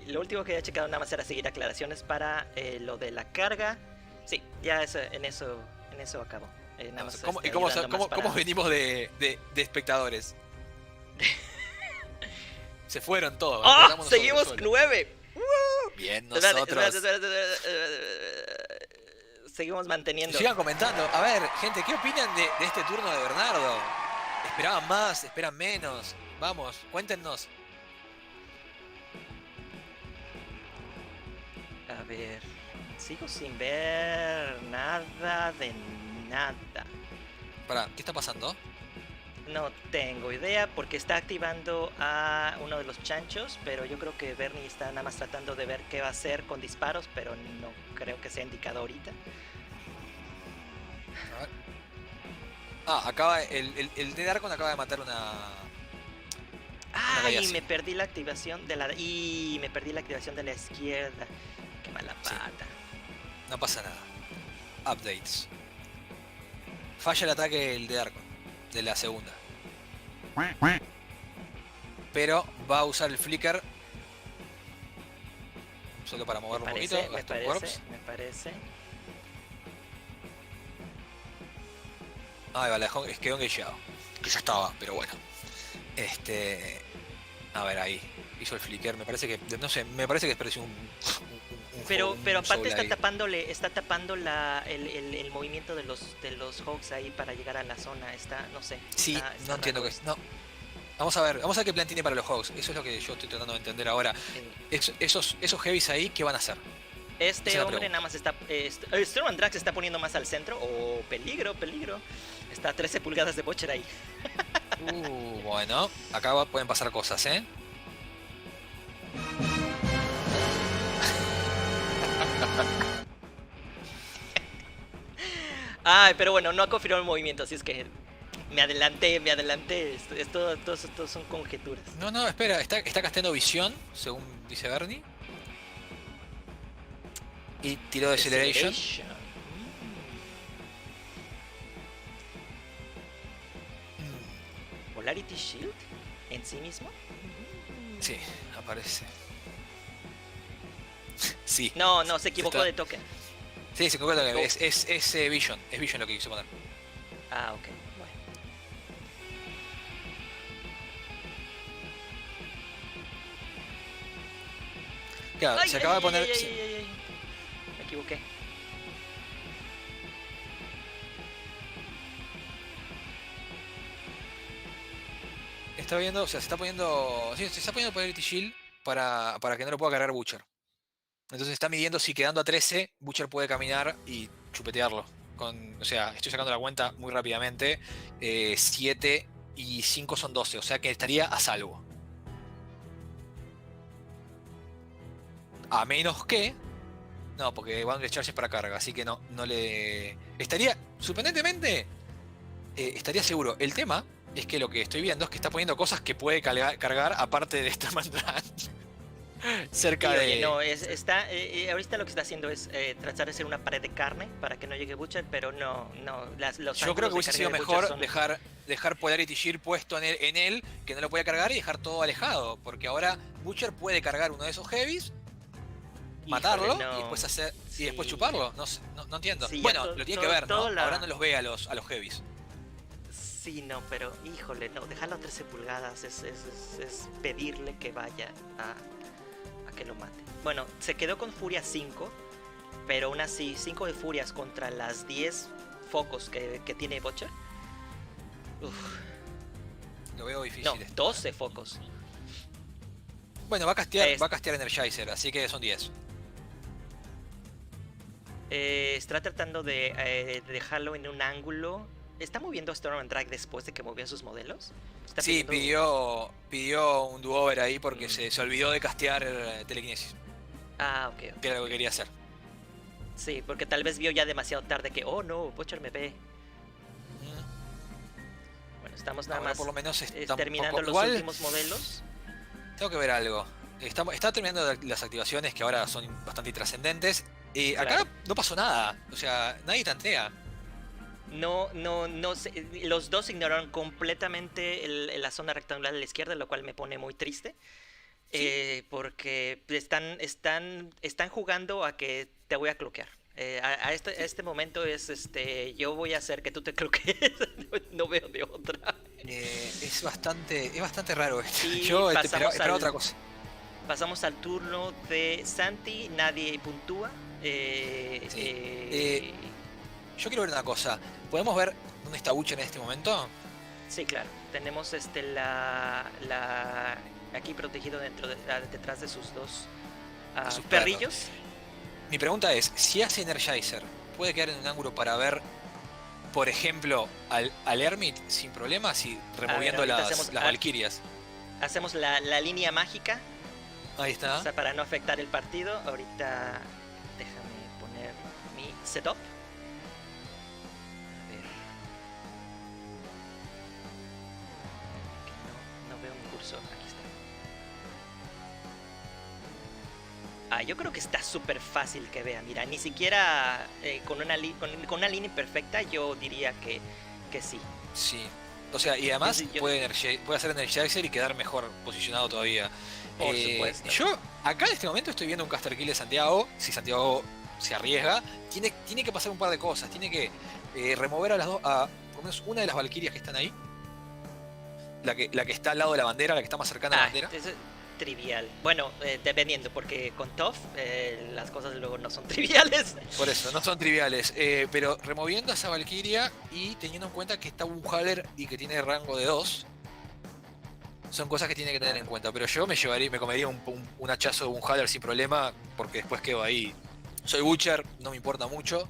[SPEAKER 2] lo último que había checado nada más era seguir aclaraciones para lo de la carga. Sí, ya en eso acabó. Nada más,
[SPEAKER 1] ¿Cómo venimos de espectadores? Se fueron todos.
[SPEAKER 2] ¡Ah! ¡Seguimos 9!
[SPEAKER 1] Bien, nosotros.
[SPEAKER 2] Seguimos manteniendo.
[SPEAKER 1] Sigan comentando. A ver, gente, ¿qué opinan de este turno de Bernardo? ¿Esperaban más? ¿Esperan menos? Vamos, cuéntenos.
[SPEAKER 2] A ver, sigo sin ver nada de nada.
[SPEAKER 1] Pará, ¿qué está pasando?
[SPEAKER 2] No tengo idea porque está activando a uno de los chanchos, pero yo creo que Bernie está nada más tratando de ver qué va a hacer con disparos, pero no creo que sea indicado ahorita.
[SPEAKER 1] Acaba el de Darkon acaba de matar una...
[SPEAKER 2] ¡Ay! Me perdí la activación de la... Y me perdí la activación de la izquierda. ¡Qué mala pata!
[SPEAKER 1] Sí. No pasa nada. Updates. Falla el ataque el de Darkon, de la segunda. Pero va a usar el flicker solo para moverlo un poquito.
[SPEAKER 2] Me parece.
[SPEAKER 1] Ahí va, quedó engagado. Que ya estaba, pero bueno. A ver, ahí. Hizo el flicker. Me parece que. No sé, me parece que despreció un
[SPEAKER 2] pero aparte está
[SPEAKER 1] ahí.
[SPEAKER 2] tapando el movimiento de los Hawks ahí para llegar a la zona. No sé.
[SPEAKER 1] Sí, no entiendo qué es. No. Vamos a ver qué plan tiene para los Hogs. Eso es lo que yo estoy tratando de entender ahora. Esos heavies ahí, ¿qué van a hacer?
[SPEAKER 2] Este
[SPEAKER 1] Esa es la
[SPEAKER 2] hombre
[SPEAKER 1] pregunta.
[SPEAKER 2] nada más está... Storm Drag se está poniendo más al centro. Oh, peligro, peligro. Está a 13 pulgadas de Butcher ahí.
[SPEAKER 1] Bueno, acá pueden pasar cosas, ¿eh?
[SPEAKER 2] Ay, pero bueno, no ha confirmado el movimiento, así es que me adelanté. Todos son conjeturas.
[SPEAKER 1] No, espera, está casteando visión, según dice Bernie. Y tiró Deceleration.
[SPEAKER 2] Polarity Shield en sí mismo.
[SPEAKER 1] Sí, aparece. Sí.
[SPEAKER 2] No, se equivocó
[SPEAKER 1] Está-
[SPEAKER 2] de token.
[SPEAKER 1] Sí, se equivocó. Es Vision. Es Vision lo que quiso poner.
[SPEAKER 2] Ah, ok. Bueno.
[SPEAKER 1] Claro, se acaba de poner.
[SPEAKER 2] Ay. Me equivoqué.
[SPEAKER 1] Está viendo, o sea, se está poniendo. Sí, se está poniendo Polarity Shield para que no lo pueda cargar Butcher. Entonces está midiendo si quedando a 13, Butcher puede caminar y chupetearlo. O sea, estoy sacando la cuenta muy rápidamente. 7 y 5 son 12, o sea que estaría a salvo. A menos que. No, porque Boundary Charge es para carga, así que no le. Estaría. Sorprendentemente. Estaría seguro. El tema es que lo que estoy viendo es que está poniendo cosas que puede cargar aparte de esta mandrake. Cerca
[SPEAKER 2] Sí,
[SPEAKER 1] de.
[SPEAKER 2] oye, no, ahorita lo que está haciendo es tratar de hacer una pared de carne para que no llegue Butcher, pero no, los
[SPEAKER 1] Yo creo que hubiese sido mejor
[SPEAKER 2] son...
[SPEAKER 1] dejar Polarity Shield puesto en él, que no lo puede cargar, y dejar todo alejado. Porque ahora Butcher puede cargar uno de esos heavies, matarlo
[SPEAKER 2] no.
[SPEAKER 1] y después
[SPEAKER 2] Sí.
[SPEAKER 1] y después chuparlo. No entiendo.
[SPEAKER 2] Sí, ya
[SPEAKER 1] Bueno, lo tiene que ver, ¿no?
[SPEAKER 2] todo
[SPEAKER 1] Ahora no los ve a los heavies.
[SPEAKER 2] Sí, no, pero híjole, no, dejarlo a 13 pulgadas es pedirle que vaya a que lo mate. Bueno, se quedó con Furia 5, pero aún así, 5 de Furias contra las 10 focos que tiene Butcher. Uf,
[SPEAKER 1] Lo veo difícil.
[SPEAKER 2] no,
[SPEAKER 1] esto.
[SPEAKER 2] 12 focos.
[SPEAKER 1] Bueno, va a castear Energizer, así que son 10.
[SPEAKER 2] Está tratando de dejarlo en un ángulo. ¿Está moviendo Storm and Drag después de que movió sus modelos? ¿Está
[SPEAKER 1] Sí,
[SPEAKER 2] pidiendo-
[SPEAKER 1] pidió un do-over ahí porque se olvidó de castear telequinesis,
[SPEAKER 2] Ah, ok.
[SPEAKER 1] que era lo que quería hacer.
[SPEAKER 2] Sí, porque tal vez vio ya demasiado tarde que, oh no, Butcher me ve. Bueno, estamos nada
[SPEAKER 1] Ahora
[SPEAKER 2] más
[SPEAKER 1] por lo menos está un
[SPEAKER 2] terminando
[SPEAKER 1] poco-
[SPEAKER 2] los
[SPEAKER 1] igual,
[SPEAKER 2] últimos modelos.
[SPEAKER 1] tengo que ver algo. Está terminando las activaciones que ahora son bastante intrascendentes.
[SPEAKER 2] Claro.
[SPEAKER 1] Acá no pasó nada. O sea, nadie tantea.
[SPEAKER 2] No sé, los dos ignoraron completamente la zona rectangular de la izquierda, lo cual me pone muy triste. Porque están jugando a que te voy a cloquear. A este momento es yo voy a hacer que tú te cloquees. No veo de otra.
[SPEAKER 1] Es bastante raro esto.
[SPEAKER 2] Y
[SPEAKER 1] Yo
[SPEAKER 2] pasamos
[SPEAKER 1] esperaba otra cosa.
[SPEAKER 2] Pasamos al turno de Santi, nadie puntúa.
[SPEAKER 1] Yo quiero ver una cosa. ¿Podemos ver dónde está Butcher en este momento?
[SPEAKER 2] Sí, claro. Tenemos aquí protegido detrás de sus dos
[SPEAKER 1] De sus
[SPEAKER 2] perrillos.
[SPEAKER 1] Mi pregunta es, si hace Energizer, ¿puede quedar en un ángulo para ver, por ejemplo, al Hermit sin problema, removiendo
[SPEAKER 2] ahorita
[SPEAKER 1] las
[SPEAKER 2] hacemos-
[SPEAKER 1] Valkyrias?
[SPEAKER 2] Hacemos la línea mágica,
[SPEAKER 1] Ahí
[SPEAKER 2] o
[SPEAKER 1] está.
[SPEAKER 2] sea, para no afectar el partido. Ahorita déjame poner mi setup. A ver. Que no veo un cursor. Aquí está. Yo creo que está súper fácil que vea. Mira, ni siquiera con una línea perfecta yo diría que sí.
[SPEAKER 1] Sí. O sea, y además
[SPEAKER 2] Yo-
[SPEAKER 1] puede hacer Energizer y quedar mejor posicionado todavía.
[SPEAKER 2] Por supuesto.
[SPEAKER 1] Yo acá en este momento estoy viendo un caster kill de Santiago. Si Santiago se arriesga, tiene que pasar un par de cosas. Tiene que remover a las dos, por lo menos una de las Valkyrias que están ahí. La que está al lado de la bandera, la que está más cercana a la bandera.
[SPEAKER 2] Es trivial. Bueno, dependiendo, porque con Toph las cosas luego no son triviales.
[SPEAKER 1] Por eso, no son triviales. Pero removiendo a esa Valkyria y teniendo en cuenta que está un Haller y que tiene rango de 2. Son cosas que tiene que tener en cuenta. Pero yo me comería un hachazo de un Haller sin problema, porque después quedo ahí. Soy Butcher, no me importa mucho,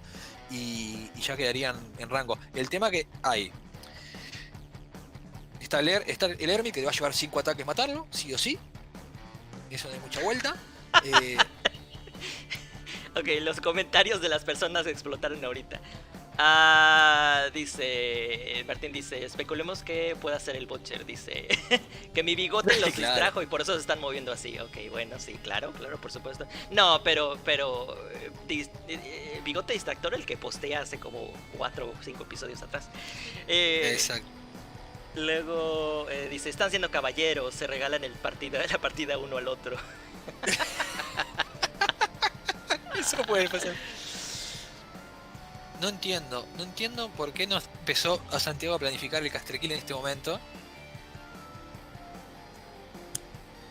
[SPEAKER 1] y ya quedarían en rango. El tema que hay. Está el Hermit, que le va a llevar 5 ataques matarlo, sí o sí. Eso no hay mucha vuelta.
[SPEAKER 2] Ok, los comentarios de las personas explotaron ahorita. Dice Martín, dice, especulemos que pueda hacer el Butcher, dice que mi bigote los
[SPEAKER 1] Claro.
[SPEAKER 2] distrajo y por eso se están moviendo así. Ok, bueno, sí, claro, por supuesto. No, pero bigote distractor el que postea hace como 4 o 5 episodios atrás.
[SPEAKER 1] Exacto.
[SPEAKER 2] Luego dice, están siendo caballeros, se regalan la partida uno al otro.
[SPEAKER 1] Eso puede pasar. No entiendo por qué no empezó a Santiago a planificar el Caster Kill en este momento.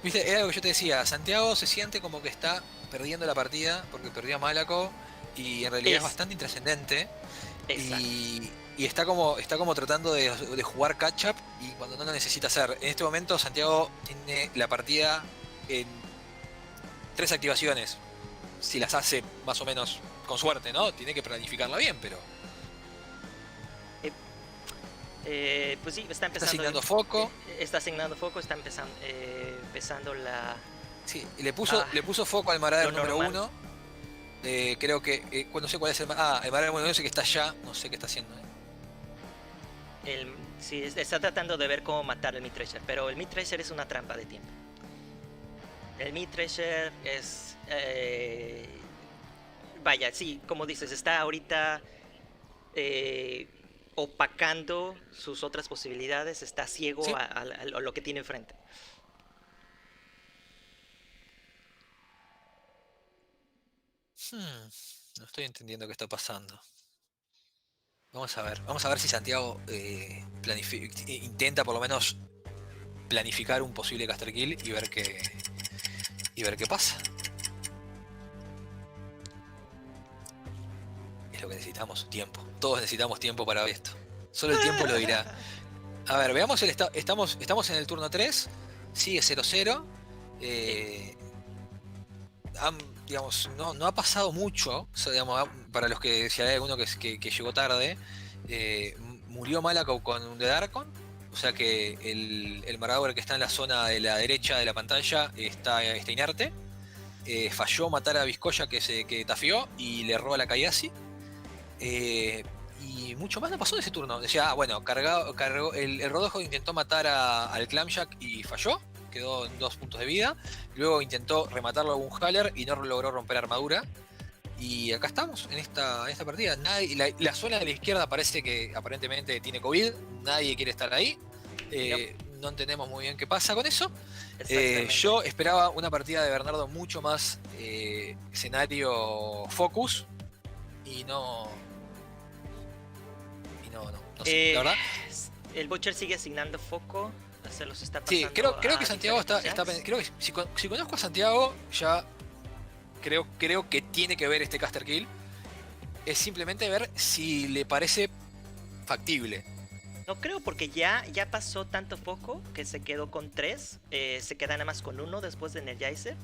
[SPEAKER 1] Viste, era lo que yo te decía, Santiago se siente como que está perdiendo la partida porque perdió a Malaco y en realidad es bastante intrascendente. Y está como tratando de jugar catch up y cuando no lo necesita hacer. En este momento Santiago tiene la partida en 3 activaciones. Si las hace más o menos con suerte, ¿no? Tiene que planificarla bien, pero...
[SPEAKER 2] pues sí, está empezando...
[SPEAKER 1] Está asignando foco.
[SPEAKER 2] Está asignando foco, está empezando la...
[SPEAKER 1] Sí, y le puso foco al Marauder número 1. Creo que... no sé cuál es el Marauder número 1, sé que está allá, no sé qué está haciendo.
[SPEAKER 2] Sí, está tratando de ver cómo matar al Mid-Thresher, pero el Mid-Thresher es una trampa de tiempo. El Mid-Thresher es... vaya, sí, como dices, está ahorita opacando sus otras posibilidades, está ciego
[SPEAKER 1] ¿Sí?
[SPEAKER 2] a lo que tiene enfrente.
[SPEAKER 1] No estoy entendiendo qué está pasando. Vamos a ver si Santiago intenta por lo menos planificar un posible caster kill y ver qué pasa. Es lo que necesitamos, tiempo. Todos necesitamos tiempo para ver esto. Solo el tiempo lo dirá. A ver, veamos el estado. Estamos en el turno 3. Sigue 0-0. Digamos, no ha pasado mucho. O sea, digamos, para los que, si hay alguno que llegó tarde, murió Malaco con un Dead Archon. O sea que el Marauder que está en la zona de la derecha de la pantalla está inerte. Falló matar a Vizcoya que tafió y le roba la Kayasi. Y mucho más no pasó en ese turno. Decía, bueno, cargó el Rodojo intentó matar al Clamjack y falló. Quedó en 2 puntos de vida. Luego intentó rematarlo a un Haller y no logró romper armadura. Y acá estamos, en esta partida. La zona de la izquierda parece que aparentemente tiene COVID. Nadie quiere estar ahí. No entendemos muy bien qué pasa con eso. Yo esperaba una partida de Bernardo mucho más escenario focus. Y no sé, la verdad.
[SPEAKER 2] El Butcher sigue asignando foco. Se los está
[SPEAKER 1] Sí,
[SPEAKER 2] pasando
[SPEAKER 1] creo que Santiago está
[SPEAKER 2] diferentes
[SPEAKER 1] creo que si conozco a Santiago, ya creo que tiene que ver este caster kill. Es simplemente ver si le parece factible.
[SPEAKER 2] No creo, porque ya pasó tanto foco que se quedó con 3. Se queda nada más con 1 después de Energizer.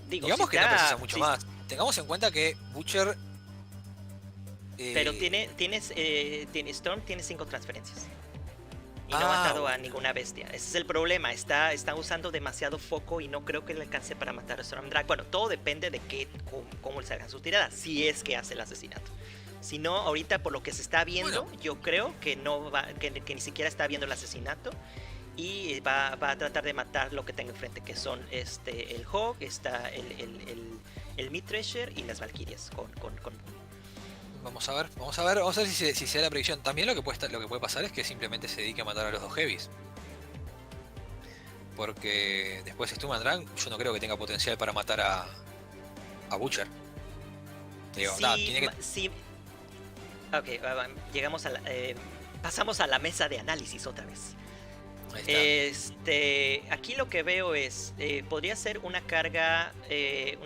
[SPEAKER 1] Digamos
[SPEAKER 2] si
[SPEAKER 1] que no precisa mucho más. Tengamos en cuenta que Butcher...
[SPEAKER 2] pero Storm tiene 5 transferencias. Y no ha matado a ninguna bestia. Ese es el problema. Está usando demasiado foco y no creo que le alcance para matar a Storm Drag. Bueno, todo depende de cómo le salgan sus tiradas. Si es que hace el asesinato. Si no, ahorita por lo que se está viendo, yo creo que no va, que ni siquiera está viendo el asesinato. Y va a tratar de matar lo que tenga enfrente, que son el Hog, está el Mid-Thresher y las Valkyrias con
[SPEAKER 1] Vamos a ver si se da la predicción. También lo que puede pasar es que simplemente se dedique a matar a los 2 heavies. Porque después Stum and Drag, yo no creo que tenga potencial para matar a Butcher. Digo, tiene que...
[SPEAKER 2] Sí. Ok, llegamos a pasamos a la mesa de análisis otra vez.
[SPEAKER 1] Ahí está.
[SPEAKER 2] Aquí lo que veo es, podría ser una carga de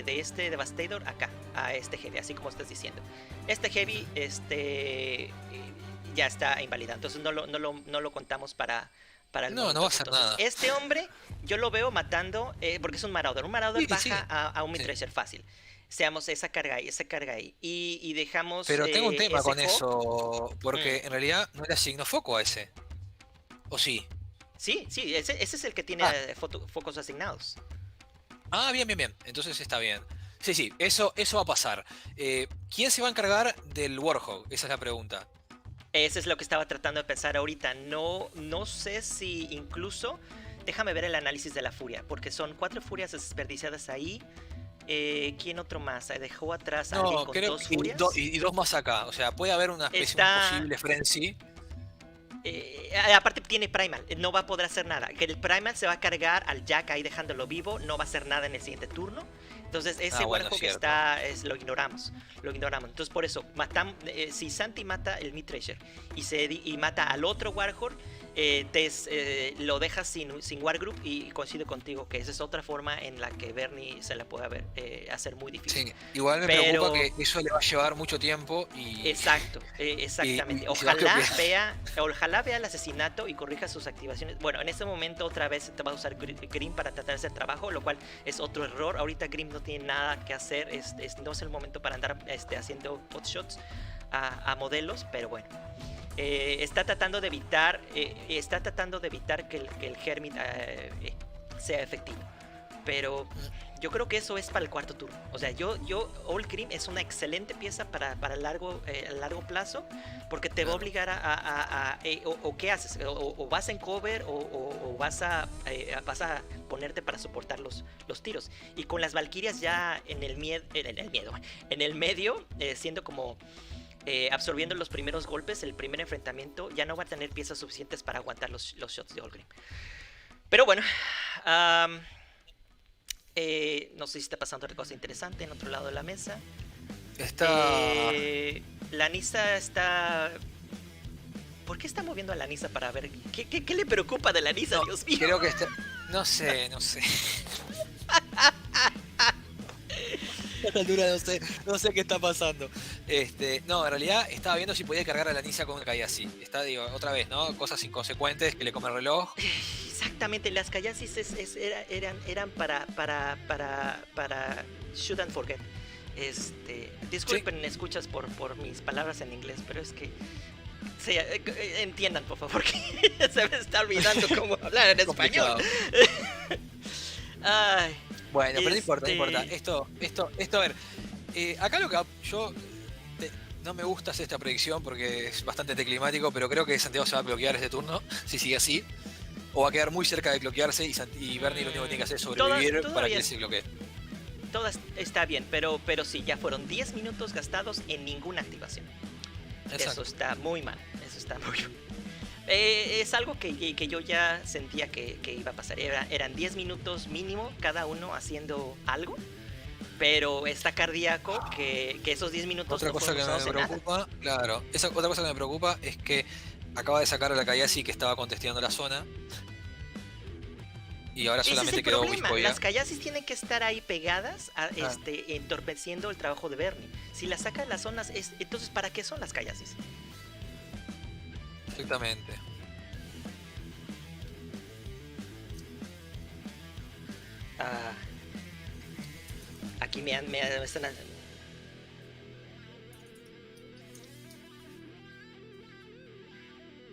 [SPEAKER 2] este Devastator acá, a este Heavy, así como estás diciendo. Este Heavy ya está invalidado, entonces no lo contamos para para el
[SPEAKER 1] No, no va a hacer
[SPEAKER 2] Entonces,
[SPEAKER 1] nada.
[SPEAKER 2] este hombre, yo lo veo matando, porque es un Marauder. Un Marauder
[SPEAKER 1] Sí,
[SPEAKER 2] baja
[SPEAKER 1] sí.
[SPEAKER 2] a un
[SPEAKER 1] Sí.
[SPEAKER 2] Mid-Treasure fácil. Seamos esa carga ahí, esa carga ahí. Y dejamos
[SPEAKER 1] Pero tengo un tema
[SPEAKER 2] ese
[SPEAKER 1] con
[SPEAKER 2] Hawk.
[SPEAKER 1] eso, porque en realidad no le asignó foco a ese. ¿O sí?
[SPEAKER 2] Sí, sí, ese es el que tiene
[SPEAKER 1] Ah,
[SPEAKER 2] focos asignados.
[SPEAKER 1] bien, bien, bien. Entonces está bien. Sí, sí, eso va a pasar. ¿Quién se va a encargar del Warhog? Esa es la pregunta.
[SPEAKER 2] Eso es lo que estaba tratando de pensar ahorita. No sé si incluso... Déjame ver el análisis de la furia, porque son 4 furias desperdiciadas ahí. ¿Quién otro más? ¿Dejó atrás a alguien
[SPEAKER 1] No,
[SPEAKER 2] con
[SPEAKER 1] creo
[SPEAKER 2] 2
[SPEAKER 1] que
[SPEAKER 2] furias?
[SPEAKER 1] y dos más acá. O sea, puede haber una especie, un
[SPEAKER 2] Está...
[SPEAKER 1] posible frenzy.
[SPEAKER 2] aparte tiene Primal, no va a poder hacer nada. Que el Primal se va a cargar al Jack ahí dejándolo vivo, no va a hacer nada en el siguiente turno. Entonces ese
[SPEAKER 1] Bueno,
[SPEAKER 2] Warhog
[SPEAKER 1] cierto.
[SPEAKER 2] lo ignoramos. Entonces por eso, si Santi mata el Mid-Treasure y mata al otro Warhog, lo dejas sin Wargroup, y coincido contigo que esa es otra forma en la que Bernie se la puede hacer muy difícil.
[SPEAKER 1] Sí, igual me
[SPEAKER 2] Pero-
[SPEAKER 1] preocupa que eso le va a llevar mucho tiempo y...
[SPEAKER 2] Exacto, exactamente.
[SPEAKER 1] y se va a copiar.
[SPEAKER 2] Ojalá vea el asesinato y corrija sus activaciones. Bueno, en este momento otra vez te va a usar Grim para tratar de hacer trabajo, lo cual es otro error. Ahorita Grim no tiene nada que hacer, no es el momento para andar haciendo potshots a modelos, pero bueno. Está tratando de evitar que el Hermit sea efectivo. Pero yo creo que eso es para el cuarto turno. O sea, Old Grim es una excelente pieza para largo plazo, porque te va a obligar o ¿qué haces? O vas en cover o vas a ponerte para soportar los tiros. Y con las Valkyrias ya en el medio, siendo como... absorbiendo los primeros golpes, el primer enfrentamiento, ya no va a tener piezas suficientes para aguantar los shots de Old Grim. Pero bueno, no sé si está pasando otra cosa interesante en otro lado de la mesa. La Nisa está... ¿Por qué está moviendo a la Nisa para ver? ¿Qué le preocupa de la Nisa,
[SPEAKER 1] No,
[SPEAKER 2] Dios mío?
[SPEAKER 1] creo que está... No sé. A esta altura no sé qué está pasando. No, en realidad estaba viendo si podía cargar a la Nisa con una Kayasi. Digo, otra vez, ¿no? Cosas inconsecuentes que le come el reloj.
[SPEAKER 2] Exactamente, las Kayasis eran para shoot and forget. Disculpen, escuchas por mis palabras en inglés, pero es que entiendan, por favor, que se me está olvidando cómo hablar en español. Ay,
[SPEAKER 1] Bueno, pero no importa. Esto, a ver. Acá lo que yo no me gusta hacer esta predicción porque es bastante anticlimático, pero creo que Santiago se va a bloquear este turno, si sigue así. O va a quedar muy cerca de bloquearse y Bernie lo único que tiene que hacer es sobrevivir para que él se bloquee.
[SPEAKER 2] Todo está bien, pero sí, ya fueron 10 minutos gastados en ninguna activación.
[SPEAKER 1] Exacto.
[SPEAKER 2] Eso está muy mal. Es algo que yo ya sentía que iba a pasar. Eran 10 minutos mínimo cada uno haciendo algo. Pero está cardíaco que esos 10 minutos
[SPEAKER 1] Otra
[SPEAKER 2] no
[SPEAKER 1] cosa
[SPEAKER 2] fueron
[SPEAKER 1] que me
[SPEAKER 2] usados en nada.
[SPEAKER 1] preocupa, claro, otra cosa que me preocupa es que acaba de sacar a la Kayasi que estaba contesteando la zona. Y ahora
[SPEAKER 2] Ese es
[SPEAKER 1] solamente
[SPEAKER 2] el
[SPEAKER 1] quedó
[SPEAKER 2] problema.
[SPEAKER 1] Wispoya.
[SPEAKER 2] Las Kayasis tienen que estar ahí pegadas, entorpeciendo el trabajo de Bernie. Si las saca de las zonas, entonces ¿para qué son las Kayasis?
[SPEAKER 1] Exactamente.
[SPEAKER 2] Aquí me están...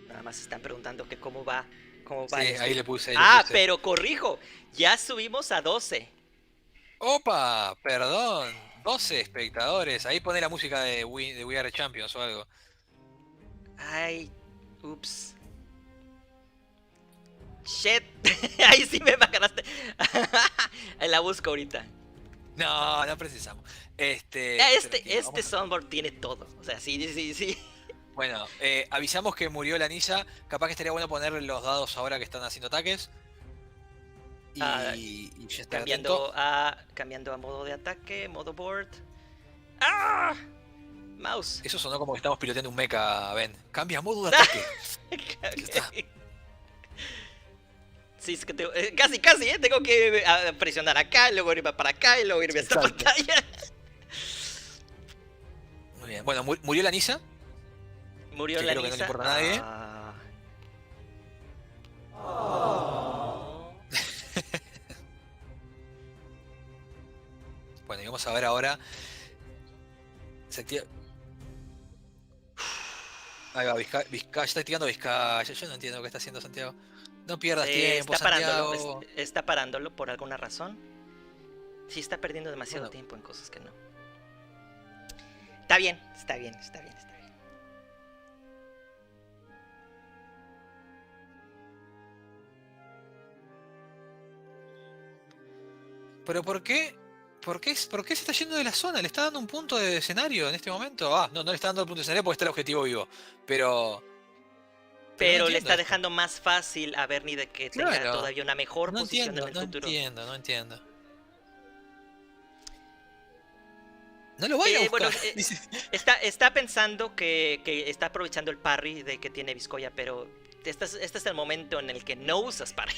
[SPEAKER 2] Nada más están preguntando que cómo va.
[SPEAKER 1] Sí, ahí le puse.
[SPEAKER 2] Pero corrijo, ya subimos a 12.
[SPEAKER 1] ¡Opa! Perdón. 12 espectadores. Ahí pone la música de We Are Champions o algo.
[SPEAKER 2] Ay, ups. Shit. Ahí sí me ganaste. La busco ahorita.
[SPEAKER 1] No precisamos.
[SPEAKER 2] Este soundboard tiene todo. O sea, sí.
[SPEAKER 1] Bueno, avisamos que murió la Nisa. Capaz que estaría bueno poner los dados ahora que están haciendo ataques. Y ya está
[SPEAKER 2] cambiando a modo de ataque, modo board. Mouse.
[SPEAKER 1] Eso sonó como que estamos piloteando un mecha, Ben. Cambia modo de ataque.
[SPEAKER 2] Sí, es que casi, tengo que presionar acá, luego irme para acá y luego irme a esta pantalla.
[SPEAKER 1] Muy bien. Bueno, murió la Nisa.
[SPEAKER 2] Murió
[SPEAKER 1] que
[SPEAKER 2] la
[SPEAKER 1] creo
[SPEAKER 2] Nisa.
[SPEAKER 1] Que no le importa a nadie. Bueno, y vamos a ver ahora. Se activa. Ahí va, Vizcaya, está tirando Vizcaya. Yo no entiendo qué está haciendo Santiago. No pierdas tiempo,
[SPEAKER 2] Está parándolo,
[SPEAKER 1] Santiago.
[SPEAKER 2] está parándolo por alguna razón. Sí, está perdiendo demasiado
[SPEAKER 1] Bueno.
[SPEAKER 2] tiempo en cosas que no. Está bien, está bien, está bien, está bien.
[SPEAKER 1] ¿Pero por qué? ¿Por qué se está yendo de la zona? ¿Le está dando un punto de escenario en este momento? Ah, no le está dando el punto de escenario porque está el objetivo vivo. Pero
[SPEAKER 2] Pero
[SPEAKER 1] no
[SPEAKER 2] le
[SPEAKER 1] entiendo
[SPEAKER 2] está
[SPEAKER 1] esto.
[SPEAKER 2] dejando más fácil a Bernie de que tenga
[SPEAKER 1] Claro.
[SPEAKER 2] todavía una mejor
[SPEAKER 1] No
[SPEAKER 2] posición
[SPEAKER 1] entiendo,
[SPEAKER 2] en el futuro.
[SPEAKER 1] no entiendo. No lo vaya a buscar.
[SPEAKER 2] Bueno,
[SPEAKER 1] Dice-
[SPEAKER 2] está pensando que está aprovechando el parry de que tiene Vizcoya, pero este es el momento en el que no usas parry.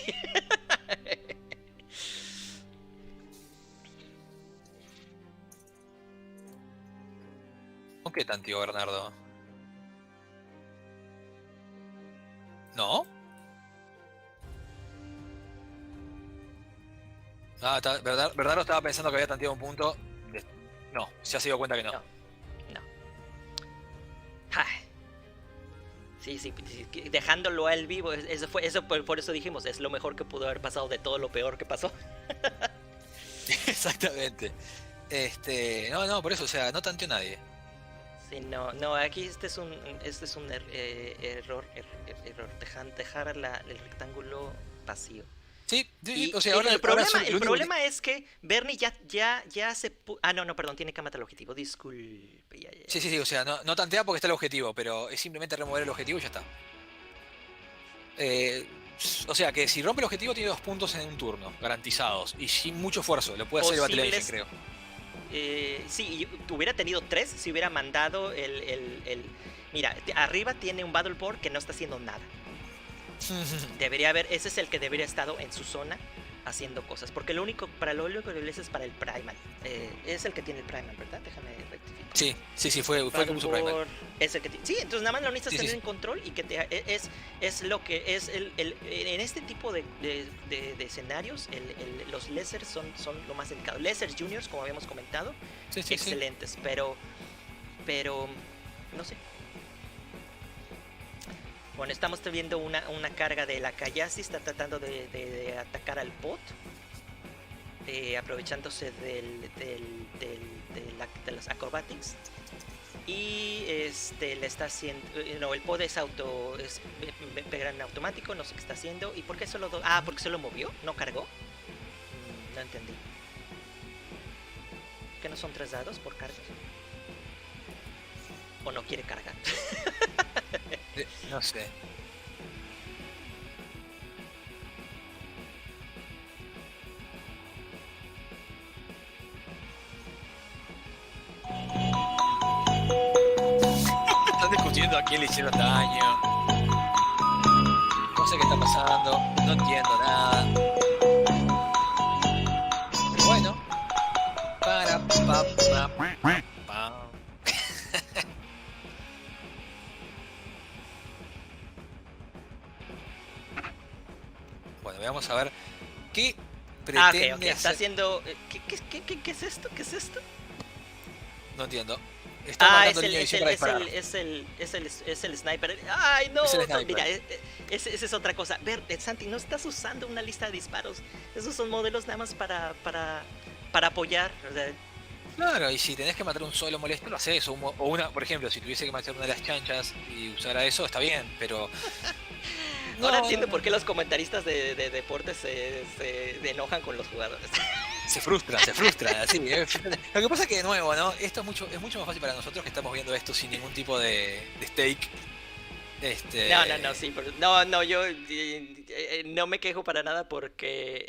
[SPEAKER 1] ¿Con qué tan tío Bernardo? ¿No? Ah, Bernardo estaba pensando que había tanteado un punto. No, ya se dio cuenta que no.
[SPEAKER 2] No. No. Ay. Sí, dejándolo a él vivo, por eso dijimos, es lo mejor que pudo haber pasado de todo lo peor que pasó.
[SPEAKER 1] Exactamente. No, por eso, o sea, no tanteó nadie.
[SPEAKER 2] Sí, no, aquí este es un error, dejar el rectángulo vacío.
[SPEAKER 1] Sí,
[SPEAKER 2] Y
[SPEAKER 1] o sea, ahora
[SPEAKER 2] el
[SPEAKER 1] único
[SPEAKER 2] problema es que Bernie ya se... no, perdón, tiene que matar el objetivo, disculpe. Ya.
[SPEAKER 1] Sí, o sea, no tantea porque está el objetivo, pero es simplemente remover el objetivo y ya está. O sea, que si rompe el objetivo tiene 2 puntos en un turno, garantizados, y sin mucho esfuerzo, lo puede hacer el Battle Engine, creo.
[SPEAKER 2] Sí, y hubiera tenido 3 si hubiera mandado Mira, arriba tiene un Battle Board que no está haciendo nada. Debería haber, ese es el que debería haber estado en su zona haciendo cosas, porque lo único que le es para el Primal. Es el que tiene el Primal, ¿verdad? Déjame rectificar.
[SPEAKER 1] Sí, fue el que puso Primal.
[SPEAKER 2] Es el que sí, entonces nada más lo necesitas tener
[SPEAKER 1] Sí.
[SPEAKER 2] en control y que es lo que es en este tipo de escenarios los Lessers son lo más delicado. Lessers Juniors, como habíamos comentado,
[SPEAKER 1] Sí.
[SPEAKER 2] excelentes, pero no sé. Bueno, estamos viendo una carga de la Kayasi, está tratando de atacar al bot, aprovechándose de las acrobatics. Y le está haciendo... No, el pod pega en automático, no sé qué está haciendo. ¿Y por qué solo porque solo movió? ¿No cargó? No entendí. ¿Que no son 3 dados por carga? ¿O no quiere cargar?
[SPEAKER 1] No sé. Están discutiendo a quién le hicieron daño. No sé qué está pasando. No entiendo nada. Pero bueno. Pa. Bueno, vamos a ver qué pretende
[SPEAKER 2] Ok, está
[SPEAKER 1] hacer.
[SPEAKER 2] haciendo... ¿Qué es esto? ¿Qué es esto?
[SPEAKER 1] No entiendo. Está marcando línea de visión para disparar.
[SPEAKER 2] Es el sniper. ¡Ay, no!
[SPEAKER 1] Es el sniper.
[SPEAKER 2] Mira, esa es otra cosa. Ver, Santi, no estás usando una lista de disparos. Esos son modelos nada más para apoyar. O sea,
[SPEAKER 1] Claro, y si tenés que matar un solo molesto, lo haces. O una, por ejemplo, si tuviese que matar una de las chanchas y usara eso, está bien, pero...
[SPEAKER 2] ahora entiendo por qué los comentaristas de deportes se enojan con los jugadores.
[SPEAKER 1] Se frustran, así. Lo que pasa es que, de nuevo, ¿no? Esto es mucho más fácil para nosotros que estamos viendo esto sin ningún tipo de stake.
[SPEAKER 2] No, sí, pero yo no me quejo para nada porque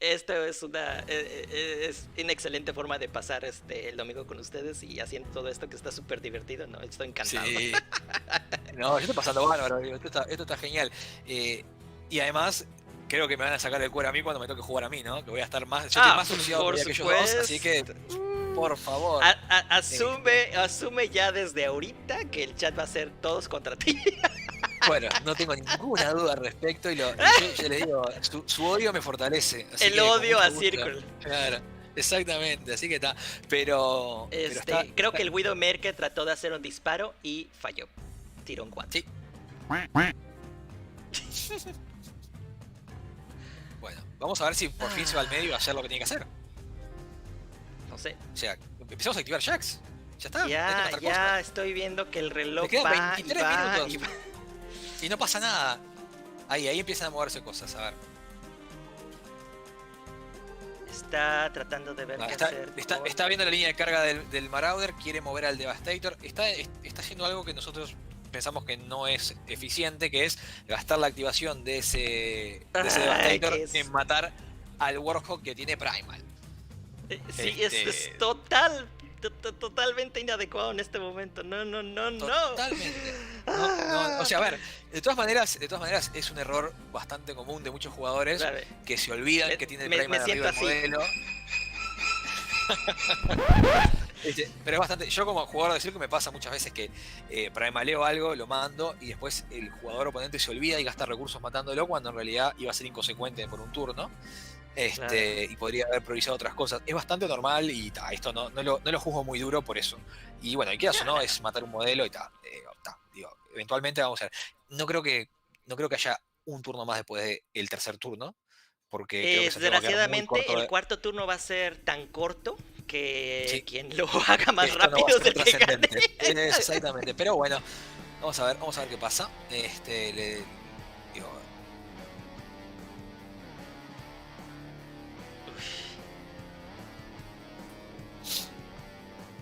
[SPEAKER 2] esto es una excelente forma de pasar el domingo con ustedes y haciendo todo esto que está súper divertido, ¿no? Estoy encantado.
[SPEAKER 1] Sí. No, yo estoy pasando bárbaro, digo, esto está genial. Y además, creo que me van a sacar el cuero a mí cuando me toque jugar a mí, ¿no? Que voy a estar más, yo estoy más asociado
[SPEAKER 2] por
[SPEAKER 1] que aquellos
[SPEAKER 2] supuesto.
[SPEAKER 1] dos, así que, por favor.
[SPEAKER 2] Asume ya desde ahorita que el chat va a ser todos contra ti.
[SPEAKER 1] Bueno, no tengo ninguna duda al respecto y yo le digo, su odio me fortalece. Así
[SPEAKER 2] El
[SPEAKER 1] que, con
[SPEAKER 2] odio
[SPEAKER 1] mucho
[SPEAKER 2] a
[SPEAKER 1] gusto.
[SPEAKER 2] Circle.
[SPEAKER 1] Claro, exactamente, así que está. Pero está,
[SPEAKER 2] Creo que el Widowmaker trató de hacer un disparo y falló. Tiró un guante.
[SPEAKER 1] Sí. Bueno, vamos a ver si por fin se va al medio a hacer lo que tiene que hacer.
[SPEAKER 2] No sé.
[SPEAKER 1] O sea, empezamos a activar Jax. Ya está.
[SPEAKER 2] Ya, ya estoy viendo que el reloj
[SPEAKER 1] Le quedan
[SPEAKER 2] va
[SPEAKER 1] 23
[SPEAKER 2] y va
[SPEAKER 1] minutos.
[SPEAKER 2] y va.
[SPEAKER 1] Y no pasa nada. Ahí empiezan a moverse cosas, a ver.
[SPEAKER 2] Está tratando de ver qué hacer.
[SPEAKER 1] Está viendo la línea de carga del Marauder, quiere mover al Devastator. Está haciendo algo que nosotros pensamos que no es eficiente, que es gastar la activación de ese Devastator en matar al Warhawk que tiene Primal.
[SPEAKER 2] Sí, es totalmente inadecuado en este momento. No.
[SPEAKER 1] Totalmente. No. O sea, a ver, de todas maneras es un error bastante común de muchos jugadores, claro, que se olvidan que tiene el Primal arriba del modelo. Pero es bastante. Yo como jugador de Circle me pasa muchas veces que primaleo algo, lo mando y después el jugador oponente se olvida y gasta recursos matándolo cuando en realidad iba a ser inconsecuente por un turno. Claro. Y podría haber priorizado otras cosas. Es bastante normal y esto no lo juzgo muy duro por eso. Y bueno, y qué o no, es matar un modelo y digo, eventualmente vamos a ver. No creo que haya un turno más después del tercer turno. Porque creo que
[SPEAKER 2] desgraciadamente el cuarto turno va a ser tan corto que quien lo haga más rápido es el que gane.
[SPEAKER 1] Exactamente, pero bueno, vamos a ver qué pasa.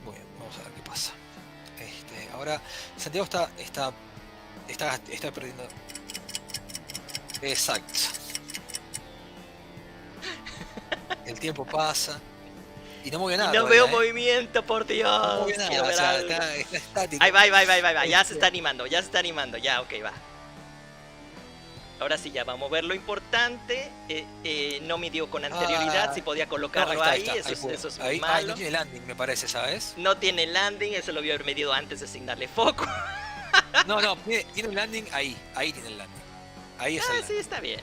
[SPEAKER 1] Muy bien, vamos a ver qué pasa. Ahora Santiago está perdiendo. Exacto. El tiempo pasa y no mueve nada.
[SPEAKER 2] No veo movimiento, por Dios.
[SPEAKER 1] No mueve nada, o sea, está estático.
[SPEAKER 2] Ahí va. Ya se está animando. Ya, ok, va. Ahora sí, ya va a mover lo importante. No midió con anterioridad si podía colocarlo ahí. Eso es muy malo.
[SPEAKER 1] No tiene landing, me parece, ¿sabes?
[SPEAKER 2] No tiene landing, eso lo había haber medido antes de asignarle foco.
[SPEAKER 1] No, tiene un landing ahí tiene el landing. Ahí es
[SPEAKER 2] sí, está bien.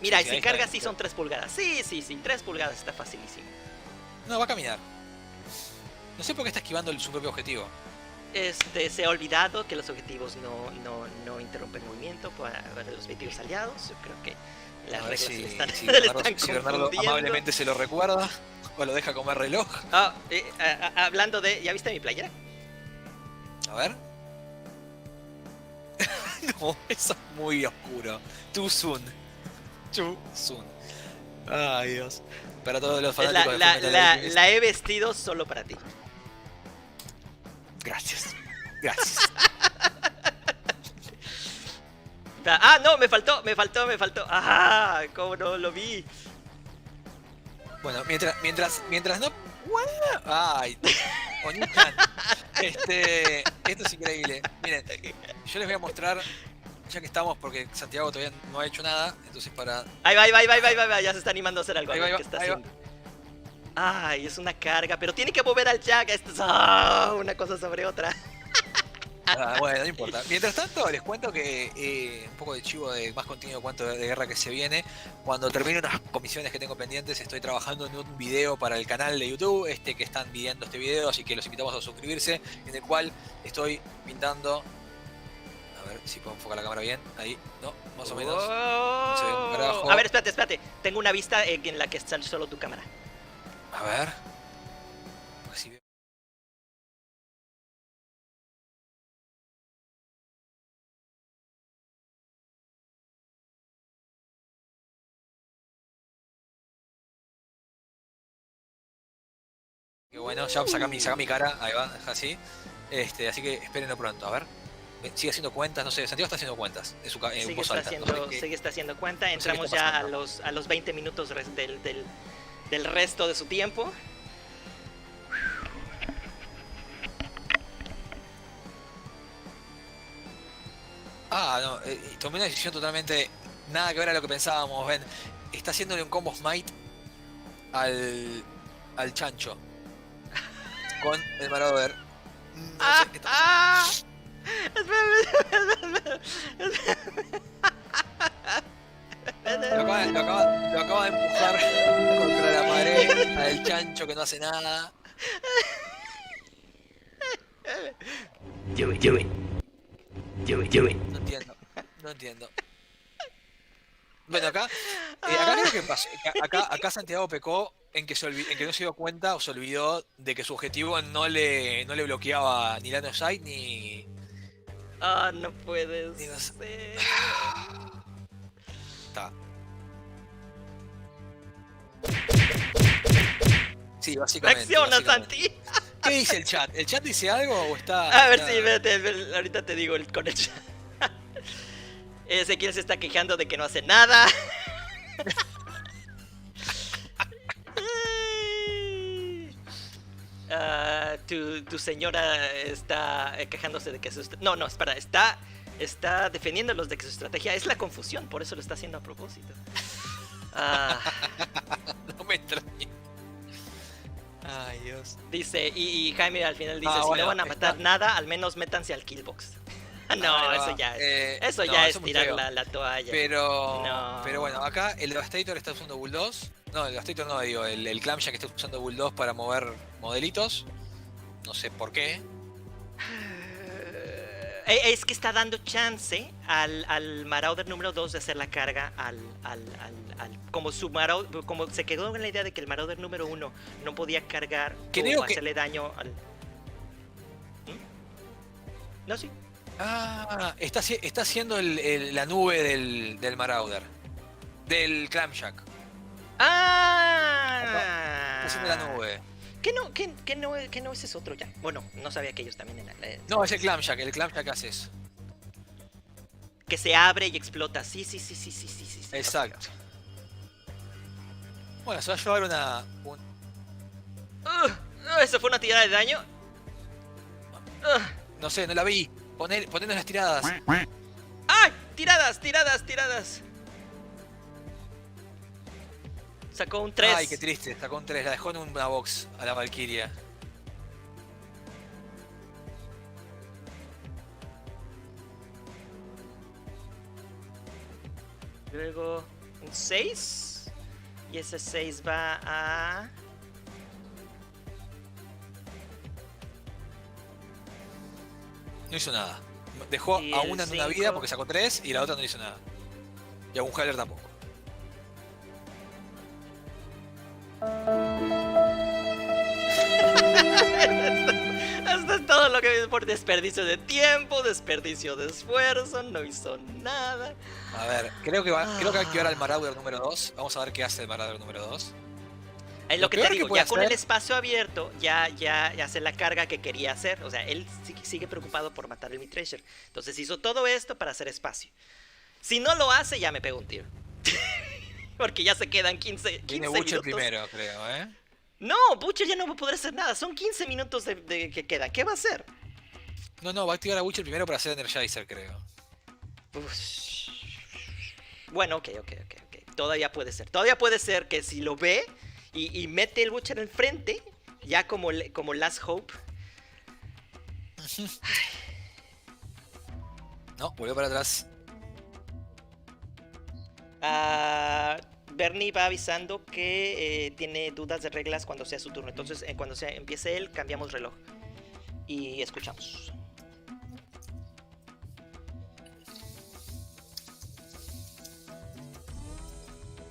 [SPEAKER 2] Mira, si carga sí son 3 pulgadas. Sí, 3 pulgadas está facilísimo.
[SPEAKER 1] No, va a caminar. No sé por qué está esquivando su propio objetivo.
[SPEAKER 2] Se ha olvidado que los objetivos no interrumpen el movimiento para los objetivos aliados. Yo creo que las reglas le están
[SPEAKER 1] si Bernardo amablemente se lo recuerda o lo deja comer reloj.
[SPEAKER 2] Hablando de... ¿Ya viste mi playera?
[SPEAKER 1] A ver. No, eso es muy oscuro. Too soon. Ay, Dios. Para todos los fanáticos
[SPEAKER 2] la he vestido solo para ti.
[SPEAKER 1] Gracias.
[SPEAKER 2] No, me faltó. Cómo no lo vi.
[SPEAKER 1] Bueno, mientras no... Ay, Oni-chan. Esto es increíble. Miren, yo les voy a mostrar, ya que estamos, porque Santiago todavía no ha hecho nada, entonces para...
[SPEAKER 2] Ahí va, ya se está animando a hacer algo.
[SPEAKER 1] ¿Qué
[SPEAKER 2] está haciendo? Ay, es una carga, pero tiene que mover al Jack. Esto es una cosa sobre otra.
[SPEAKER 1] Bueno, no importa. Mientras tanto, les cuento que un poco de chivo de más contenido cuanto de guerra que se viene. Cuando termine unas comisiones que tengo pendientes, estoy trabajando en un video para el canal de YouTube, que están viendo este video, así que los invitamos a suscribirse, en el cual estoy pintando. A ver si puedo enfocar la cámara bien. Ahí, no, más o menos. No se ve un carajo.
[SPEAKER 2] A ver, espérate. Tengo una vista en la que está solo tu cámara.
[SPEAKER 1] A ver. Así veo. Qué bueno, ya saca mi cara, ahí va, así. Así que espérenlo pronto, a ver. Sigue haciendo cuentas, no sé, Santiago está haciendo cuentas en voz alta.
[SPEAKER 2] Sigue haciendo cuenta, entramos ya a los 20 minutos del resto de su tiempo.
[SPEAKER 1] No, tomé una decisión totalmente nada que ver a lo que pensábamos, ven. Está haciéndole un combo smite al chancho con el Marauder. Lo acaba de empujar contra la pared al chancho que no hace nada.
[SPEAKER 2] Do it, do it. Do it, do it.
[SPEAKER 1] No entiendo. Bueno, acá creo que pasó. Acá Santiago pecó en que no se dio cuenta o se olvidó de que su objetivo no le bloqueaba ni line of sight ni.
[SPEAKER 2] Ah, no puedes.
[SPEAKER 1] Ni los-
[SPEAKER 2] ser.
[SPEAKER 1] Está. Sí, básicamente.
[SPEAKER 2] Reacciona,
[SPEAKER 1] básicamente.
[SPEAKER 2] Santi.
[SPEAKER 1] ¿Qué dice el chat? ¿El chat dice algo o está.?
[SPEAKER 2] A ver,
[SPEAKER 1] está-
[SPEAKER 2] sí, vete, ahorita te digo con el chat. Ezequiel se está quejando de que no hace nada. Tu señora está quejándose de que su... No, espera, está defendiéndolos de que su estrategia es la confusión, por eso lo está haciendo a propósito.
[SPEAKER 1] No me extraña. Ay, Dios.
[SPEAKER 2] Dice, y Jaime al final dice, si
[SPEAKER 1] bueno,
[SPEAKER 2] no van a matar
[SPEAKER 1] está-
[SPEAKER 2] nada, al menos métanse al killbox. No,
[SPEAKER 1] Ahí va.
[SPEAKER 2] eso ya es...
[SPEAKER 1] No,
[SPEAKER 2] ya
[SPEAKER 1] eso
[SPEAKER 2] es
[SPEAKER 1] muy
[SPEAKER 2] tirar
[SPEAKER 1] feo.
[SPEAKER 2] la toalla.
[SPEAKER 1] Pero
[SPEAKER 2] No.
[SPEAKER 1] bueno, acá el Devastator está usando Bull 2. No, el Devastator no, digo, el Clamshake está usando Bull 2 para mover modelitos. No sé por qué.
[SPEAKER 2] Es que está dando chance al Marauder número 2 de hacer la carga como se quedó con la idea de que el Marauder número 1 no podía cargar
[SPEAKER 1] Creo
[SPEAKER 2] o
[SPEAKER 1] que-
[SPEAKER 2] hacerle daño al... No, sí.
[SPEAKER 1] Ah, está haciendo la nube del Marauder. Del Clamshake. Está haciendo la nube.
[SPEAKER 2] ¿Qué no ese es otro ya? Bueno, no sabía que ellos también eran...
[SPEAKER 1] No, es el Clamshake. El Clamshake hace eso.
[SPEAKER 2] Que se abre y explota. Sí.
[SPEAKER 1] Exacto. Bueno, se va a llevar
[SPEAKER 2] ¿Eso fue una tirada de daño?
[SPEAKER 1] no sé, no la vi. Ponenos las tiradas.
[SPEAKER 2] ¡Ah! Tiradas. Sacó un 3.
[SPEAKER 1] Ay, qué triste. Sacó un 3. La dejó en una box a la Valkyria.
[SPEAKER 2] Luego un 6. Y ese 6 va a...
[SPEAKER 1] No hizo nada. Dejó
[SPEAKER 2] Y
[SPEAKER 1] a
[SPEAKER 2] el
[SPEAKER 1] una en una
[SPEAKER 2] 5.
[SPEAKER 1] vida porque sacó 3 y la otra no hizo nada. Y a un Haller tampoco.
[SPEAKER 2] Esto es todo lo que por desperdicio de tiempo, desperdicio de esfuerzo, no hizo nada.
[SPEAKER 1] A ver, creo que va a activar al Marauder número 2. Vamos a ver qué hace el Marauder número 2.
[SPEAKER 2] Es
[SPEAKER 1] Lo
[SPEAKER 2] lo que te
[SPEAKER 1] peor que
[SPEAKER 2] digo,
[SPEAKER 1] puede
[SPEAKER 2] ya con el
[SPEAKER 1] hacer-
[SPEAKER 2] espacio abierto, ya hace la carga que quería hacer. O sea, él sigue preocupado por matar el Mithrasher. Entonces hizo todo esto para hacer espacio. Si no lo hace, ya me pego un tiro. Porque ya se quedan 15
[SPEAKER 1] Viene
[SPEAKER 2] minutos.
[SPEAKER 1] Butcher primero, creo, ¿eh?
[SPEAKER 2] No, Butcher ya no va a poder hacer nada. Son 15 minutos de que queda. ¿Qué va a hacer?
[SPEAKER 1] No, va a activar a Butcher primero para hacer Energizer, creo.
[SPEAKER 2] Uf. Bueno, ok. Todavía puede ser. Todavía puede ser que si lo ve y mete el Butcher enfrente, ya como Last Hope.
[SPEAKER 1] No, volvió para atrás.
[SPEAKER 2] Bernie va avisando que tiene dudas de reglas cuando sea su turno. Entonces, cuando empiece él, cambiamos reloj. Y escuchamos.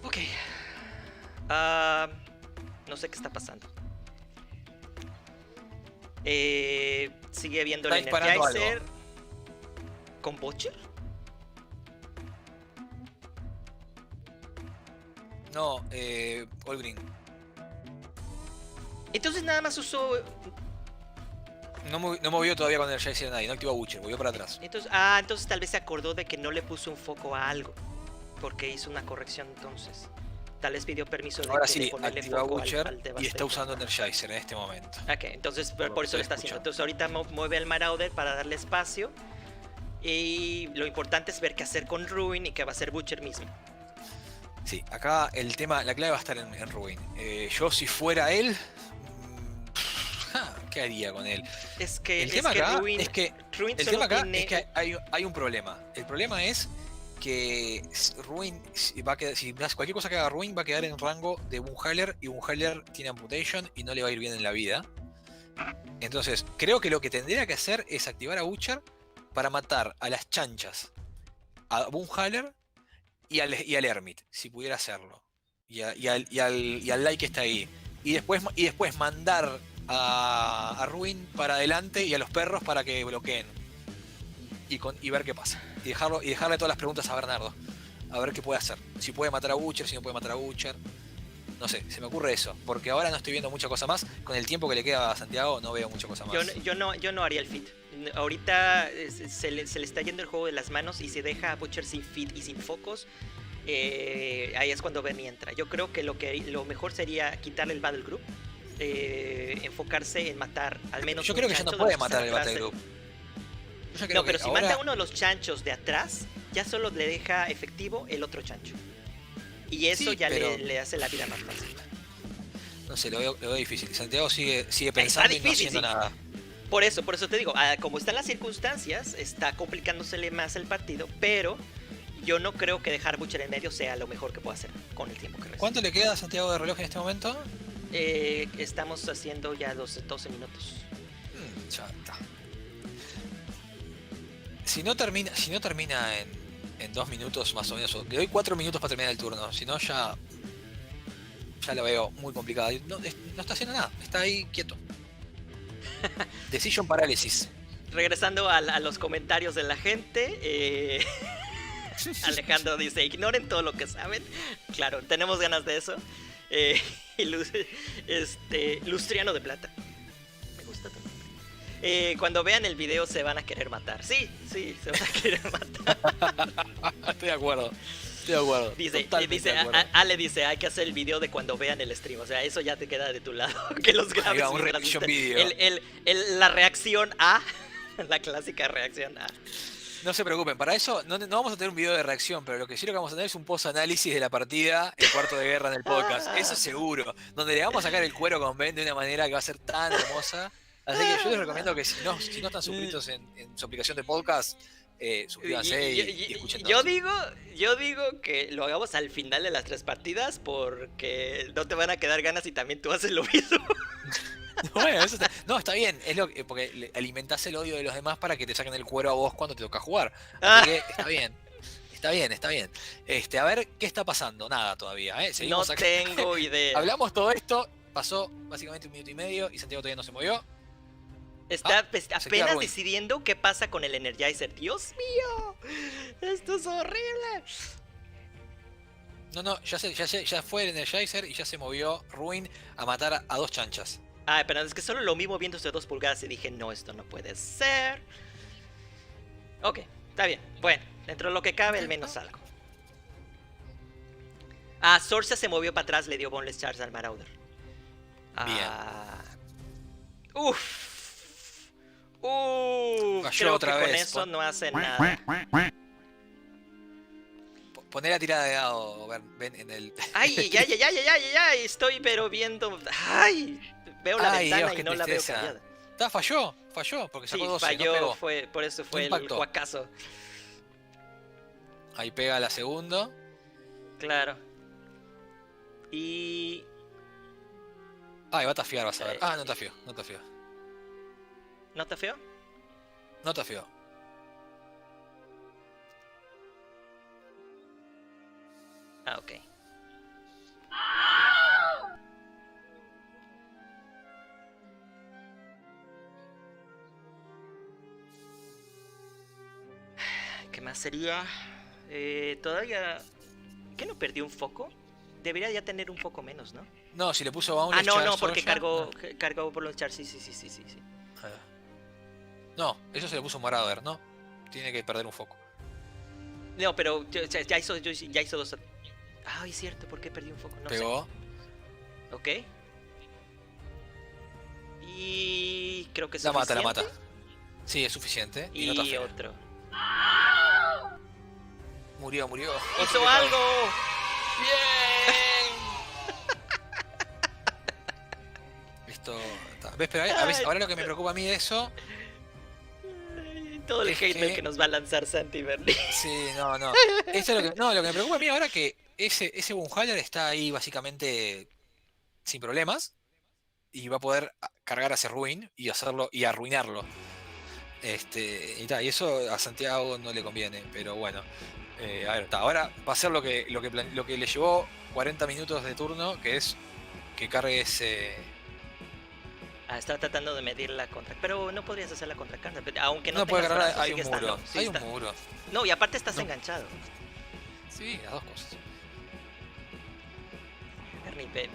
[SPEAKER 2] Ok. No sé qué está pasando. Sigue viendo el
[SPEAKER 1] Está disparando
[SPEAKER 2] Energizer. ¿Con Butcher?
[SPEAKER 1] No, All Green.
[SPEAKER 2] Entonces nada más usó...
[SPEAKER 1] No movió todavía con Energizer a nadie, no activó a Butcher, volvió para atrás.
[SPEAKER 2] Entonces tal vez se acordó de que no le puso un foco a algo. Porque hizo una corrección entonces. Tal vez pidió permiso de
[SPEAKER 1] Ahora
[SPEAKER 2] de
[SPEAKER 1] sí,
[SPEAKER 2] ponerle
[SPEAKER 1] activa a
[SPEAKER 2] foco
[SPEAKER 1] Butcher
[SPEAKER 2] al
[SPEAKER 1] y
[SPEAKER 2] Devastator.
[SPEAKER 1] está usando Energizer en este momento.
[SPEAKER 2] Ok, entonces por
[SPEAKER 1] Lo
[SPEAKER 2] eso lo está
[SPEAKER 1] estoy
[SPEAKER 2] haciendo.
[SPEAKER 1] escuchando.
[SPEAKER 2] Entonces ahorita mueve al Marauder para darle espacio. Y lo importante es ver qué hacer con Ruin y qué va a hacer Butcher mismo.
[SPEAKER 1] Sí, acá la clave va a estar en Ruin. Yo si fuera él... ¿Qué haría con él?
[SPEAKER 2] Es que,
[SPEAKER 1] El tema
[SPEAKER 2] es que
[SPEAKER 1] acá
[SPEAKER 2] Ruin,
[SPEAKER 1] es que
[SPEAKER 2] Ruin
[SPEAKER 1] el
[SPEAKER 2] solo
[SPEAKER 1] tema acá
[SPEAKER 2] tiene...
[SPEAKER 1] es que hay un problema. El problema es que Ruin va a quedar, si cualquier cosa que haga Ruin va a quedar en rango de Bunhaler, y Bunhaler tiene Amputation y no le va a ir bien en la vida. Entonces, creo que lo que tendría que hacer es activar a Butcher para matar a las chanchas, a Bunhaler y al Hermit, si pudiera hacerlo. Y al Lai que está ahí. Y después mandar a Ruin para adelante y a los perros para que bloqueen. Y ver qué pasa. Y dejarle todas las preguntas a Bernardo. A ver qué puede hacer. Si puede matar a Butcher, si no puede matar a Butcher. No sé, se me ocurre eso. Porque ahora no estoy viendo mucha cosa más. Con el tiempo que le queda a Santiago no veo mucha cosa más.
[SPEAKER 2] Yo no haría el fit. Ahorita se le está yendo el juego de las manos y se deja a Butcher sin fit y sin focos. Ahí es cuando Benny entra. Yo creo que lo mejor sería quitarle el Battle Group. Enfocarse en matar al menos.
[SPEAKER 1] Yo creo que ya no puede matar el Battle Group.
[SPEAKER 2] No, pero si mata a uno de los chanchos de atrás, ya solo le deja efectivo el otro chancho. Y eso
[SPEAKER 1] sí,
[SPEAKER 2] ya
[SPEAKER 1] pero...
[SPEAKER 2] le hace la vida más fácil.
[SPEAKER 1] No sé, lo veo difícil. Santiago sigue pensando
[SPEAKER 2] difícil,
[SPEAKER 1] y no haciendo nada.
[SPEAKER 2] Por eso te digo, como están las circunstancias, está complicándosele más el partido, pero yo no creo que dejar Butcher en medio sea lo mejor que pueda hacer con el tiempo que resta.
[SPEAKER 1] ¿Cuánto le queda a Santiago de reloj en este momento?
[SPEAKER 2] Estamos haciendo ya los 12 minutos.
[SPEAKER 1] Ya está. Si no termina en 2 minutos más o menos, le doy 4 minutos para terminar el turno, si no ya lo veo muy complicado. No está haciendo nada, está ahí quieto. Decision Paralysis.
[SPEAKER 2] Regresando a los comentarios de la gente, Alejandro dice, ignoren todo lo que saben. Claro, tenemos ganas de eso. Lustriano de Plata. Me gusta también. Cuando vean el video se van a querer matar. Sí, se van a querer matar.
[SPEAKER 1] Estoy de acuerdo.
[SPEAKER 2] Dice, Ale dice, hay que hacer el video de cuando vean el stream. O sea, eso ya te queda de tu lado. Que los grabes.
[SPEAKER 1] Un reaction video.
[SPEAKER 2] La reacción A. La clásica reacción A.
[SPEAKER 1] No se preocupen, para eso no vamos a tener un video de reacción, pero lo que sí vamos a tener es un post-análisis de la partida, el cuarto de guerra en el podcast. Eso seguro. Donde le vamos a sacar el cuero con Ben de una manera que va a ser tan hermosa. Así que yo les recomiendo que si no están suscritos en su aplicación de podcast, suscríbanse y escuchen todo.
[SPEAKER 2] Yo digo que lo hagamos al final de las 3 partidas porque no te van a quedar ganas y también tú haces lo mismo.
[SPEAKER 1] Bueno, está bien, porque alimentás el odio de los demás para que te saquen el cuero a vos cuando te toca jugar. Así que está bien. A ver, ¿qué está pasando? Nada todavía, Seguimos
[SPEAKER 2] no
[SPEAKER 1] acá.
[SPEAKER 2] Tengo idea.
[SPEAKER 1] Hablamos todo esto, pasó básicamente 1 minuto y medio y Santiago todavía no se movió.
[SPEAKER 2] Está
[SPEAKER 1] apenas
[SPEAKER 2] apenas decidiendo qué pasa con el Energizer. ¡Dios mío! ¡Esto es horrible!
[SPEAKER 1] No, ya fue el Energizer y ya se movió Ruin a matar a 2 chanchas.
[SPEAKER 2] Pero es que solo lo mismo viéndose 2 pulgadas y dije, no, esto no puede ser. Ok, está bien. Bueno, dentro de lo que cabe, al menos algo. Sorcia se movió para atrás, le dio Boneless Charge al Marauder.
[SPEAKER 1] Bien.
[SPEAKER 2] Creo
[SPEAKER 1] otra
[SPEAKER 2] que
[SPEAKER 1] vez.
[SPEAKER 2] con eso no hace nada.
[SPEAKER 1] Poner la tirada de dado, ven en el...
[SPEAKER 2] ¡Ay, ya! Estoy pero viendo... ¡Ay! Veo la ventana
[SPEAKER 1] Dios,
[SPEAKER 2] y no la veo
[SPEAKER 1] tristeza.
[SPEAKER 2] cambiada.
[SPEAKER 1] Falló, porque sacó
[SPEAKER 2] Sí,
[SPEAKER 1] 12,
[SPEAKER 2] falló,
[SPEAKER 1] no pegó.
[SPEAKER 2] por eso fue el guacazo.
[SPEAKER 1] Ahí pega la segunda.
[SPEAKER 2] Claro. Y...
[SPEAKER 1] Va a tafiar, vas a ver. No tafió.
[SPEAKER 2] ¿No está feo?
[SPEAKER 1] No tafió.
[SPEAKER 2] Ok. ¿Qué más sería? Todavía... ¿Qué no perdió un foco? Debería ya tener un poco menos, ¿no?
[SPEAKER 1] No, si le puso Boundless Charge.
[SPEAKER 2] No, porque
[SPEAKER 1] Sorcia,
[SPEAKER 2] cargó por los Charge, sí.
[SPEAKER 1] No, eso se le puso Marauder, ¿no? Tiene que perder un foco.
[SPEAKER 2] No, pero ya hizo 2. Es cierto, ¿por qué perdió un foco? No
[SPEAKER 1] Pegó.
[SPEAKER 2] sé. Ok. Y creo que es
[SPEAKER 1] La
[SPEAKER 2] suficiente.
[SPEAKER 1] mata. Sí, es suficiente. Y no tafea.
[SPEAKER 2] Otro.
[SPEAKER 1] Murió.
[SPEAKER 2] ¡Hizo algo!
[SPEAKER 1] ¡Bien! Esto está. ¿Ves? Pero ahora lo que me preocupa a mí de eso.
[SPEAKER 2] Todo el
[SPEAKER 1] Es
[SPEAKER 2] hate
[SPEAKER 1] que-
[SPEAKER 2] que nos va a lanzar Santi Berni.
[SPEAKER 1] Sí, no. Eso es lo que me preocupa a mí ahora que ese Bunhaler está ahí básicamente sin problemas y va a poder cargar hacia Ruin y hacerlo y arruinarlo. Y eso a Santiago no le conviene, pero bueno. A ver, ahora va a ser lo que le llevó 40 minutos de turno, que es que cargue ese.
[SPEAKER 2] Estaba tratando de medir la contra... Pero no podrías hacer la contracarga, aunque no
[SPEAKER 1] No puede
[SPEAKER 2] tengas
[SPEAKER 1] cargar,
[SPEAKER 2] brazos,
[SPEAKER 1] hay un
[SPEAKER 2] sigue
[SPEAKER 1] muro.
[SPEAKER 2] estando. Sí,
[SPEAKER 1] Hay un
[SPEAKER 2] está.
[SPEAKER 1] muro.
[SPEAKER 2] No, y aparte estás
[SPEAKER 1] No.
[SPEAKER 2] enganchado.
[SPEAKER 1] Sí, las dos cosas.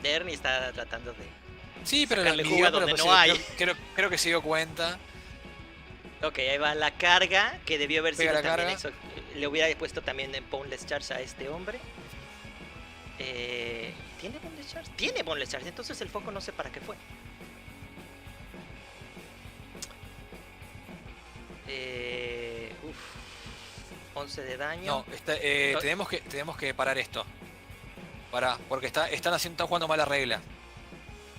[SPEAKER 2] Bernie está tratando de...
[SPEAKER 1] Sí, pero
[SPEAKER 2] Sacarle
[SPEAKER 1] la
[SPEAKER 2] jugo
[SPEAKER 1] midió,
[SPEAKER 2] a donde
[SPEAKER 1] pero
[SPEAKER 2] no hay.
[SPEAKER 1] Creo que se dio cuenta.
[SPEAKER 2] Ok, ahí va la carga, que debió haber
[SPEAKER 1] Pega
[SPEAKER 2] sido
[SPEAKER 1] la
[SPEAKER 2] también
[SPEAKER 1] carga.
[SPEAKER 2] eso. Le hubiera puesto también en Boneless Charge a este hombre. ¿Tiene Boneless Charge? Tiene Boneless Charge, entonces el foco no sé para qué fue. 11 de daño.
[SPEAKER 1] No, tenemos que parar esto. Porque están jugando mala regla.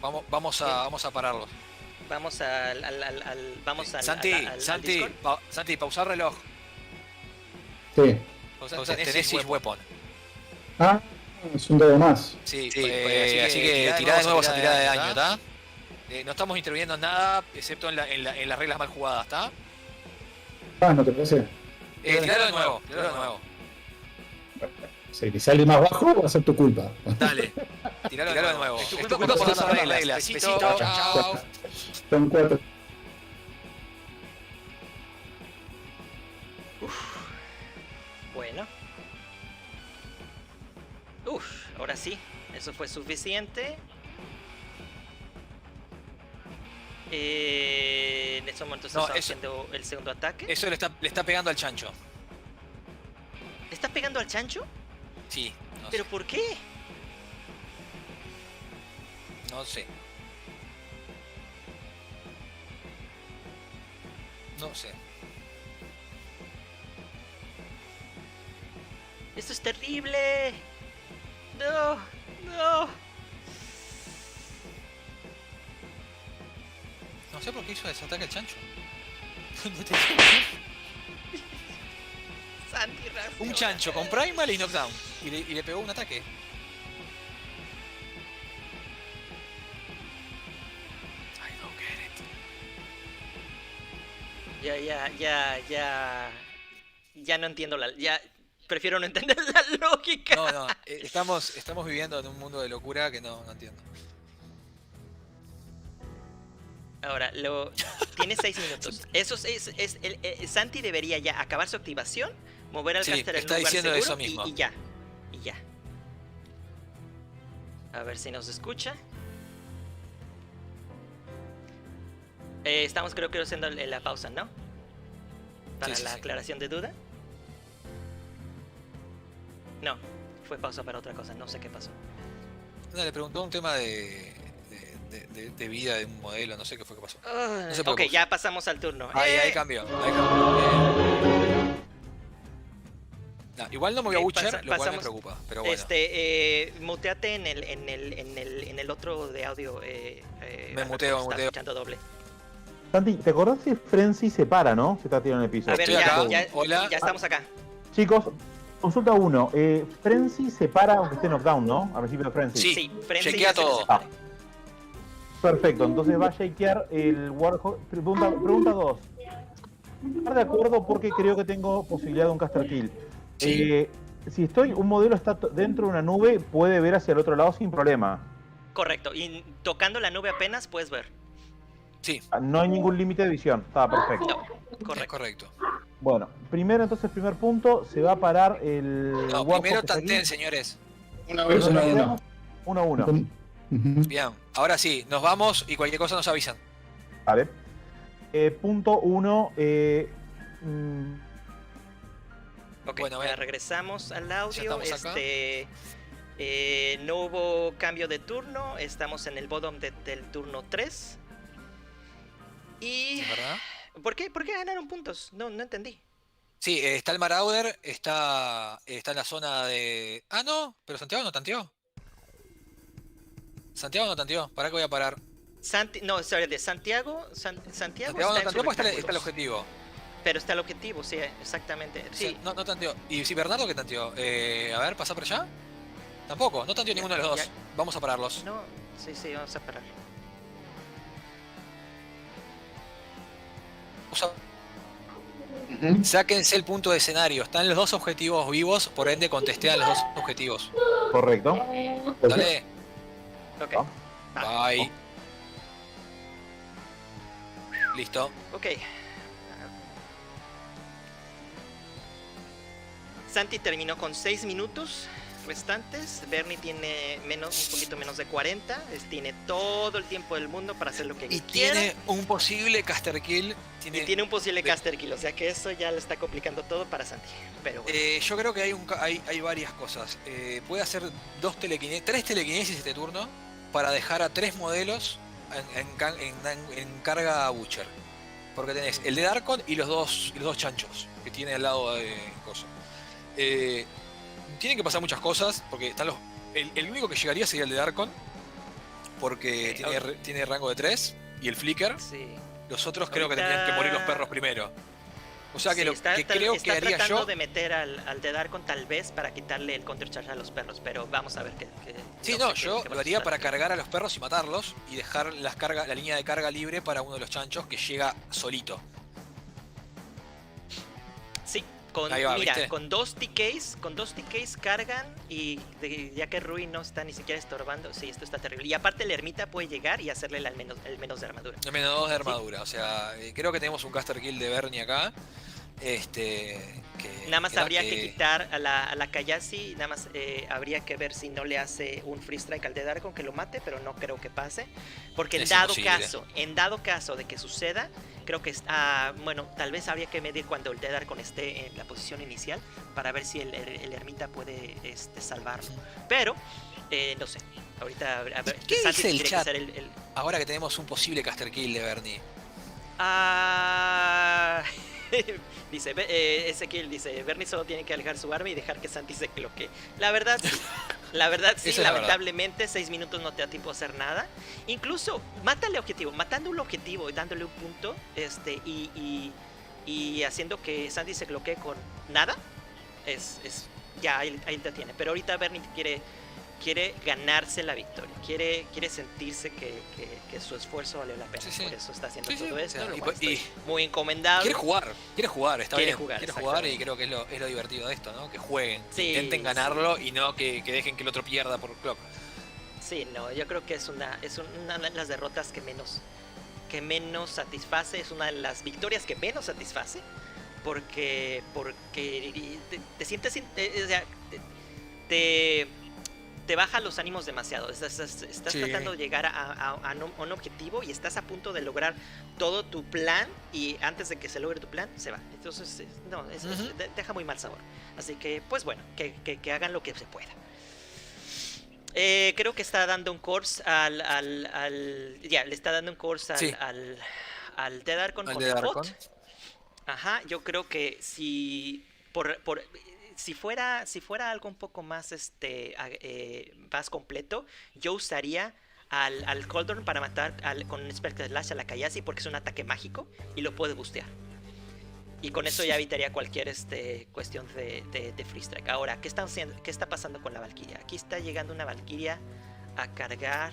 [SPEAKER 1] Vamos a pararlos.
[SPEAKER 2] Vamos vamos al
[SPEAKER 1] Santi,
[SPEAKER 2] Discord.
[SPEAKER 1] Santi, pausar reloj.
[SPEAKER 4] Sí.
[SPEAKER 1] Tenés Siege Weapon.
[SPEAKER 4] Ah, es un dado más.
[SPEAKER 1] Sí,
[SPEAKER 3] Sí,
[SPEAKER 1] así que tirá de nuevo esa tirada de daño, ¿está? No estamos interviniendo en nada, excepto en las reglas mal jugadas, ¿está?
[SPEAKER 4] Ah, ¿no te parece?
[SPEAKER 1] Tiralo de nuevo, tiralo de nuevo.
[SPEAKER 4] Si sale más bajo, va a ser tu culpa.
[SPEAKER 1] Dale, tiralo de nuevo. Es tu culpa por las reglas. Besito, chao.
[SPEAKER 4] Son 4.
[SPEAKER 2] Bueno. Ahora sí. Eso fue suficiente. En este momento está haciendo el segundo ataque.
[SPEAKER 1] Eso le está pegando al chancho.
[SPEAKER 2] ¿Le está pegando al chancho?
[SPEAKER 1] Sí, no
[SPEAKER 2] ¿Pero
[SPEAKER 1] sé.
[SPEAKER 2] por qué?
[SPEAKER 1] No sé. No sé.
[SPEAKER 2] ¡Esto es terrible! ¡No! ¡No!
[SPEAKER 1] No sé por qué hizo ese ataque al chancho.
[SPEAKER 2] Santi Racio.
[SPEAKER 1] Un chancho con Primal y Knockdown. Y le pegó un ataque. I don't get it.
[SPEAKER 2] Ya no entiendo ya prefiero no entender la lógica.
[SPEAKER 1] No. Estamos viviendo en un mundo de locura que no entiendo.
[SPEAKER 2] Ahora, tiene 6 minutos. Eso Santi debería ya acabar su activación, mover al
[SPEAKER 1] Sí,
[SPEAKER 2] caster en
[SPEAKER 1] está
[SPEAKER 2] un lugar
[SPEAKER 1] diciendo
[SPEAKER 2] seguro
[SPEAKER 1] eso mismo.
[SPEAKER 2] y ya. A ver si nos escucha. Estamos creo que haciendo la pausa, ¿no? Para
[SPEAKER 1] Sí.
[SPEAKER 2] la aclaración de duda. No, fue pausa para otra cosa, no sé qué pasó.
[SPEAKER 1] No, le preguntó un tema de vida de un modelo, no sé qué fue que pasó. No sé por
[SPEAKER 2] Ok,
[SPEAKER 1] qué
[SPEAKER 2] ya pasamos al turno.
[SPEAKER 1] Ahí cambió. Igual no me voy a Butcher, lo cual me preocupa, pero bueno.
[SPEAKER 2] Muteate en el otro de audio.
[SPEAKER 1] Me muteo.
[SPEAKER 2] Está escuchando doble.
[SPEAKER 3] Santi, ¿te acordás si Frenzy se para, no? Se está tirando en el piso.
[SPEAKER 2] A ver,
[SPEAKER 1] Estoy acá.
[SPEAKER 2] ya
[SPEAKER 1] Hola.
[SPEAKER 2] estamos acá.
[SPEAKER 3] Chicos, consulta 1. Frenzy se para aunque esté knockdown, ¿no? Al principio de Frenzy.
[SPEAKER 1] Sí,
[SPEAKER 2] Frenzy
[SPEAKER 1] chequea
[SPEAKER 2] ya se
[SPEAKER 1] todo.
[SPEAKER 2] separa.
[SPEAKER 3] Perfecto, entonces va a shakear el Warhawk. Pregunta 2. Estar de acuerdo porque creo que tengo posibilidad de un caster kill.
[SPEAKER 1] Sí.
[SPEAKER 3] Si un modelo está dentro de una nube, puede ver hacia el otro lado sin problema.
[SPEAKER 2] Correcto, y tocando la nube apenas puedes ver.
[SPEAKER 1] Sí,
[SPEAKER 3] No hay ningún límite de visión. Estaba perfecto.
[SPEAKER 2] No,
[SPEAKER 1] es
[SPEAKER 2] correcto.
[SPEAKER 1] correcto.
[SPEAKER 3] Bueno, primer punto, se va a parar el
[SPEAKER 1] No,
[SPEAKER 3] Warhawk
[SPEAKER 1] primero
[SPEAKER 3] que está aquí.
[SPEAKER 1] tanteen, señores.
[SPEAKER 4] Una vez, uno a uno.
[SPEAKER 3] 1 a 1.
[SPEAKER 4] Ujú.
[SPEAKER 1] Bien, ahora sí, nos vamos y cualquier cosa nos avisan.
[SPEAKER 3] Vale. Punto 1.
[SPEAKER 2] Ok,
[SPEAKER 1] Bueno,
[SPEAKER 2] ya
[SPEAKER 1] bien.
[SPEAKER 2] regresamos al audio.
[SPEAKER 1] estamos acá.
[SPEAKER 2] No hubo cambio de turno. Estamos en el bottom del turno 3. Y...
[SPEAKER 1] ¿Verdad?
[SPEAKER 2] ¿Por qué ganaron puntos? No entendí.
[SPEAKER 1] Sí, está el Marauder, está en la zona de... Ah, no, pero Santiago no tanteó. Pará que voy a parar.
[SPEAKER 2] No, sorry, de Santiago. Santiago
[SPEAKER 1] Santiago
[SPEAKER 2] está
[SPEAKER 1] no
[SPEAKER 2] en
[SPEAKER 1] tanteó porque
[SPEAKER 2] su
[SPEAKER 1] está el objetivo.
[SPEAKER 2] Pero está el objetivo, sí, exactamente.
[SPEAKER 1] Sí,
[SPEAKER 2] Sí,
[SPEAKER 1] no tanteó. ¿Y si Bernardo qué tanteó? A ver, ¿pasa por allá? Tampoco, no tanteó ninguno de los dos.
[SPEAKER 2] ya.
[SPEAKER 1] Vamos a pararlos.
[SPEAKER 2] no, sí, vamos a parar.
[SPEAKER 1] Sáquense el punto de escenario. Están los dos objetivos vivos, por ende contestean los dos objetivos.
[SPEAKER 3] Correcto.
[SPEAKER 1] Dale.
[SPEAKER 2] Ok,
[SPEAKER 3] Ah.
[SPEAKER 1] Bye. Listo.
[SPEAKER 2] ok. Santi terminó con 6 minutos restantes. Bernie tiene un poquito menos de 40. Tiene todo el tiempo del mundo para hacer lo que
[SPEAKER 1] Y
[SPEAKER 2] quiera.
[SPEAKER 1] tiene un posible caster kill.
[SPEAKER 2] Y tiene un posible caster kill, o sea que eso ya le está complicando todo para Santi. Pero bueno.
[SPEAKER 1] Yo creo que hay varias cosas. Puede hacer tres telequinesis este turno para dejar a 3 modelos en carga Butcher. Porque tenés el de Darkon y los dos chanchos que tiene al lado de Coso. Tienen que pasar muchas cosas, porque están el único que llegaría sería el de Darkon, porque tiene rango de 3, y el Flicker.
[SPEAKER 2] Sí.
[SPEAKER 1] Los otros creo que
[SPEAKER 2] Ahorita-
[SPEAKER 1] tendrían que morir los perros primero. O sea que
[SPEAKER 2] Sí,
[SPEAKER 1] lo
[SPEAKER 2] está
[SPEAKER 1] que creo que haría
[SPEAKER 2] tratando
[SPEAKER 1] yo...
[SPEAKER 2] de meter al de Darkon tal vez para quitarle el counter charge a los perros, pero vamos a ver qué
[SPEAKER 1] Sí,
[SPEAKER 2] sé
[SPEAKER 1] no,
[SPEAKER 2] qué
[SPEAKER 1] yo
[SPEAKER 2] va
[SPEAKER 1] lo
[SPEAKER 2] a
[SPEAKER 1] haría
[SPEAKER 2] pasar.
[SPEAKER 1] para cargar a los perros y matarlos, y dejar la línea de carga libre para uno de los chanchos que llega solito.
[SPEAKER 2] Sí,
[SPEAKER 1] Ahí va,
[SPEAKER 2] mira,
[SPEAKER 1] ¿viste?
[SPEAKER 2] con dos TKs cargan y ya que Rui no está ni siquiera estorbando, sí, esto está terrible. Y aparte el ermita puede llegar y hacerle el menos de armadura.
[SPEAKER 1] El menos 2 de armadura, o sea, creo que tenemos un caster kill de Bernie acá.
[SPEAKER 2] Nada más habría que quitar a la Kayasi, nada más habría que ver si no le hace un free strike al de Darkon que lo mate, pero no creo que pase. Porque
[SPEAKER 1] Es imposible.
[SPEAKER 2] en dado caso de que suceda, creo que bueno, tal vez habría que medir cuando el de Darkon esté en la posición inicial para ver si el ermita puede salvarlo. Pero, no sé, ahorita a ver,
[SPEAKER 1] ¿Qué
[SPEAKER 2] Santi
[SPEAKER 1] dice el
[SPEAKER 2] tiene que
[SPEAKER 1] chat?
[SPEAKER 2] hacer el
[SPEAKER 1] Ahora que tenemos un posible caster kill de Bernie.
[SPEAKER 2] dice Ezequiel dice Bernie solo tiene que alejar su arma y dejar que Santi se bloquee. La verdad sí, sí,
[SPEAKER 1] Esa es la
[SPEAKER 2] lamentablemente 6 minutos no te da tiempo a hacer nada. Incluso mátale objetivo, matando un objetivo y dándole un punto, y haciendo que Santi se bloquee con nada, es ya ahí te tiene. Pero ahorita Bernie quiere ganarse la victoria, quiere sentirse que su esfuerzo valió la pena.
[SPEAKER 1] Sí, sí.
[SPEAKER 2] Por eso está haciendo
[SPEAKER 1] Sí, sí,
[SPEAKER 2] todo
[SPEAKER 1] o
[SPEAKER 2] esto,
[SPEAKER 1] sea,
[SPEAKER 2] lo
[SPEAKER 1] y-
[SPEAKER 2] cual estoy
[SPEAKER 1] y-
[SPEAKER 2] muy encomendable.
[SPEAKER 1] Quiere jugar, está
[SPEAKER 2] Quiere
[SPEAKER 1] bien.
[SPEAKER 2] jugar,
[SPEAKER 1] Quiere jugar y
[SPEAKER 2] exactamente.
[SPEAKER 1] creo que es lo divertido de esto, ¿no? Que jueguen, que
[SPEAKER 2] Sí,
[SPEAKER 1] intenten
[SPEAKER 2] sí.
[SPEAKER 1] ganarlo y no que dejen que el otro pierda por clock.
[SPEAKER 2] Sí, no, yo creo que es una de las derrotas que menos satisface, es una de las victorias que menos satisface, porque te sientes, o sea, te baja los ánimos demasiado. Estás
[SPEAKER 1] Sí.
[SPEAKER 2] tratando de llegar a un objetivo y estás a punto de lograr todo tu plan y antes de que se logre tu plan, se va. Entonces, no,
[SPEAKER 1] Ujú.
[SPEAKER 2] deja muy mal sabor. Así que, pues bueno, que hagan lo que se pueda. Creo que está dando un course le está dando un course
[SPEAKER 1] Sí.
[SPEAKER 2] al Dead Darkon
[SPEAKER 1] Al
[SPEAKER 2] con
[SPEAKER 1] de
[SPEAKER 2] el
[SPEAKER 1] Darkon.
[SPEAKER 2] bot. Ajá, yo creo que si si fuera algo un poco más más completo, yo usaría al Coldorn para matar con un Spectre Slash a la Kayasi porque es un ataque mágico y lo puede bustear. Y con eso ya evitaría cualquier cuestión de free strike. Ahora, ¿qué está pasando con la Valkyria? Aquí está llegando una Valkyria a cargar.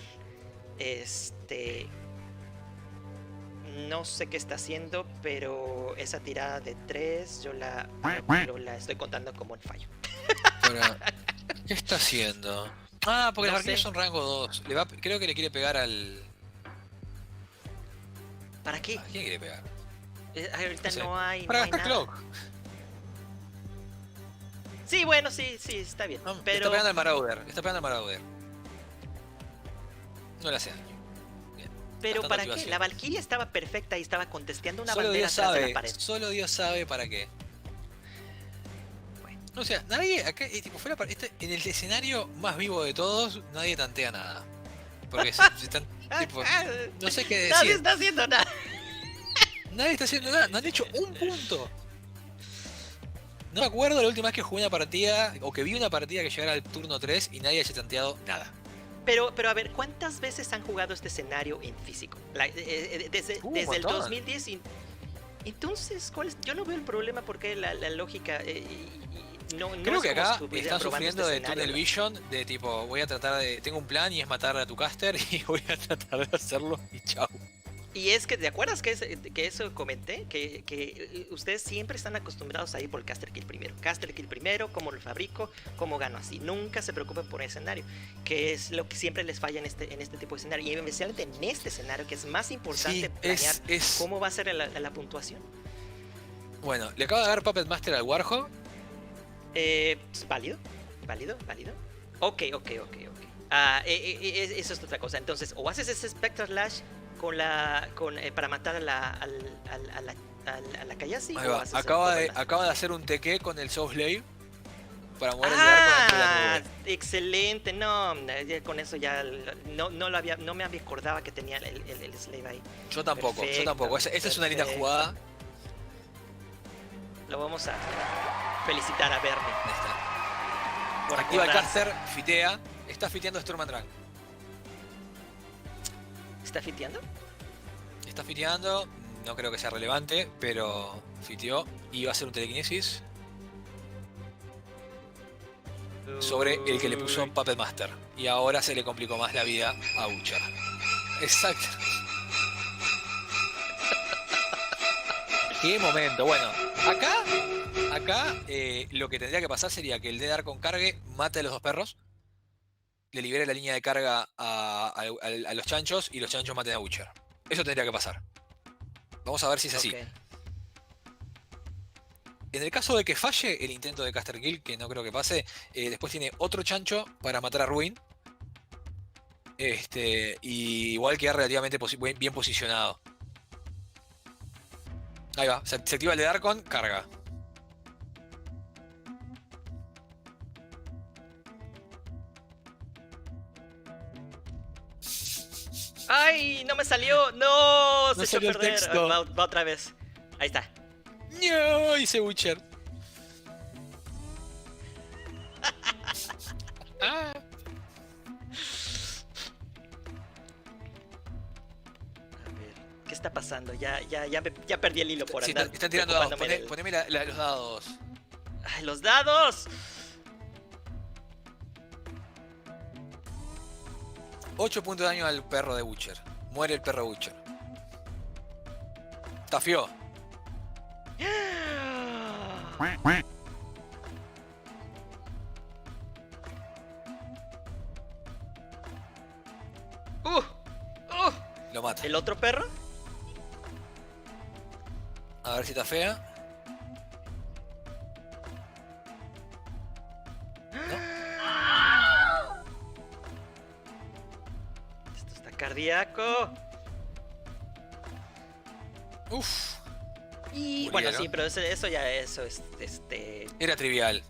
[SPEAKER 2] No sé qué está haciendo, pero esa tirada de 3 yo la estoy contando como un fallo.
[SPEAKER 1] Ahora, ¿qué está haciendo? Ah, porque
[SPEAKER 2] No
[SPEAKER 1] las Valkyrias
[SPEAKER 2] sé.
[SPEAKER 1] son rango 2. Creo que le quiere pegar al...
[SPEAKER 2] ¿Para qué?
[SPEAKER 1] ¿A quién quiere pegar?
[SPEAKER 2] Ahorita
[SPEAKER 1] No sé.
[SPEAKER 2] no hay,
[SPEAKER 1] Para
[SPEAKER 2] no hay
[SPEAKER 1] gastar
[SPEAKER 2] nada.
[SPEAKER 1] clock.
[SPEAKER 2] Sí, bueno, sí, está bien.
[SPEAKER 1] No, le
[SPEAKER 2] pero
[SPEAKER 1] está pegando al Marauder. No le hace daño.
[SPEAKER 2] pero
[SPEAKER 1] bastante
[SPEAKER 2] ¿para qué?
[SPEAKER 1] activación.
[SPEAKER 2] La Valkyria estaba perfecta y estaba contesteando una
[SPEAKER 1] Solo
[SPEAKER 2] bandera
[SPEAKER 1] Dios
[SPEAKER 2] atrás de
[SPEAKER 1] sabe.
[SPEAKER 2] la pared.
[SPEAKER 1] Solo Dios sabe para qué.
[SPEAKER 2] Bueno.
[SPEAKER 1] O sea, nadie acá, tipo, en el escenario más vivo de todos, nadie tantea nada. Porque se están, tipo, no sé qué
[SPEAKER 2] Nadie
[SPEAKER 1] decir.
[SPEAKER 2] está haciendo nada.
[SPEAKER 1] Nadie está haciendo nada, no han hecho un punto. No me acuerdo la última vez que jugué una partida, o que vi una partida que llegara al turno 3 y nadie haya tanteado nada.
[SPEAKER 2] Pero a ver, ¿cuántas veces han jugado este escenario en físico? Desde el
[SPEAKER 1] montón.
[SPEAKER 2] 2010. Entonces, yo no veo el problema porque la lógica no
[SPEAKER 1] Creo
[SPEAKER 2] es
[SPEAKER 1] que
[SPEAKER 2] como
[SPEAKER 1] acá
[SPEAKER 2] si estuviera
[SPEAKER 1] están
[SPEAKER 2] probando
[SPEAKER 1] sufriendo
[SPEAKER 2] este
[SPEAKER 1] de
[SPEAKER 2] escenario,
[SPEAKER 1] tunnel
[SPEAKER 2] ¿no?
[SPEAKER 1] vision, de tipo, voy a tratar de, tengo un plan y es matar a tu caster y voy a tratar de hacerlo y chao.
[SPEAKER 2] Y es que, ¿te acuerdas que eso comenté? Que ustedes siempre están acostumbrados a ir por el caster kill primero. Caster kill primero, cómo lo fabrico, cómo gano así. Nunca se preocupen por el escenario, que es lo que siempre les falla en este tipo de escenario. Y especialmente en este escenario, que es más importante
[SPEAKER 1] Sí,
[SPEAKER 2] planear
[SPEAKER 1] es...
[SPEAKER 2] cómo va a ser la puntuación.
[SPEAKER 1] Bueno, le acabo de dar Puppet Master al Warhog.
[SPEAKER 2] ¿Válido? Ok. Eso es otra cosa. Entonces, o haces ese Spectral Lash para matar a la Kayasi.
[SPEAKER 1] Ahí
[SPEAKER 2] o
[SPEAKER 1] va.
[SPEAKER 2] haces el
[SPEAKER 1] Acaba
[SPEAKER 2] Puppet Master.
[SPEAKER 1] de hacer un TK con el Soul Slave para mover el arco dentro de la nube.
[SPEAKER 2] Excelente. No, con eso ya no me acordaba que tenía el Slave ahí.
[SPEAKER 1] Yo tampoco.
[SPEAKER 2] Perfecto,
[SPEAKER 1] Esa es una linda
[SPEAKER 2] perfecto.
[SPEAKER 1] jugada.
[SPEAKER 2] Lo vamos a felicitar a Bernie.
[SPEAKER 1] Ahí está.
[SPEAKER 2] por
[SPEAKER 1] Activa el
[SPEAKER 2] acordarse.
[SPEAKER 1] caster, fitea. Está fiteando Storm and Drag.
[SPEAKER 2] ¿Está fiteando?
[SPEAKER 1] Está fiteando. No creo que sea relevante, pero fiteó. Y va a hacer un telequinesis sobre el que le puso
[SPEAKER 2] Uy.
[SPEAKER 1] Puppet Master. Y ahora se le complicó más la vida a Butcher. Exacto. Qué momento. Bueno, acá lo que tendría que pasar sería que el Dead Archon cargue, mate a los dos perros, le libere la línea de carga a los chanchos y los chanchos maten a Butcher. Eso tendría que pasar. Vamos a ver si es así.
[SPEAKER 2] Ok.
[SPEAKER 1] En el caso de que falle el intento de Caster Kill, que no creo que pase, después tiene otro chancho para matar a Ruin. Y igual queda relativamente bien posicionado. Ahí va, se activa el de Darkon, carga.
[SPEAKER 2] ¡Ay! ¡No me salió! ¡No! Se echó a
[SPEAKER 1] salió el
[SPEAKER 2] perder.
[SPEAKER 1] texto.
[SPEAKER 2] Va otra vez. Ahí está.
[SPEAKER 1] ¡No! Dice Butcher. Ah.
[SPEAKER 2] A ver, ¿qué está pasando? Ya perdí el hilo por
[SPEAKER 1] Sí,
[SPEAKER 2] andar.
[SPEAKER 1] están tirando dados.
[SPEAKER 2] preocupándome del-
[SPEAKER 1] Poneme los dados.
[SPEAKER 2] ¡Ay, los dados!
[SPEAKER 1] 8 puntos de daño al perro de Butcher. Muere el perro de Butcher. Tafió.
[SPEAKER 2] ¡Uh!
[SPEAKER 1] Lo mata.
[SPEAKER 2] ¿El otro perro?
[SPEAKER 1] A ver si tafea.
[SPEAKER 2] Esto está cardíaco.
[SPEAKER 1] Uf.
[SPEAKER 2] Y
[SPEAKER 1] Murieron.
[SPEAKER 2] bueno, sí, pero eso es
[SPEAKER 1] Era trivial.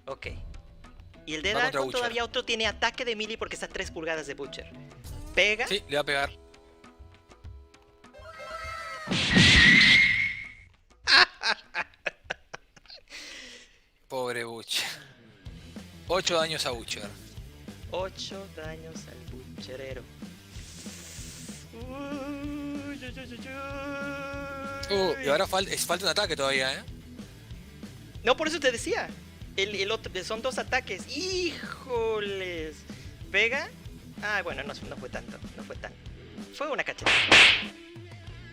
[SPEAKER 2] ok. Y el de
[SPEAKER 1] Va contra
[SPEAKER 2] Darkon
[SPEAKER 1] Butcher.
[SPEAKER 2] todavía otro tiene ataque de melee porque está a 3 pulgadas de Butcher. Pega.
[SPEAKER 1] Sí, le va a pegar. Pobre Butcher. 8 daños a Butcher.
[SPEAKER 2] 8 daños al Butcherero. Uy, uy, uy, uy.
[SPEAKER 1] Y ahora falta un ataque todavía, ¿eh?
[SPEAKER 2] No, por eso te decía. El otro, son 2 ataques. ¡Híjoles! ¿Pega? Ah, bueno, no fue tanto. Fue una cachetada.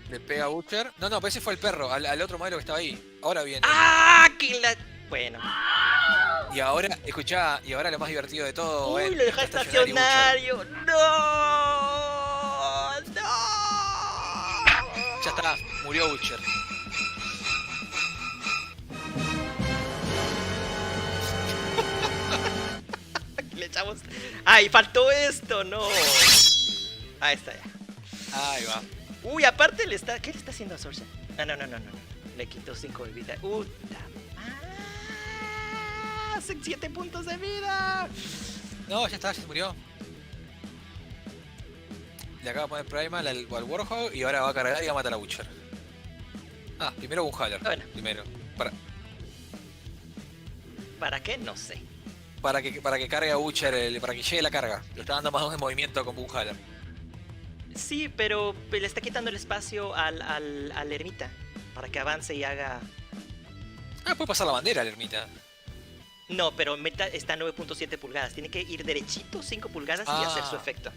[SPEAKER 1] Le pega a Butcher. No, pero ese fue el perro, al otro modelo que estaba ahí. Ahora viene.
[SPEAKER 2] ¡Ah! ¡Que la! Bueno.
[SPEAKER 1] Y ahora, escuchá, y ahora lo más divertido de todo,
[SPEAKER 2] ¡Uy, lo deja
[SPEAKER 1] está
[SPEAKER 2] estacionario! ¡No! ¡No!
[SPEAKER 1] Ya está, murió Butcher.
[SPEAKER 2] Le echamos. ¡Ay, faltó esto! ¡No! Ahí está ya.
[SPEAKER 1] Ahí va.
[SPEAKER 2] Uy, aparte ¿qué le está haciendo a Sorcia? No. Le quitó 5 de vida. ¡Hacen 7 puntos de vida!
[SPEAKER 1] No, ya está, ya se murió. Le acaba de poner Primal al Warhog y ahora va a cargar y va a matar a Butcher. Ah, primero un Haller.
[SPEAKER 2] Bueno.
[SPEAKER 1] Primero.
[SPEAKER 2] ¿Para qué? No sé.
[SPEAKER 1] para que cargue a Butcher, para que llegue la carga. Le está dando más 2 de movimiento con Boomhaller.
[SPEAKER 2] Sí, pero le está quitando el espacio al ermita para que avance y haga...
[SPEAKER 1] Ah, puede pasar la bandera, la ermita.
[SPEAKER 2] No, pero meta está a 9.7 pulgadas. Tiene que ir derechito 5 pulgadas y hacer su efecto.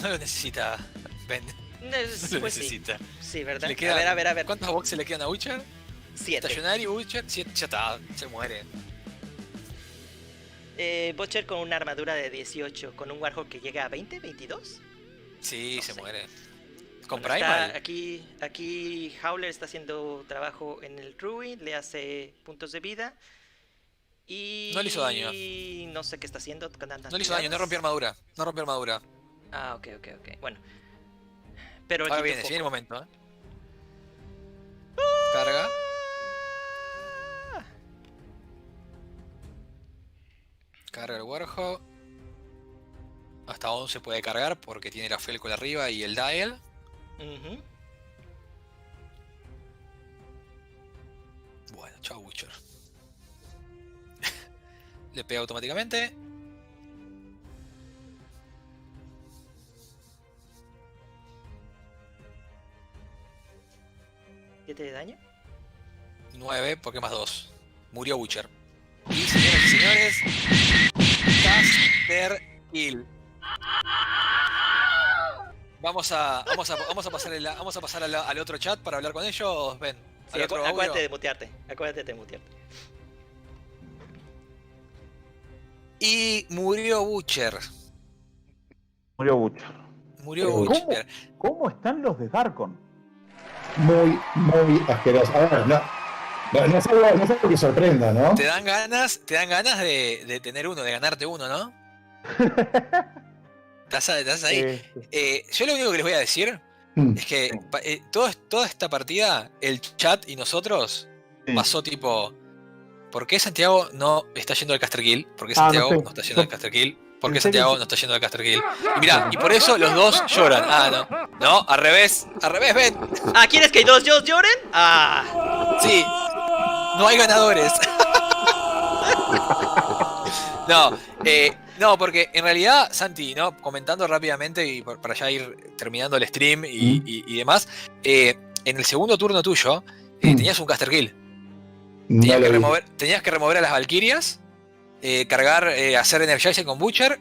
[SPEAKER 1] No lo necesita, Ben. No lo
[SPEAKER 2] Pues
[SPEAKER 1] necesita.
[SPEAKER 2] Sí, ¿verdad?
[SPEAKER 1] Le quedan-
[SPEAKER 2] A ver.
[SPEAKER 1] ¿Cuántos boxes le quedan a Butcher?
[SPEAKER 2] 7.
[SPEAKER 1] Stationary, Butcher, 7, ya está, se muere.
[SPEAKER 2] Butcher con una armadura de 18, con un Warhawk que llega a 20, 22.
[SPEAKER 1] Sí,
[SPEAKER 2] No
[SPEAKER 1] se
[SPEAKER 2] sé.
[SPEAKER 1] muere. Con
[SPEAKER 2] Bueno,
[SPEAKER 1] Primal.
[SPEAKER 2] aquí Howler está haciendo trabajo en el Ruin, le hace puntos de vida. Y
[SPEAKER 1] No le hizo daño.
[SPEAKER 2] no sé qué está haciendo.
[SPEAKER 1] No le hizo daño, no rompió armadura. No rompió armadura.
[SPEAKER 2] Ah, ok. Bueno. Pero
[SPEAKER 1] Ahora
[SPEAKER 2] aquí
[SPEAKER 1] viene, el momento, Carga. Carga el Warhawk. Hasta 11 puede cargar porque tiene la Felcol arriba y el Dial.
[SPEAKER 2] Ujú.
[SPEAKER 1] Bueno, chao Butcher. Le pega automáticamente.
[SPEAKER 2] 7 de daño.
[SPEAKER 1] 9, porque más 2. Murió Butcher. Y señoras y señores, Caster Kill. Vamos a pasar al otro chat para hablar con ellos, Ben.
[SPEAKER 2] Sí,
[SPEAKER 1] Al otro audio.
[SPEAKER 2] acuérdate de mutearte.
[SPEAKER 1] Y murió Butcher.
[SPEAKER 3] Murió Butcher.
[SPEAKER 1] Murió
[SPEAKER 3] ¿Cómo?
[SPEAKER 1] Butcher.
[SPEAKER 3] ¿Cómo están los de Darkon?
[SPEAKER 4] Muy asqueroso. A ver, no es algo que sorprenda, ¿no?
[SPEAKER 1] Te dan ganas de tener uno, de ganarte uno, ¿no? ¿Estás ahí? Yo lo único que les voy a decir es que toda esta partida, el chat y nosotros pasó tipo, ¿por qué Santiago no está yendo al Caster Kill? ¿Por qué Santiago no está yendo al Caster Kill? ¿Por qué Santiago no está yendo al Caster Kill? Y mirá, y por eso los dos lloran. Ah, no, al revés, ven.
[SPEAKER 2] Ah, ¿quieres que los dos lloren? Ah.
[SPEAKER 1] Sí, no hay ganadores. No, porque en realidad, Santi, ¿no? Comentando rápidamente y para ya ir terminando el stream y demás, en el segundo turno tuyo tenías un Caster Kill. Tenías que remover a las Valkyrias, cargar, hacer Energize con Butcher,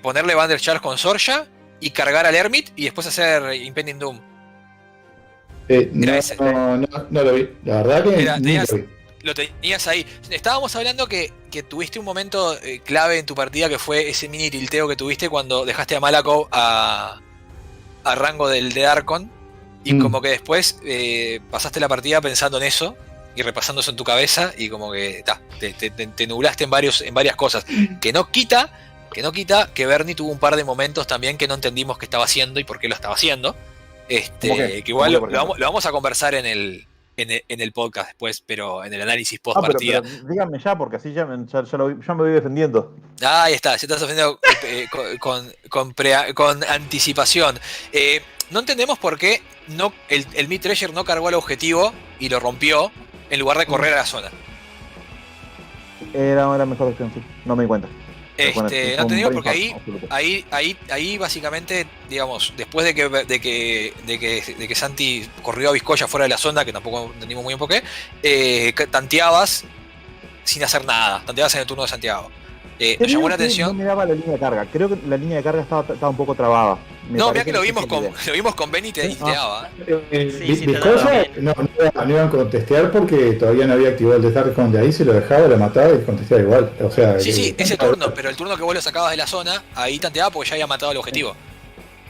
[SPEAKER 1] ponerle Vander Charge con Sorja y cargar al Hermit y después hacer Impending Doom.
[SPEAKER 4] No lo vi. La verdad que no lo vi.
[SPEAKER 1] Lo tenías ahí. Estábamos hablando que tuviste un momento clave en tu partida que fue ese mini tilteo que tuviste cuando dejaste a Malakov a rango de Darkon y como que después pasaste la partida pensando en eso y repasando eso en tu cabeza y como que te nublaste en varias cosas. Que no quita que Bernie tuvo un par de momentos también que no entendimos qué estaba haciendo y por qué lo estaba haciendo. Que igual lo vamos a conversar en el podcast después, pero en el análisis post partida.
[SPEAKER 3] Pero díganme ya, porque así ya me voy defendiendo.
[SPEAKER 1] Ahí está, se estás ofendiendo con anticipación. No entendemos por qué el Mid Treasure no cargó el objetivo y lo rompió en lugar de correr a la zona.
[SPEAKER 3] Era mejor opción, sí. No me di cuenta.
[SPEAKER 1] No entendemos porque ahí básicamente, digamos, después de que Santi corrió a Vizcoya fuera de la zona, que tampoco entendimos muy bien por qué, tanteabas sin hacer nada, tanteabas en el turno de Santiago. Nos llamó la atención.
[SPEAKER 3] No me daba la línea de carga, creo que la línea de carga estaba un poco trabada.
[SPEAKER 1] Mirá que lo vimos con Ben y te daba.
[SPEAKER 4] Vizcoya no iban a contestear porque todavía no había activado el de Darkon de ahí, se lo dejaba, lo mataba y contestaba igual. O sea,
[SPEAKER 1] sí, ese turno, pero el turno que vos lo sacabas de la zona, ahí tanteaba porque ya había matado el objetivo. O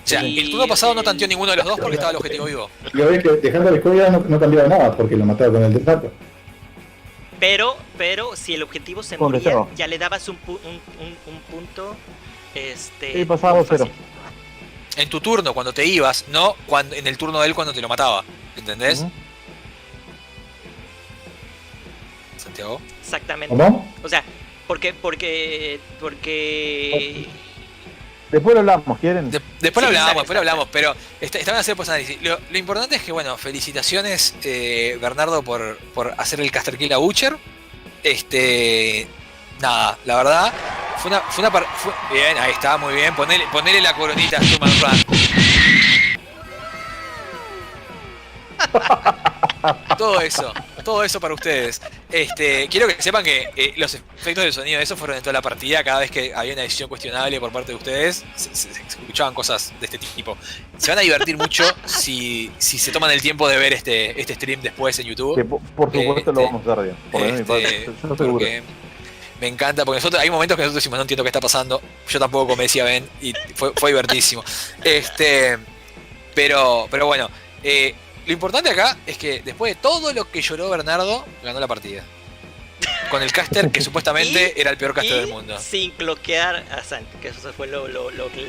[SPEAKER 1] sea, el turno pasado no tanteó ninguno de los dos porque estaba el objetivo vivo.
[SPEAKER 4] Lo ves que dejando a Vizcoya no cambiaba nada porque lo mataba con el de Darkon.
[SPEAKER 2] Pero si el objetivo se moría, ya le dabas un punto.
[SPEAKER 3] Sí, pasaba 2-0.
[SPEAKER 1] En tu turno, cuando te ibas, no en el turno de él cuando te lo mataba. ¿Entendés? Santiago.
[SPEAKER 2] Exactamente.
[SPEAKER 4] ¿Cómo?
[SPEAKER 2] O sea, porque
[SPEAKER 3] después lo hablamos, ¿quieren?
[SPEAKER 1] Después lo hablamos, pero estaban a hacer post análisis. Lo importante es que, bueno, felicitaciones Bernardo por hacer el Caster Kill a Butcher. Nada, la verdad, bien, ahí está, muy bien. Ponele la coronita a Stuman Run. Todo eso para ustedes. Quiero que sepan que los efectos de sonido de eso fueron en toda la partida. Cada vez que había una decisión cuestionable por parte de ustedes, se escuchaban cosas de este tipo. Se van a divertir mucho si se toman el tiempo de ver este stream después en YouTube.
[SPEAKER 3] Que por supuesto lo vamos a hacer bien. Por mi parte, yo seguro.
[SPEAKER 1] Porque me encanta, porque hay momentos que nosotros decimos, no entiendo qué está pasando. Yo tampoco, como decía Ben, y fue divertísimo. Pero bueno, lo importante acá es que después de todo lo que lloró Bernardo, ganó la partida. Con el caster que supuestamente era el peor caster del mundo.
[SPEAKER 2] Sin cloquear a Santi, que eso fue lo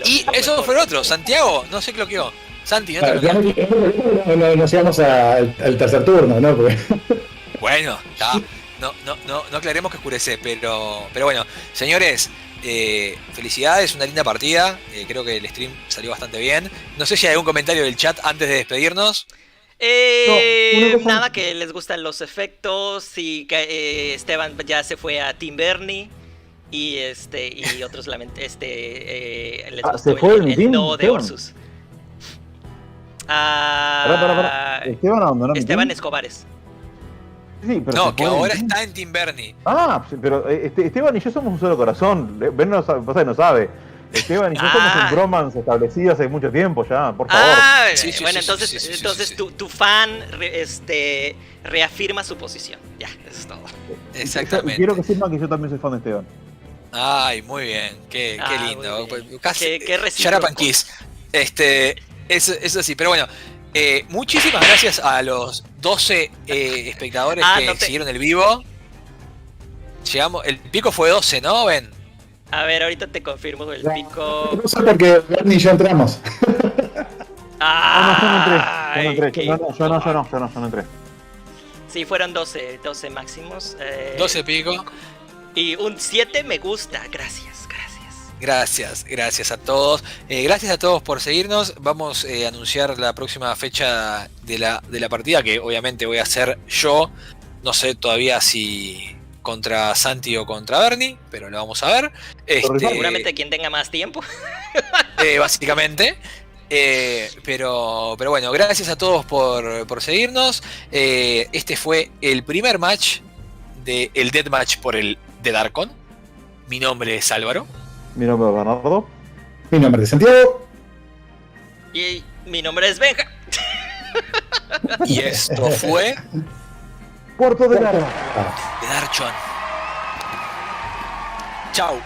[SPEAKER 1] Y eso fue lo otro. Santiago no se cloqueó. Santi, no te
[SPEAKER 4] cloqueaste. Nos íbamos al tercer turno, ¿no? Porque...
[SPEAKER 1] Bueno, ya. No aclaremos que oscurece, pero bueno, señores, felicidades, una linda partida. Creo que el stream salió bastante bien. No sé si hay algún comentario del chat antes de despedirnos.
[SPEAKER 2] Nada, que les gustan los efectos y que Esteban ya se fue a Team Bernie y otros les gustó
[SPEAKER 3] ¿se fue
[SPEAKER 2] el no de Orsus.
[SPEAKER 3] Esteban abandonó.
[SPEAKER 2] Esteban Escobares.
[SPEAKER 3] Sí, pero
[SPEAKER 1] no, que ahora está en Team Bernie.
[SPEAKER 3] Pero Esteban y yo somos un solo corazón. Ben no sabe. Esteban y yo somos un bromance establecido hace mucho tiempo ya, por favor.
[SPEAKER 1] Sí,
[SPEAKER 2] bueno, entonces tu fan reafirma su posición. Ya, eso es todo.
[SPEAKER 1] Exactamente.
[SPEAKER 3] Quiero que sepan que yo también soy fan de Esteban.
[SPEAKER 1] Ay, muy bien, qué lindo.
[SPEAKER 2] Bien.
[SPEAKER 1] Casi
[SPEAKER 2] qué
[SPEAKER 1] Shut up and kiss. Eso sí, pero bueno. Muchísimas gracias a los 12 espectadores que siguieron el vivo. El pico fue 12, ¿no, Ben?
[SPEAKER 2] A ver, ahorita te confirmo el pico.
[SPEAKER 4] No sé por qué Bernie y yo entramos.
[SPEAKER 3] Yo no entré.
[SPEAKER 2] Sí, fueron 12 máximos.
[SPEAKER 1] 12 pico.
[SPEAKER 2] Y un 7 me gusta,
[SPEAKER 1] Gracias a todos. Gracias a todos por seguirnos. Vamos a anunciar la próxima fecha de la partida, que obviamente voy a hacer yo. No sé todavía si contra Santi o contra Bernie, pero lo vamos a ver.
[SPEAKER 2] Seguramente quien tenga más tiempo.
[SPEAKER 1] Básicamente. Pero bueno, gracias a todos por seguirnos. Este fue el primer match del Deathmatch por el The Darkon. Mi nombre es Álvaro.
[SPEAKER 3] Mi nombre es Bernardo.
[SPEAKER 4] Mi nombre es Santiago.
[SPEAKER 2] Y mi nombre es Benja.
[SPEAKER 1] Y esto fue
[SPEAKER 3] Puerto de Lara.
[SPEAKER 1] The Darkon. Chau.